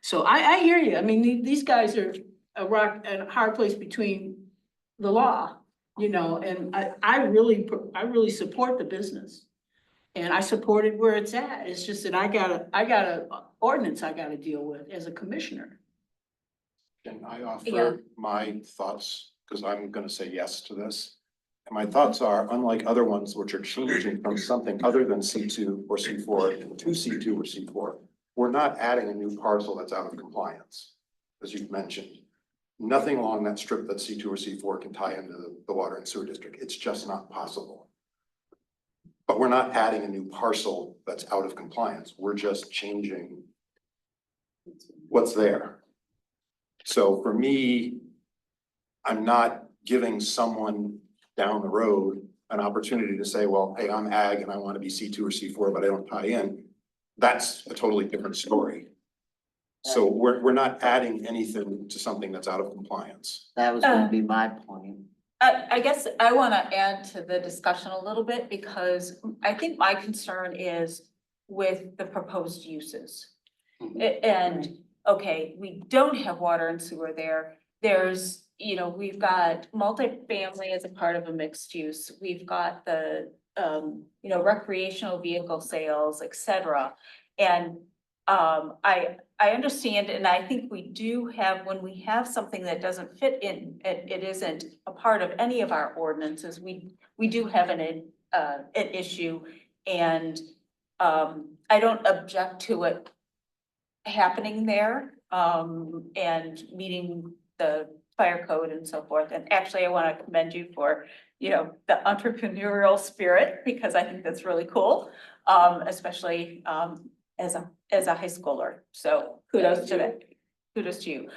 So I hear you. I mean, these guys are a rock and a hard place between the law, and I really support the business. And I support it where it's at. It's just that I got a ordinance I gotta deal with as a commissioner. Can I Yeah. offer my thoughts? Because I'm gonna say yes to this. And my thoughts are, unlike other ones which are changing from something other than C2 or C4 to C2 or C4, we're not adding a new parcel that's out of compliance, as you've mentioned. nothing along that strip that C2 or C4 can tie into the water and sewer district. It's just not possible. But we're not adding a new parcel that's out of compliance. We're just changing what's there. So for me, I'm not giving someone down the road an opportunity to say, well, hey, I'm ag and I want to be C2 or C4, but I don't tie in. That's a totally different story. So we're not adding anything to something that's out of compliance. That was gonna be my point. I guess I want to add to the discussion a little bit because I think my concern is with the proposed uses. And, okay, we don't have water and sewer there. There's, you know, we've got multifamily as a part of a mixed use. We've got the, you know, recreational vehicle sales, et cetera. And I understand, and I think we do have, when we have something that doesn't fit in, it isn't a part of any of our ordinances, we do have an issue. And I don't object to it happening there, and meeting the fire code and so forth. And actually, I want to commend you for, you know, the entrepreneurial spirit, because I think that's really cool, especially as a high schooler. So kudos to that. Kudos to you.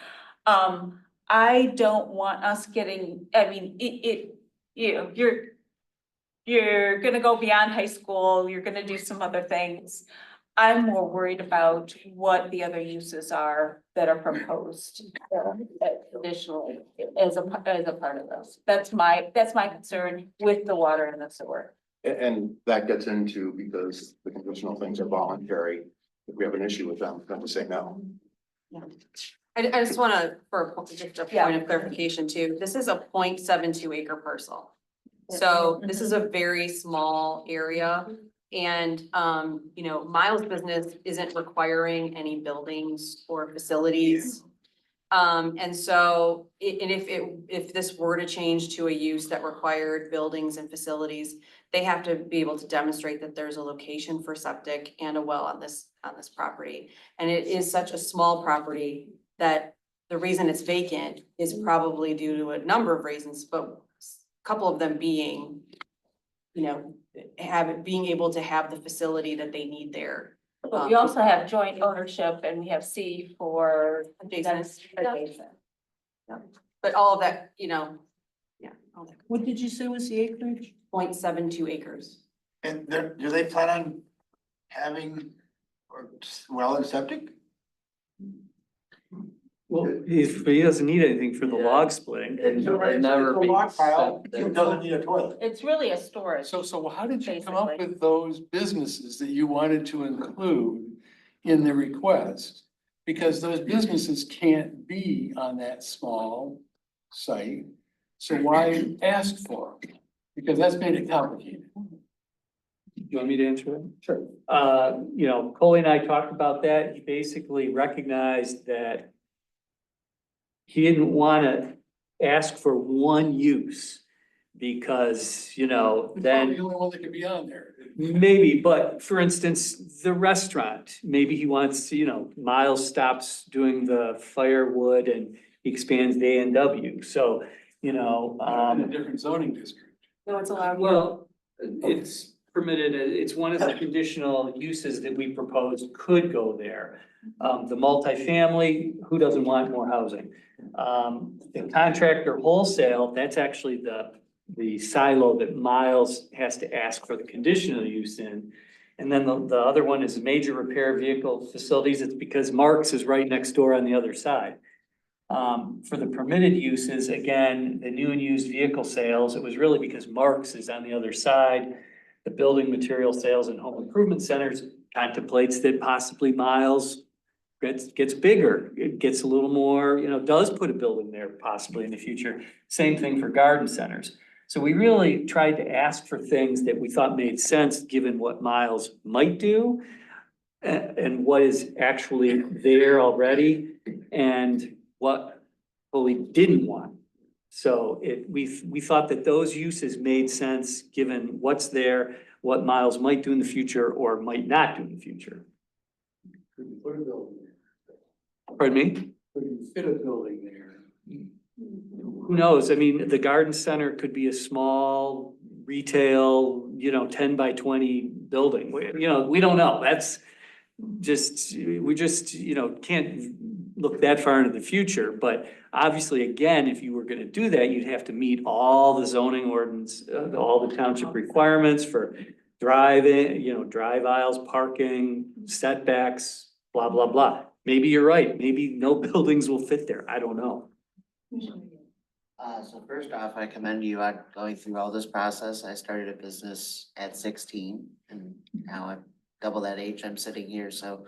I don't want us getting, I mean, you know, you're gonna go beyond high school, you're gonna do some other things. I'm more worried about what the other uses are that are proposed additionally as a part of this. That's my concern with the water and the sewer. And that gets into, because the conditional things are voluntary, if we have an issue with them, then we say no. I just wanna, just a point of clarification too, this is a 0.72 acre parcel. So this is a very small area. And, you know, Miles' business isn't requiring any buildings or facilities. And so if this were to change to a use that required buildings and facilities, they have to be able to demonstrate that there's a location for septic and a well on this property. And it is such a small property that the reason it's vacant is probably due to a number of reasons, but a couple of them being, you know, being able to have the facility that they need there. But we also have joint ownership and we have C for Adjacent. adjacent. But all of that, you know, yeah. All that. What did you say was the acreage? 0.72 acres. And do they plan on having, or well and septic? Well, if he doesn't need anything for the log splitting. It's a log pile, it doesn't need a toilet. It's really a storage. So how did you come up with those businesses that you wanted to include in the request? Because those businesses can't be on that small site. So why ask for them? Because that's made it complicated. You want me to answer it? Sure. You know, Coley and I talked about that. He basically recognized that he didn't want to ask for one use because, you know, then The only one that could be on there. maybe, but for instance, the restaurant, maybe he wants to, you know, Miles stops doing the firewood and he expands the A&W. So, you know, In a different zoning district. No, it's allowed. well, it's permitted, it's one of the conditional uses that we proposed could go there. The multifamily, who doesn't want more housing? The contractor wholesale, that's actually the silo that Miles has to ask for the conditional use in. And then the other one is major repair vehicle facilities. It's because Mark's is right next door on the other side. For the permitted uses, again, the new and used vehicle sales, it was really because Mark's is on the other side. The building material sales and home improvement centers contemplates that possibly Miles gets bigger. It gets a little more, you know, does put a building there possibly in the future. Same thing for garden centers. So we really tried to ask for things that we thought made sense, given what Miles might do and what is actually there already and what we didn't want. So we thought that those uses made sense, given what's there, what Miles might do in the future or might not do in the future. Could you put a building there? Pardon me? Could you fit a building there? who knows? I mean, the garden center could be a small retail, 10 by 20 building. We don't know. That's we just, can't look that far into the future. But obviously, again, if you were gonna do that, you'd have to meet all the zoning ordinance, all the township requirements for driving, drive aisles, parking, setbacks, blah, blah, blah. Maybe you're right. Maybe no buildings will fit there. I don't know. So first off, I commend you on going through all this process. I started a business at 16 and now I'm double that age. I'm sitting here, so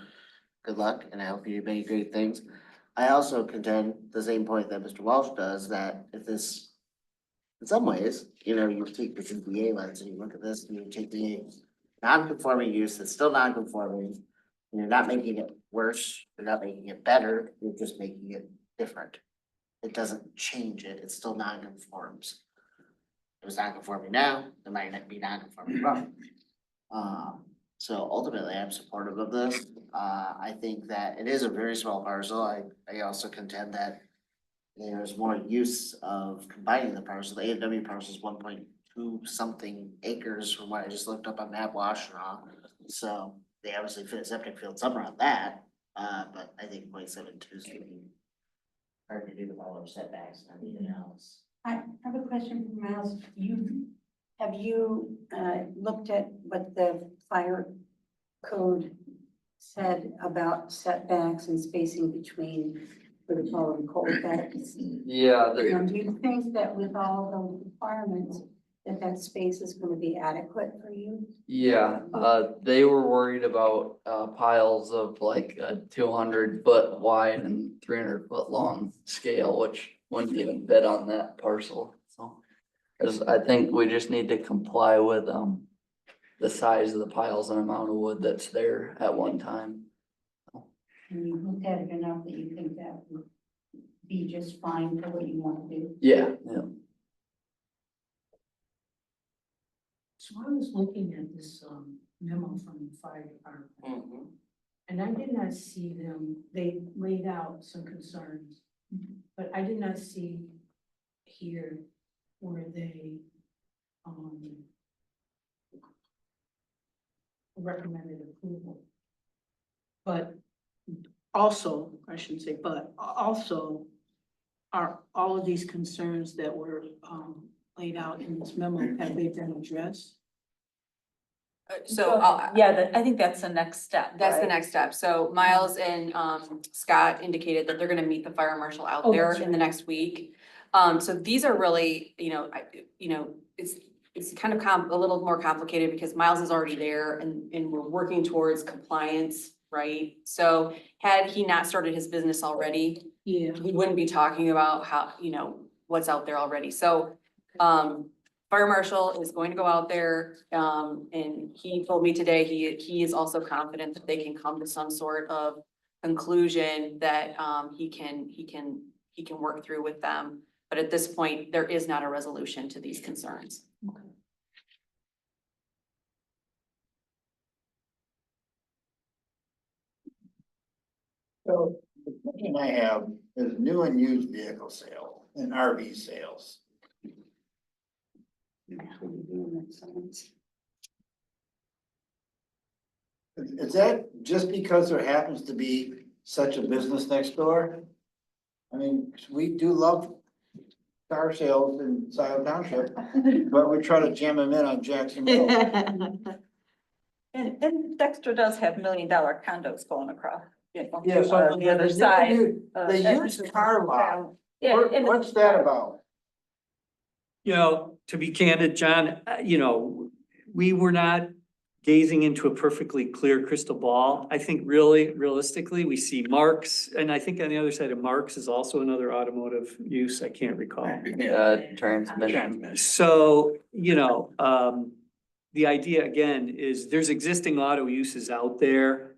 good luck and I hope you do many great things. I also contend the same point that Mr. Walsh does, that if this, in some ways, you take the CBA lens and you look at this and you take the non-conforming use that's still non-conforming, and you're not making it worse, you're not making it better, you're just making it different. It doesn't change it, it still non-conforms. It was non-conforming now, it might not be non-conforming tomorrow. So ultimately, I'm supportive of this. I think that it is a very small parcel. I also contend that there's more use of combining the parcel. The A&W parcel is 1.2 something acres from what I just looked up on Map Washtenaw. So they obviously fit a septic field somewhere on that, but I think 0.72 is gonna be hard to do with all those setbacks and everything else. I have a question for Miles. Have you looked at what the fire code said about setbacks and spacing between what we call them cold beds? Yeah, And do you think that with all those requirements, that space is going to be adequate for you? Yeah, they were worried about piles of like a 200-foot wide and 300-foot long scale, which wouldn't even fit on that parcel. So, because I think we just need to comply with the size of the piles and amount of wood that's there at one time. And you looked at it enough that you think that would be just fine for what you want to do? Yeah. So I was looking at this memo from the fire department. And I did not see they laid out some concerns, but I did not see here where they recommended approval. But also, I shouldn't say, but also, are all of these concerns that were laid out in this memo, have they been addressed? I think that's the next step. That's the right? next step. So Miles and Scott indicated that they're gonna meet the fire marshal out Oh, there that's in the right. next week. So these are really, it's kind of a little more complicated because Miles is already there and we're working towards compliance, right? So had he not started his business already, Yeah. we wouldn't be talking about how, what's out there already. So, fire marshal is going to go out there, and he told me today, he is also confident that they can come to some sort of conclusion that, he can work through with them. But at this point, there is not a resolution to these concerns. So the question I have is new and used vehicle sale and RV sales. Is that just because there happens to be such a business next door? I mean, we do love car sales in Scio Township, but we try to jam them in on Jackson Road. And Dexter does have $1 million condos going across. Yeah, so on the other side. the used car lot, Yeah, and- what's that about? To be candid, John, we were not gazing into a perfectly clear crystal ball. I think realistically, we see Marks, and I think on the other side of Marks is also another automotive use. I can't recall. Transmission. So, the idea again is there's existing auto uses out there.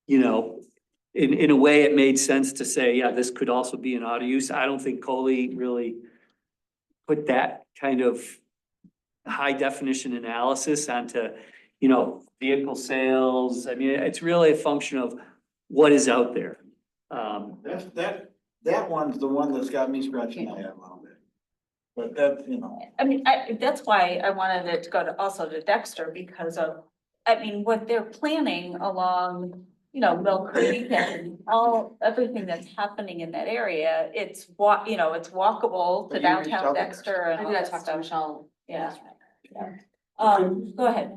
In a way, it made sense to say, yeah, this could also be an auto use. I don't think Coley really put that kind of high definition analysis onto, vehicle sales. I mean, it's really a function of what is out there. That That one's the one that's got me scratching my head a little bit. But that, I mean, that's why I wanted it to go to also to Dexter because of, I mean, what they're planning along, Mill Creek and everything that's happening in that area. It's it's walkable to But you reached downtown out to Dexter and I all did that talk to stuff. Michelle. Yeah. Go ahead.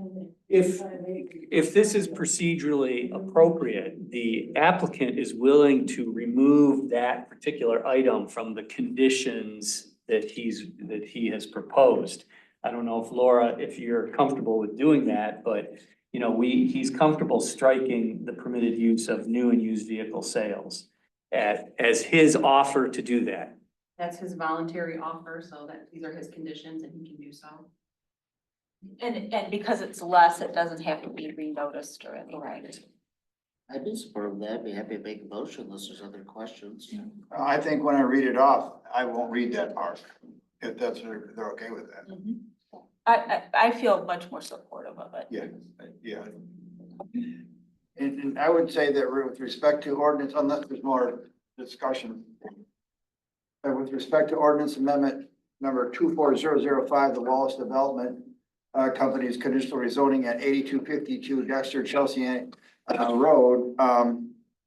If this is procedurally appropriate, the applicant is willing to remove that particular item from the conditions that he has proposed. I don't know if Laura, if you're comfortable with doing that, but he's comfortable striking the permitted use of new and used vehicle sales as his offer to do that. That's his voluntary offer, so that these are his conditions and he can do so. And because it's less, it doesn't have to be re-noticed or anything. I'd be supportive of that. I'd be happy to make a motion unless there's other questions. I think when I read it off, I won't read that part. If they're okay with that. I feel much more supportive of it. Yeah. And I would say that with respect to ordinance, unless there's more discussion. With respect to ordinance amendment number 24005, the Wallace Development Company's conditional rezoning at 8252 Dexter Chelsea Road,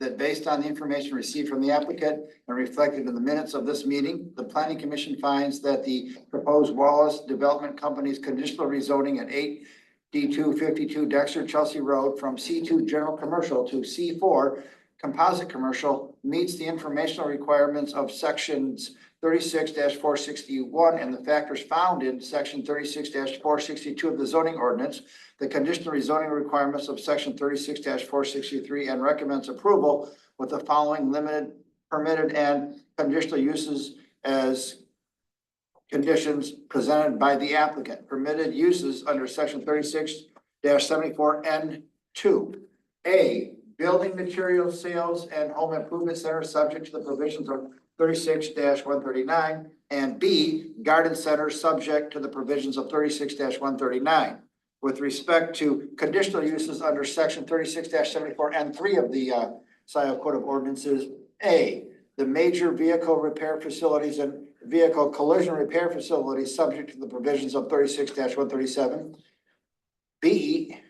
that based on the information received from the applicant and reflected in the minutes of this meeting, the planning commission finds that the proposed Wallace Development Company's conditional rezoning at 8252 Dexter Chelsea Road from C2 General Commercial to C4 Composite Commercial meets the informational requirements of sections 36-461 and the factors found in section 36-462 of the zoning ordinance, the conditional rezoning requirements of section 36-463, and recommends approval with the following limited, permitted, and conditional uses as conditions presented by the applicant. Permitted uses under section 36-74N2. A, building material sales and home improvement centers subject to the provisions of 36-139, and B, garden centers subject to the provisions of 36-139. With respect to conditional uses under section 36-74N3 of the Scio Code of Ordinances, A, the major vehicle repair facilities and vehicle collision repair facilities subject to the provisions of 36-137. B.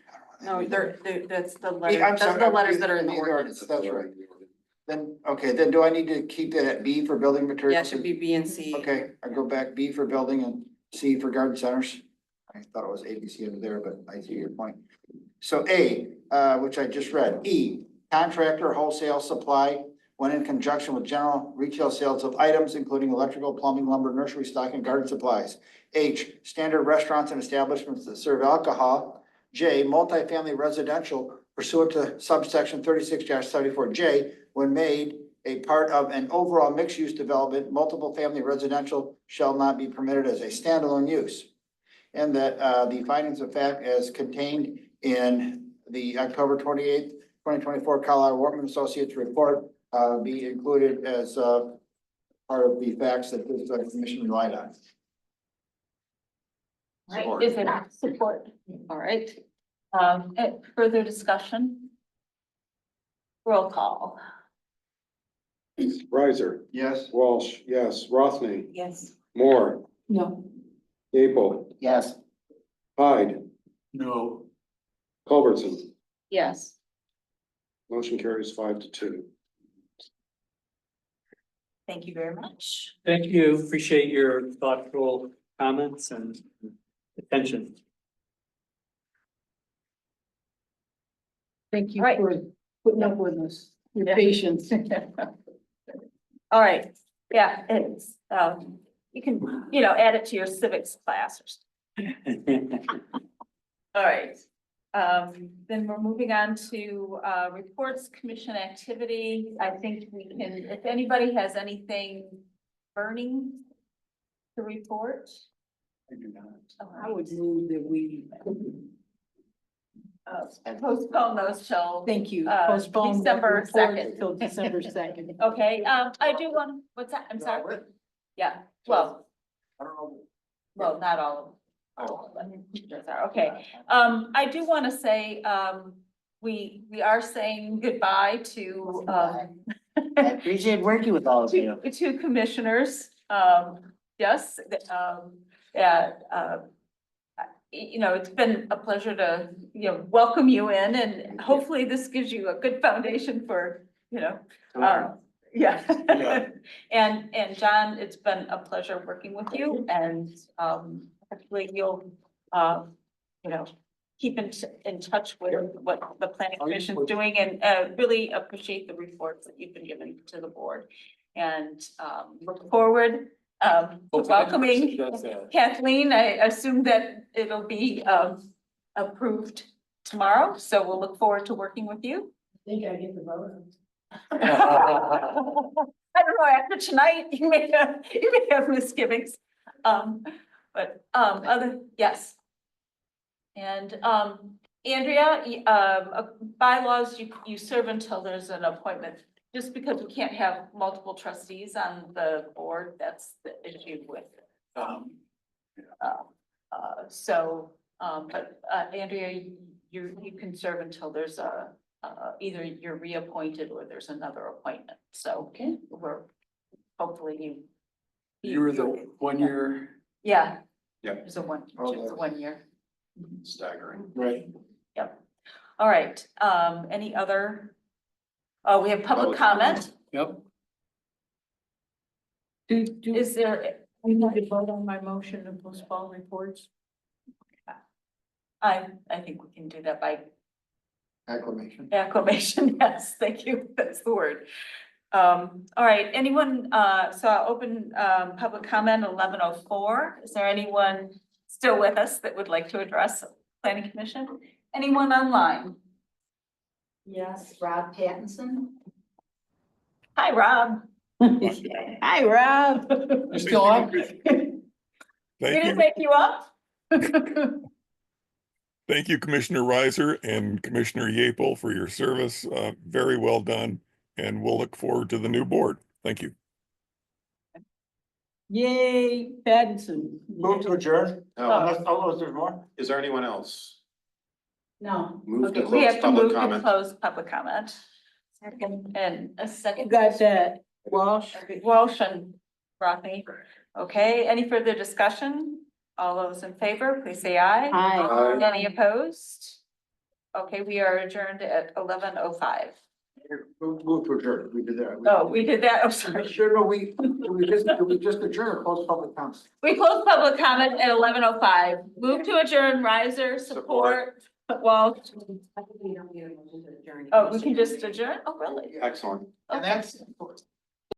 No, that's the I'm letter, that's sorry, the letters that are in the ordinance. That's right. Then, okay, then do I need to keep that at B for building materials? Yeah, it should be B and C. Okay, I go back B for building and C for garden centers. I thought it was A, B, C under there, but I see your point. So A, which I just read. E, contractor wholesale supply when in conjunction with general retail sales of items, including electrical, plumbing, lumber, nursery stock, and garden supplies. H, standard restaurants and establishments that serve alcohol. J, multifamily residential pursuant to subsection 36-74J, when made a part of an overall mixed-use development, multiple family residential shall not be permitted as a standalone use. And that the findings of fact as contained in the October 28th, 2024 Colorado Workman Associates report be included as part of the facts that this commission relied on. Right, is it support? All right. Further discussion? Roll call. Riser, Yes. Walsh, yes, Rothney, Yes. Moore, No. Gable, Yes. Hyde, No. Culbertson. Yes. Motion carries 5-2. Thank you very much. Thank you. Appreciate your thoughtful comments and attention. Thank you Right. for putting up with us, your patience. All right, yeah, it's, you can, add it to your civics class or something. All right. Then we're moving on to, reports, commission activity. I think we can, if anybody has anything burning to report. I do not. I would move that we, Postpone those till. thank you, Uh, postpone the December report 2nd. till December 2nd. Okay, I do want, what's that? I'm sorry. Yeah, well, I don't know. well, not all of them. Okay, I do want to say, we are saying goodbye to, I appreciate working with all of you. Two commissioners, yes, yeah, it's been a pleasure to, welcome you in, and hopefully this gives you a good foundation for, yeah. And John, it's been a pleasure working with you, and, hopefully you'll, keep in touch with what the planning commission is doing, and, really appreciate the reports that you've been given to the board. And, look forward, to welcoming Kathleen. I assume that it'll be, approved tomorrow, so we'll look forward to working with you. I think I get the vote. I don't know, after tonight, you may have misgivings. Yes. And, Andrea, bylaws, you serve until there's an appointment. Just because we can't have multiple trustees on the board, that's the issue with. But Andrea, you can serve until there's either you're reappointed or there's another appointment. So we're hopefully You were the 1 year. Yeah. Yeah. It's a 1 year. Staggering. Right. Yep. All right. Any other? Oh, we have public comment. Yep. Is there? I need to vote on my motion to postpone reports. I think we can do that by Acclamation. acclamation. Yes, thank you. That's the word. All right, anyone, so I'll open, public comment 11:04. Is there anyone still with us that would like to address the planning commission? Anyone online? Yes, Rob Pattinson. Hi, Rob. Hi, Rob. You still on? We didn't make you up? Thank you, Commissioner Reiser and Commissioner Yapel, for your service. Very well done, and we'll look forward to the new board. Thank you. Yay, Pattinson. Move to adjourn. Oh, there's more? is there anyone else? No. Move to Okay, we close have to public move to comment. close public comment. Second, and a You second. got that, Walsh? Walsh and Rodney. Okay, any further discussion? All those in favor, please say aye. Aye. Any opposed? Okay, we are adjourned at 11:05. Move to adjourn. We did that. Oh, we did that, I'm sorry. Sure, no, we just adjourned, close public comments. We closed public comment at 11:05. Move to adjourn, Riser, support, Walsh. Oh, we can just adjourn? Oh, really? Excellent. Okay. And that's